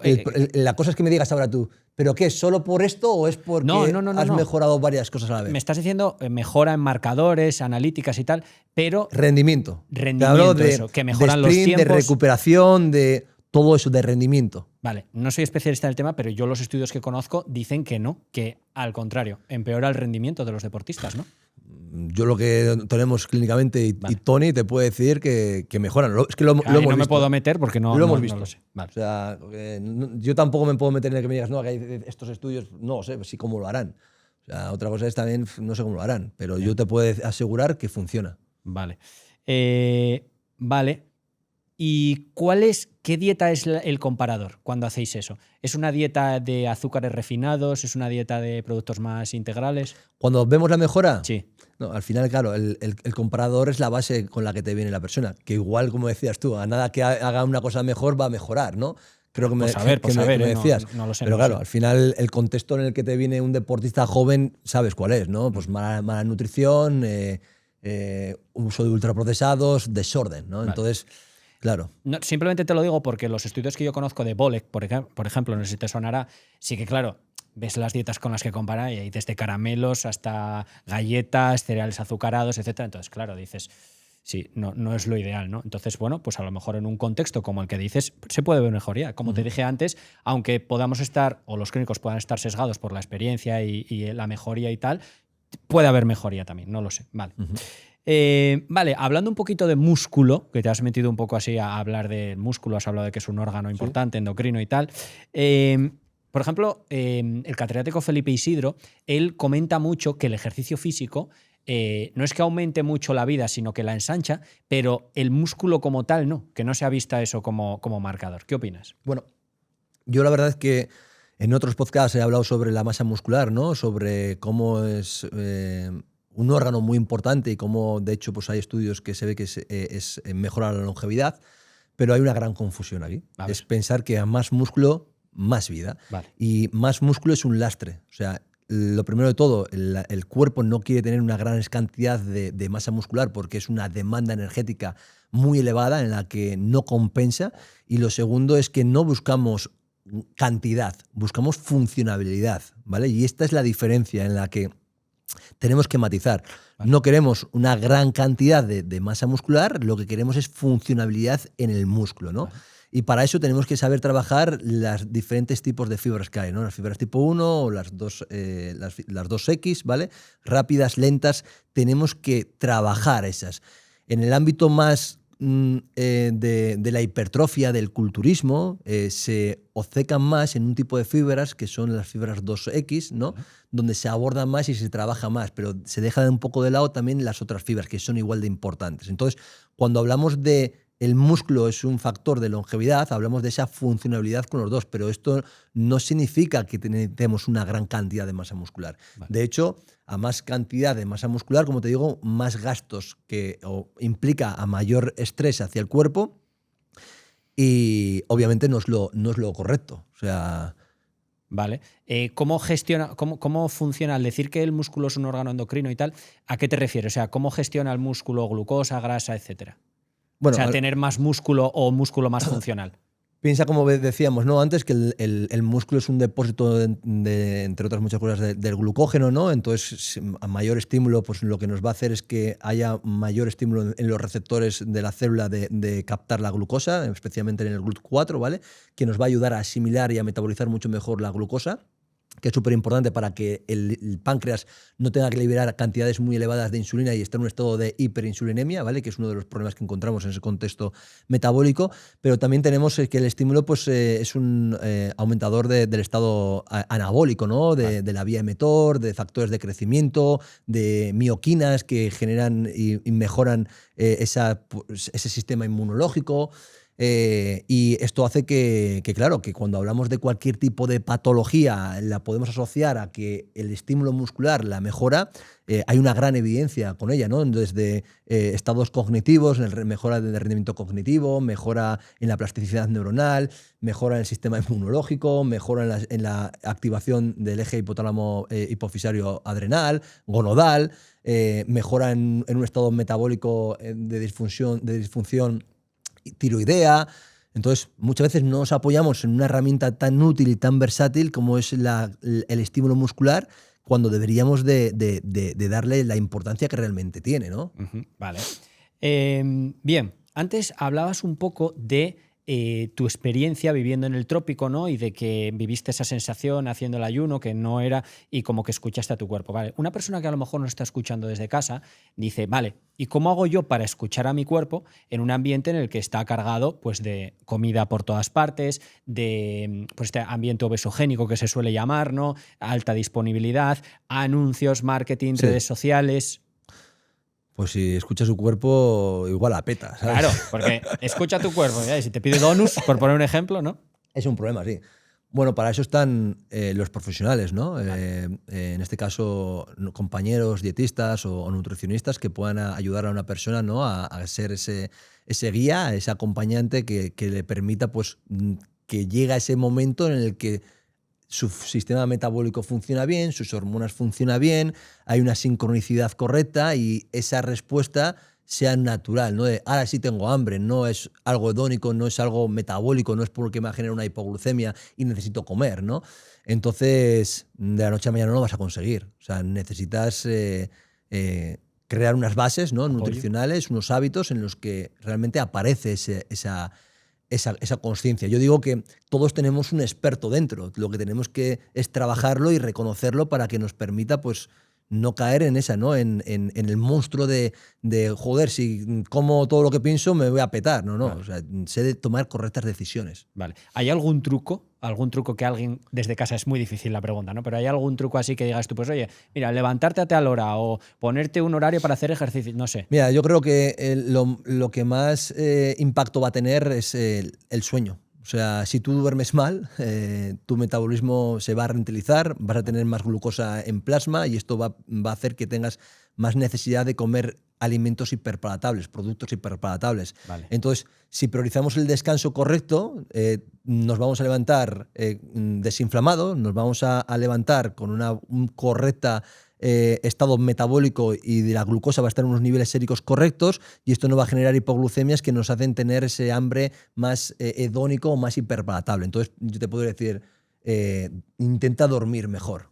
[SPEAKER 2] la cosa es que me digas ahora tú, ¿pero qué? ¿Solo por esto o es porque has mejorado varias cosas a la vez?
[SPEAKER 1] Me estás diciendo mejora en marcadores, analíticas y tal, pero...
[SPEAKER 2] Rendimiento.
[SPEAKER 1] Te hablo de eso, que mejoran
[SPEAKER 2] de sprint,
[SPEAKER 1] los tiempos.
[SPEAKER 2] De recuperación, de todo eso, de rendimiento.
[SPEAKER 1] Vale, no soy especialista en el tema, pero yo los estudios que conozco dicen que no, que al contrario, empeora el rendimiento de los deportistas, ¿no?
[SPEAKER 2] Yo lo que tenemos clínicamente y Tony te puede decir que mejoran. Es que lo hemos visto.
[SPEAKER 1] No me puedo meter porque no
[SPEAKER 2] lo hemos visto.
[SPEAKER 1] No lo sé. Vale.
[SPEAKER 2] O sea, yo tampoco me puedo meter en el que me digas, no, que hay estos estudios, no sé, sí cómo lo harán. O sea, otra cosa es también, no sé cómo lo harán, pero yo te puedo asegurar que funciona.
[SPEAKER 1] Vale. Vale. ¿Y qué dieta es el comparador cuando hacéis eso? ¿Es una dieta de azúcares refinados? ¿Es una dieta de productos más integrales?
[SPEAKER 2] Cuando vemos la mejora,
[SPEAKER 1] sí.
[SPEAKER 2] No, al final, claro, el comparador es la base con la que te viene la persona. Que igual, como decías tú, a nada que haga una cosa mejor va a mejorar, ¿no? Creo que me decías.
[SPEAKER 1] No lo sé.
[SPEAKER 2] Pero claro, al final el contexto en el que te viene un deportista joven, sabes cuál es, ¿no? Pues mala nutrición, uso de ultraprocesados, desorden, ¿no? Vale. Entonces... Claro.
[SPEAKER 1] No, simplemente te lo digo porque los estudios que yo conozco de Bolek, por ejemplo, no sé si te sonará, sí que claro, ves las dietas con las que compara y hay desde caramelos hasta galletas, cereales azucarados, etc. Entonces, claro, dices, sí, no es lo ideal, ¿no? Entonces, bueno, pues a lo mejor en un contexto como el que dices, se puede ver mejoría. Como te dije antes, aunque podamos estar, o los clínicos puedan estar sesgados por la experiencia y la mejoría y tal, puede haber mejoría también, no lo sé. Vale. Vale, hablando un poquito de músculo, que te has metido un poco así a hablar de músculo, has hablado de que es un órgano importante, endocrino y tal. Por ejemplo, el catedrático Felipe Isidro, él comenta mucho que el ejercicio físico no es que aumente mucho la vida, sino que la ensancha, pero el músculo como tal no, que no se ha visto eso como marcador. ¿Qué opinas?
[SPEAKER 2] Bueno, yo la verdad es que en otros podcasts he hablado sobre la masa muscular, ¿no? Sobre cómo es... un órgano muy importante y cómo, de hecho, pues hay estudios que se ve que mejora la longevidad, pero hay una gran confusión aquí. Es pensar que a más músculo, más vida.
[SPEAKER 1] Vale.
[SPEAKER 2] Y más músculo es un lastre. O sea, lo primero de todo, el cuerpo no quiere tener una gran cantidad de masa muscular porque es una demanda energética muy elevada en la que no compensa. Y lo segundo es que no buscamos cantidad, buscamos funcionabilidad, ¿vale? Y esta es la diferencia en la que tenemos que matizar. Vale. No queremos una gran cantidad de masa muscular, lo que queremos es funcionabilidad en el músculo, ¿no? Vale. Y para eso tenemos que saber trabajar los diferentes tipos de fibras que hay, ¿no? Las fibras tipo 1 o las 2X, ¿vale? Rápidas, lentas, tenemos que trabajar esas. En el ámbito más de la hipertrofia, del culturismo, se obcecan más en un tipo de fibras que son las fibras 2X, ¿no? Donde se abordan más y se trabaja más, pero se deja un poco de lado también las otras fibras que son igual de importantes. Entonces, cuando hablamos de el músculo es un factor de longevidad, hablamos de esa funcionalidad con los dos, pero esto no significa que tenemos una gran cantidad de masa muscular. Vale. De hecho, a más cantidad de masa muscular, como te digo, más gastos implica a mayor estrés hacia el cuerpo y obviamente no es lo correcto. O sea...
[SPEAKER 1] Vale. ¿Cómo funciona? Al decir que el músculo es un órgano endocrino y tal, ¿a qué te refieres? O sea, ¿cómo gestiona el músculo glucosa, grasa, etcétera? Bueno, o sea, tener más músculo o músculo más funcional.
[SPEAKER 2] Piensa, como decíamos, ¿no? Antes, que el músculo es un depósito, entre otras muchas cosas, del glucógeno, ¿no? Entonces, a mayor estímulo, pues lo que nos va a hacer es que haya mayor estímulo en los receptores de la célula de captar la glucosa, especialmente en el GLUT4, ¿vale? Que nos va a ayudar a asimilar y a metabolizar mucho mejor la glucosa. que es súper importante para que el páncreas no tenga que liberar cantidades muy elevadas de insulina y estar en un estado de hiperinsulinemia, ¿vale? Que es uno de los problemas que encontramos en ese contexto metabólico. Pero también tenemos que el estímulo pues, es un aumentador del estado anabólico, ¿no? De la vía mTOR, de factores de crecimiento, de mioquinas que generan y mejoran ese sistema inmunológico. Y esto hace claro, que cuando hablamos de cualquier tipo de patología la podemos asociar a que el estímulo muscular la mejora. Hay una gran evidencia con ella, ¿no? Desde estados cognitivos, mejora del rendimiento cognitivo, mejora en la plasticidad neuronal, mejora en el sistema inmunológico, mejora en la activación del eje hipotálamo hipofisario adrenal, gonodal, mejora en un estado metabólico de disfunción tiroidea. Entonces, muchas veces no nos apoyamos en una herramienta tan útil y tan versátil como es el estímulo muscular, cuando deberíamos de darle la importancia que realmente tiene, ¿no?
[SPEAKER 1] Vale. Bien, antes hablabas un poco de tu experiencia viviendo en el trópico, ¿no? Y de que viviste esa sensación haciendo el ayuno, que no era, y como que escuchaste a tu cuerpo. Vale. Una persona que a lo mejor nos está escuchando desde casa dice, vale, ¿y cómo hago yo para escuchar a mi cuerpo en un ambiente en el que está cargado pues, de comida por todas partes, de pues, este ambiente obesogénico que se suele llamar, ¿no? Alta disponibilidad, anuncios, marketing,
[SPEAKER 2] Sí.
[SPEAKER 1] redes sociales?
[SPEAKER 2] Pues si escucha su cuerpo, igual la peta, ¿sabes?
[SPEAKER 1] Claro, porque escucha tu cuerpo, ¿ya? Y si te pide donuts, por poner un ejemplo, ¿no?
[SPEAKER 2] Es un problema, sí. Bueno, para eso están los profesionales, ¿no? En este caso, compañeros dietistas o nutricionistas que puedan ayudar a una persona, ¿no? a ser ese guía, ese acompañante que le permita pues, que llegue a ese momento en el que su sistema metabólico funciona bien, sus hormonas funcionan bien, hay una sincronicidad correcta y esa respuesta sea natural, ¿no? De ahora sí tengo hambre, no es algo hedónico, no es algo metabólico, no es porque me genera una hipoglucemia y necesito comer, ¿no? Entonces, de la noche a mañana no lo vas a conseguir. O sea, necesitas crear unas bases, ¿no? nutricionales, unos hábitos en los que realmente aparece esa conciencia. Yo digo que todos tenemos un experto dentro, lo que tenemos que es trabajarlo y reconocerlo para que nos permita pues, no caer en esa, ¿no? En el monstruo de joder, si como todo lo que pienso me voy a petar. No. Vale. O sea, sé de tomar correctas decisiones.
[SPEAKER 1] Vale. ¿Hay algún truco? Algún truco que alguien desde casa, es muy difícil la pregunta, ¿no? Pero ¿hay algún truco así que digas tú, pues oye, mira, levantarte a tal hora o ponerte un horario para hacer ejercicio? No sé.
[SPEAKER 2] Mira, yo creo que lo que más impacto va a tener es el sueño. O sea, si tú duermes mal, tu metabolismo se va a ralentizar, vas a tener más glucosa en plasma y esto va a hacer que tengas más necesidad de comer alimentos hiperpalatables, productos hiperpalatables. Vale. Entonces, si priorizamos el descanso correcto, nos vamos a levantar desinflamados, nos vamos a levantar con una correcta estado metabólico y de la glucosa va a estar en unos niveles séricos correctos y esto no va a generar hipoglucemias que nos hacen tener ese hambre más hedónico o más hiperpalatable. Entonces, yo te puedo decir, intenta dormir mejor.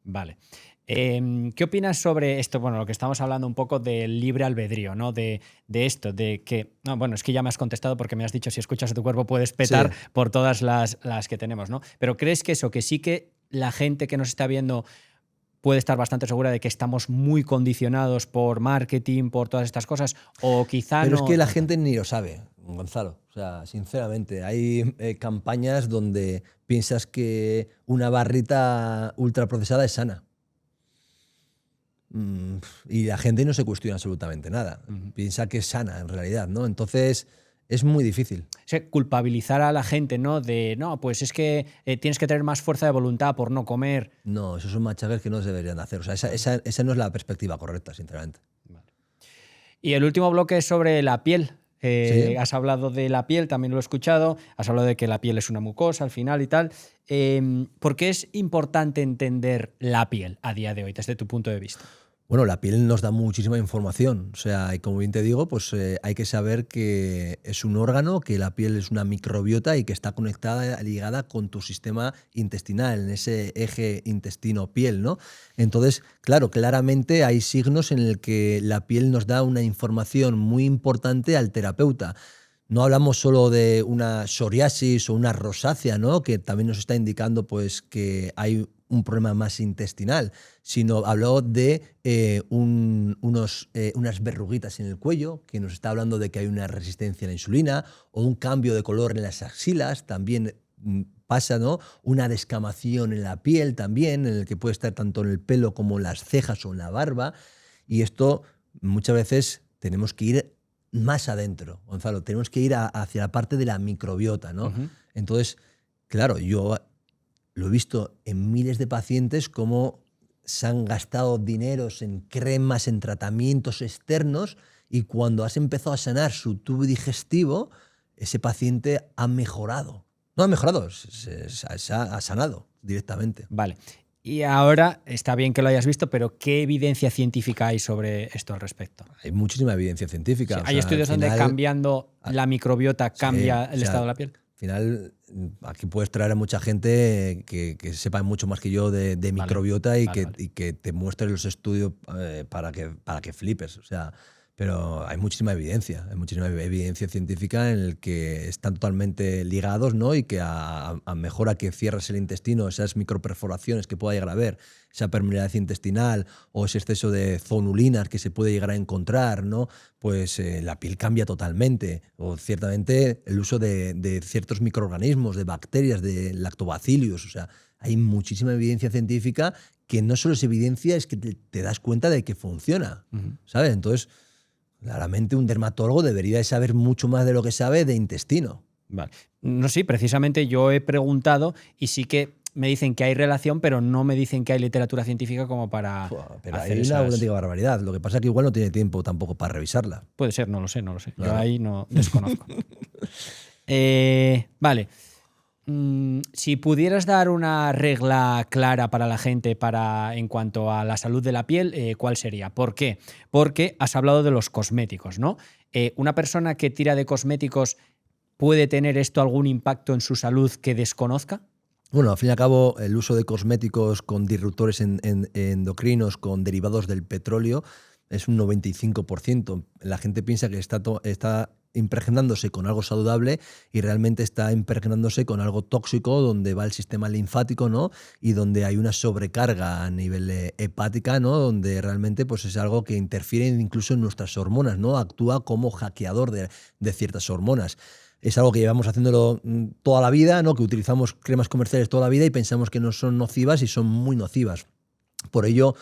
[SPEAKER 1] Vale. ¿Qué opinas sobre esto? Bueno, lo que estamos hablando un poco del libre albedrío, ¿no? De esto, de que... No, bueno, es que ya me has contestado porque me has dicho si escuchas a tu cuerpo puedes petar sí. por todas las que tenemos, ¿no? Pero ¿crees que eso, que sí que la gente que nos está viendo puede estar bastante segura de que estamos muy condicionados por marketing, por todas estas cosas? O quizá
[SPEAKER 2] Pero
[SPEAKER 1] no...
[SPEAKER 2] es que la gente ni lo sabe, Gonzalo. O sea, sinceramente, hay campañas donde piensas que una barrita ultraprocesada es sana. Y la gente no se cuestiona absolutamente nada. Piensa que es sana en realidad, ¿no? Entonces es muy difícil.
[SPEAKER 1] O sea, culpabilizar a la gente, ¿no? De, no, pues es que tienes que tener más fuerza de voluntad por no comer.
[SPEAKER 2] No, esos son machaques que no se deberían hacer. O sea, esa no es la perspectiva correcta, sinceramente.
[SPEAKER 1] Vale. Y el último bloque es sobre la piel.
[SPEAKER 2] Sí.
[SPEAKER 1] Has hablado de la piel, también lo he escuchado. Has hablado de que la piel es una mucosa al final y tal. ¿Por qué es importante entender la piel a día de hoy, desde tu punto de vista?
[SPEAKER 2] Bueno, la piel nos da muchísima información. O sea, y como bien te digo, pues hay que saber que es un órgano, que la piel es una microbiota y que está conectada, ligada con tu sistema intestinal, en ese eje intestino-piel, ¿no? Entonces, claro, claramente hay signos en el que la piel nos da una información muy importante al terapeuta. No hablamos solo de una psoriasis o una rosácea, ¿no? Que también nos está indicando pues, que hay un problema más intestinal, sino habló de unas verruguitas en el cuello, que nos está hablando de que hay una resistencia a la insulina, o un cambio de color en las axilas, también pasa, ¿no? Una descamación en la piel también, en el que puede estar tanto en el pelo como en las cejas o en la barba, y esto muchas veces tenemos que ir más adentro, Gonzalo, tenemos que ir hacia la parte de la microbiota, ¿no? Entonces, claro, yo lo he visto en miles de pacientes cómo se han gastado dineros en cremas, en tratamientos externos, y cuando has empezado a sanar su tubo digestivo, ese paciente ha mejorado. No ha mejorado, ha sanado directamente.
[SPEAKER 1] Vale. Y ahora, está bien que lo hayas visto, pero ¿qué evidencia científica hay sobre esto al respecto?
[SPEAKER 2] Hay muchísima evidencia científica.
[SPEAKER 1] Sí, ¿hay estudios donde cambiando la microbiota cambia el estado de la piel?
[SPEAKER 2] Al final, aquí puedes traer a mucha gente que sepa mucho más que yo de microbiota y que te muestre los estudios para que flipes. O sea, pero hay muchísima evidencia científica en el que están totalmente ligados, ¿no? Y que a mejora que cierras el intestino, esas microperforaciones que pueda llegar a haber, esa permeabilidad intestinal o ese exceso de zoonulinas que se puede llegar a encontrar, ¿no? Pues la piel cambia totalmente. O ciertamente el uso de ciertos microorganismos, de bacterias, de lactobacillus. O sea, hay muchísima evidencia científica que no solo es evidencia, es que te das cuenta de que funciona, ¿sabes? Entonces, claramente un dermatólogo debería de saber mucho más de lo que sabe de intestino.
[SPEAKER 1] Vale. No, sí, precisamente yo he preguntado y sí que me dicen que hay relación, pero no me dicen que hay literatura científica como para
[SPEAKER 2] pero
[SPEAKER 1] hacer
[SPEAKER 2] hay una auténtica barbaridad. Lo que pasa es que igual no tiene tiempo tampoco para revisarla.
[SPEAKER 1] Puede ser, no lo sé.
[SPEAKER 2] Claro.
[SPEAKER 1] Yo ahí no desconozco. Vale. Si pudieras dar una regla clara para la gente en cuanto a la salud de la piel, ¿cuál sería? ¿Por qué? Porque has hablado de los cosméticos, ¿no? ¿Una persona que tira de cosméticos puede tener esto algún impacto en su salud que desconozca?
[SPEAKER 2] Bueno, al fin y al cabo, el uso de cosméticos con disruptores endocrinos, con derivados del petróleo, es un 95%. La gente piensa que está impregnándose con algo saludable y realmente está impregnándose con algo tóxico donde va el sistema linfático, ¿no? Y donde hay una sobrecarga a nivel hepática, ¿no? Donde realmente pues, es algo que interfiere incluso en nuestras hormonas, ¿no? Actúa como hackeador de ciertas hormonas. Es algo que llevamos haciéndolo toda la vida, ¿no? Que utilizamos cremas comerciales toda la vida y pensamos que no son nocivas y son muy nocivas. Por ello,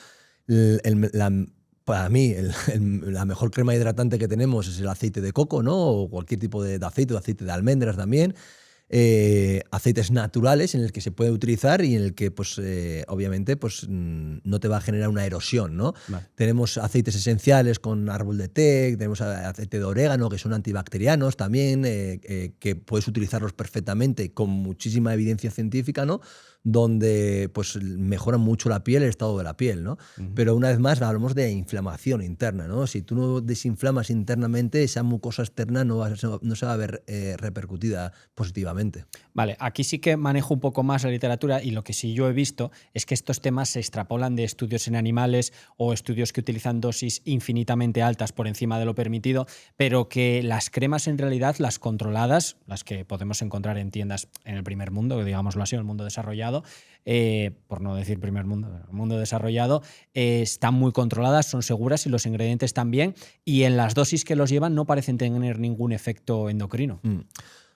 [SPEAKER 2] para mí, la mejor crema hidratante que tenemos es el aceite de coco, ¿no? O cualquier tipo de aceite de almendras también. Aceites naturales en el que se puede utilizar y en el que, pues, obviamente, pues, no te va a generar una erosión, ¿no?
[SPEAKER 1] Vale.
[SPEAKER 2] Tenemos aceites esenciales con árbol de té, tenemos aceite de orégano, que son antibacterianos también, que puedes utilizarlos perfectamente con muchísima evidencia científica, ¿no? Donde pues mejora mucho la piel, el estado de la piel, ¿no? Pero una vez más hablamos de inflamación interna, ¿no? Si tú no desinflamas internamente, esa mucosa externa no se va a ver repercutida positivamente.
[SPEAKER 1] Vale, aquí sí que manejo un poco más la literatura y lo que sí yo he visto es que estos temas se extrapolan de estudios en animales o estudios que utilizan dosis infinitamente altas por encima de lo permitido, pero que las cremas en realidad, las controladas, las que podemos encontrar en tiendas en el primer mundo, digámoslo así, en el mundo desarrollado, por no decir primer mundo, el mundo desarrollado, están muy controladas, son seguras y los ingredientes también, y en las dosis que los llevan no parecen tener ningún efecto endocrino.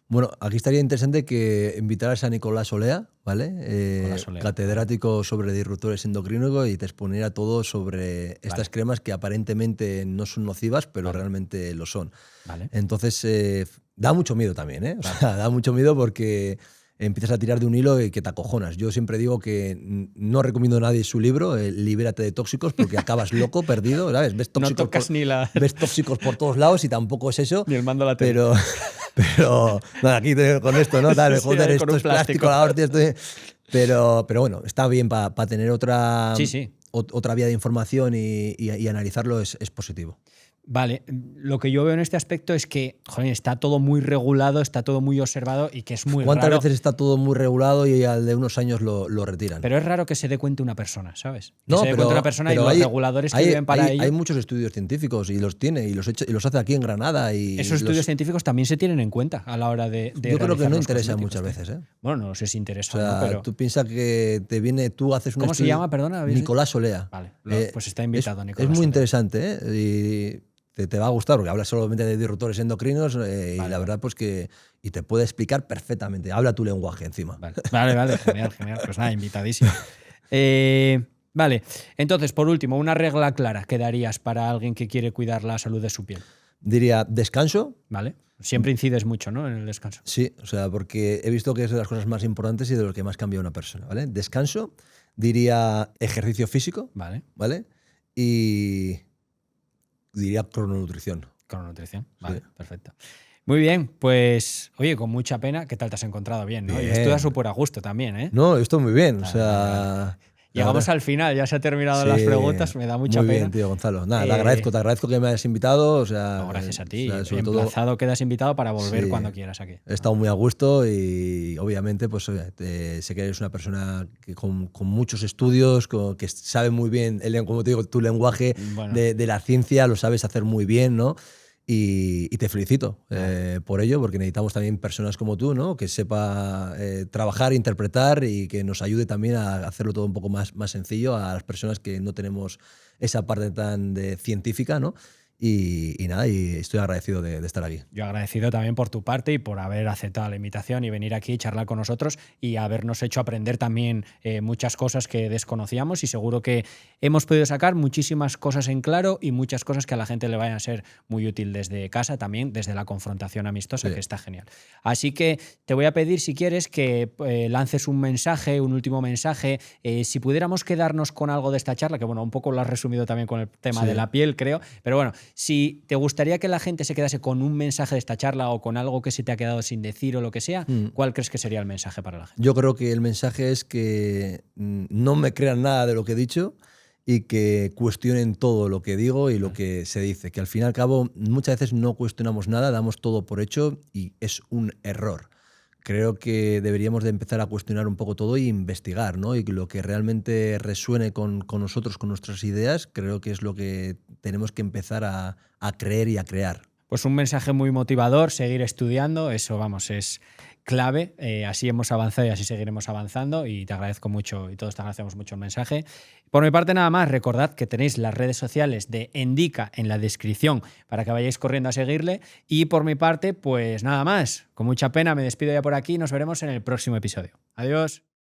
[SPEAKER 2] Bueno, aquí estaría interesante que invitaras a Nicolás Olea, ¿vale?
[SPEAKER 1] Nicolás Olea,
[SPEAKER 2] catedrático sobre disruptores endocrinos, y te exponiera todo sobre estas cremas que aparentemente no son nocivas, pero realmente lo son.
[SPEAKER 1] Vale.
[SPEAKER 2] Entonces, da mucho miedo también, ¿eh? O sea, da mucho miedo porque empiezas a tirar de un hilo y que te acojonas. Yo siempre digo que no recomiendo a nadie su libro, Libérate de tóxicos, porque acabas loco, perdido, ¿sabes? Ves tóxicos,
[SPEAKER 1] no tocas
[SPEAKER 2] ves tóxicos por todos lados y tampoco es eso.
[SPEAKER 1] Ni el mando a la tele.
[SPEAKER 2] Pero nada, aquí con esto, ¿no? Dale, joder,
[SPEAKER 1] sí,
[SPEAKER 2] esto es plástico, la hostia, pero bueno, está bien para tener otra vía de información y analizarlo es positivo.
[SPEAKER 1] Vale, lo que yo veo en este aspecto es que, joder, está todo muy regulado, está todo muy observado y que es muy
[SPEAKER 2] ¿Cuántas
[SPEAKER 1] raro.
[SPEAKER 2] veces está todo muy regulado y al de unos años lo retiran?
[SPEAKER 1] Pero es raro que se dé cuenta una persona, ¿sabes? Que
[SPEAKER 2] No,
[SPEAKER 1] se dé
[SPEAKER 2] pero-
[SPEAKER 1] cuenta una persona y
[SPEAKER 2] pero
[SPEAKER 1] los
[SPEAKER 2] hay-
[SPEAKER 1] reguladores que
[SPEAKER 2] hay,
[SPEAKER 1] viven para
[SPEAKER 2] hay-
[SPEAKER 1] ello.
[SPEAKER 2] hay muchos estudios científicos y los tiene y los hace aquí en Granada. Y
[SPEAKER 1] Esos estudios científicos también se tienen en cuenta a la hora de
[SPEAKER 2] yo creo que
[SPEAKER 1] realizar
[SPEAKER 2] no
[SPEAKER 1] los
[SPEAKER 2] interesan
[SPEAKER 1] cosméticos,
[SPEAKER 2] muchas
[SPEAKER 1] ¿eh?
[SPEAKER 2] veces.
[SPEAKER 1] Bueno, no sé si
[SPEAKER 2] O
[SPEAKER 1] interesa o
[SPEAKER 2] sea,
[SPEAKER 1] no, pero...
[SPEAKER 2] tú piensas que tú haces un
[SPEAKER 1] ¿Cómo se
[SPEAKER 2] estudio-
[SPEAKER 1] llama? Perdona, ¿habéis dicho?
[SPEAKER 2] Nicolás Olea.
[SPEAKER 1] Vale, pues está invitado
[SPEAKER 2] es,
[SPEAKER 1] Nicolás
[SPEAKER 2] Es muy
[SPEAKER 1] Olea.
[SPEAKER 2] interesante, ¿eh? Y te va a gustar porque habla solamente de disruptores endocrinos y
[SPEAKER 1] Vale,
[SPEAKER 2] la verdad pues que y te puede explicar perfectamente. Habla tu lenguaje encima.
[SPEAKER 1] Vale, genial. Pues nada, invitadísimo. Vale, entonces, por último, una regla clara que darías para alguien que quiere cuidar la salud de su piel.
[SPEAKER 2] Diría descanso.
[SPEAKER 1] ¿Vale? Siempre incides mucho, ¿no? En el descanso.
[SPEAKER 2] Sí, o sea, porque he visto que es de las cosas más importantes y de lo que más cambia una persona, ¿vale? Descanso, diría ejercicio físico,
[SPEAKER 1] Vale.
[SPEAKER 2] ¿vale? Y diría crononutrición.
[SPEAKER 1] Crononutrición. Vale,
[SPEAKER 2] Sí.
[SPEAKER 1] perfecto. Muy bien, pues, oye, con mucha pena, ¿qué tal te has encontrado? Bien, ¿no? Y
[SPEAKER 2] Bien.
[SPEAKER 1] estudias súper a gusto también, ¿eh?
[SPEAKER 2] No, esto muy bien, o
[SPEAKER 1] Vale,
[SPEAKER 2] sea...
[SPEAKER 1] vale.
[SPEAKER 2] la
[SPEAKER 1] Llegamos
[SPEAKER 2] verdad-
[SPEAKER 1] al final, ya se han terminado
[SPEAKER 2] Sí,
[SPEAKER 1] las preguntas, me da mucha
[SPEAKER 2] muy
[SPEAKER 1] pena.
[SPEAKER 2] bien, tío, Gonzalo. Nada,
[SPEAKER 1] Eh,
[SPEAKER 2] te agradezco que me hayas invitado, o sea...
[SPEAKER 1] No, gracias a ti.
[SPEAKER 2] o sea, sobre todo,
[SPEAKER 1] Emplazado quedas invitado para volver
[SPEAKER 2] Sí.
[SPEAKER 1] cuando quieras aquí.
[SPEAKER 2] he estado muy a gusto y obviamente pues sé que eres una persona con muchos estudios, que sabe muy bien, como te digo, tu lenguaje
[SPEAKER 1] Bueno.
[SPEAKER 2] de la ciencia lo sabes hacer muy bien, ¿no? Y te felicito por ello, porque necesitamos también personas como tú, ¿no? Que sepa trabajar, interpretar y que nos ayude también a hacerlo todo un poco más sencillo a las personas que no tenemos esa parte tan científica, ¿no? Y nada, y estoy agradecido de estar aquí.
[SPEAKER 1] Yo agradecido también por tu parte y por haber aceptado la invitación y venir aquí y charlar con nosotros y habernos hecho aprender también muchas cosas que desconocíamos y seguro que hemos podido sacar muchísimas cosas en claro y muchas cosas que a la gente le vayan a ser muy útil desde casa también, desde la confrontación amistosa,
[SPEAKER 2] Sí.
[SPEAKER 1] que está genial. Así que te voy a pedir, si quieres, que lances un mensaje, un último mensaje. Si pudiéramos quedarnos con algo de esta charla, que bueno, un poco lo has resumido también con el tema
[SPEAKER 2] Sí.
[SPEAKER 1] de la piel, creo, pero bueno, si te gustaría que la gente se quedase con un mensaje de esta charla o con algo que se te ha quedado sin decir o lo que sea, ¿cuál crees que sería el mensaje para la gente?
[SPEAKER 2] Yo creo que el mensaje es que no me crean nada de lo que he dicho y que cuestionen todo lo que digo y lo que se dice. Que al fin y al cabo muchas veces no cuestionamos nada, damos todo por hecho y es un error. Creo que deberíamos de empezar a cuestionar un poco todo e investigar, ¿no? Y lo que realmente resuene con nosotros, con nuestras ideas, creo que es lo que tenemos que empezar a creer y a crear.
[SPEAKER 1] Pues un mensaje muy motivador, seguir estudiando, eso vamos, es clave. Así hemos avanzado y así seguiremos avanzando y te agradezco mucho y todos te agradecemos mucho el mensaje. Por mi parte nada más, recordad que tenéis las redes sociales de Endica en la descripción para que vayáis corriendo a seguirle y por mi parte pues nada más, con mucha pena me despido ya por aquí y nos veremos en el próximo episodio. Adiós.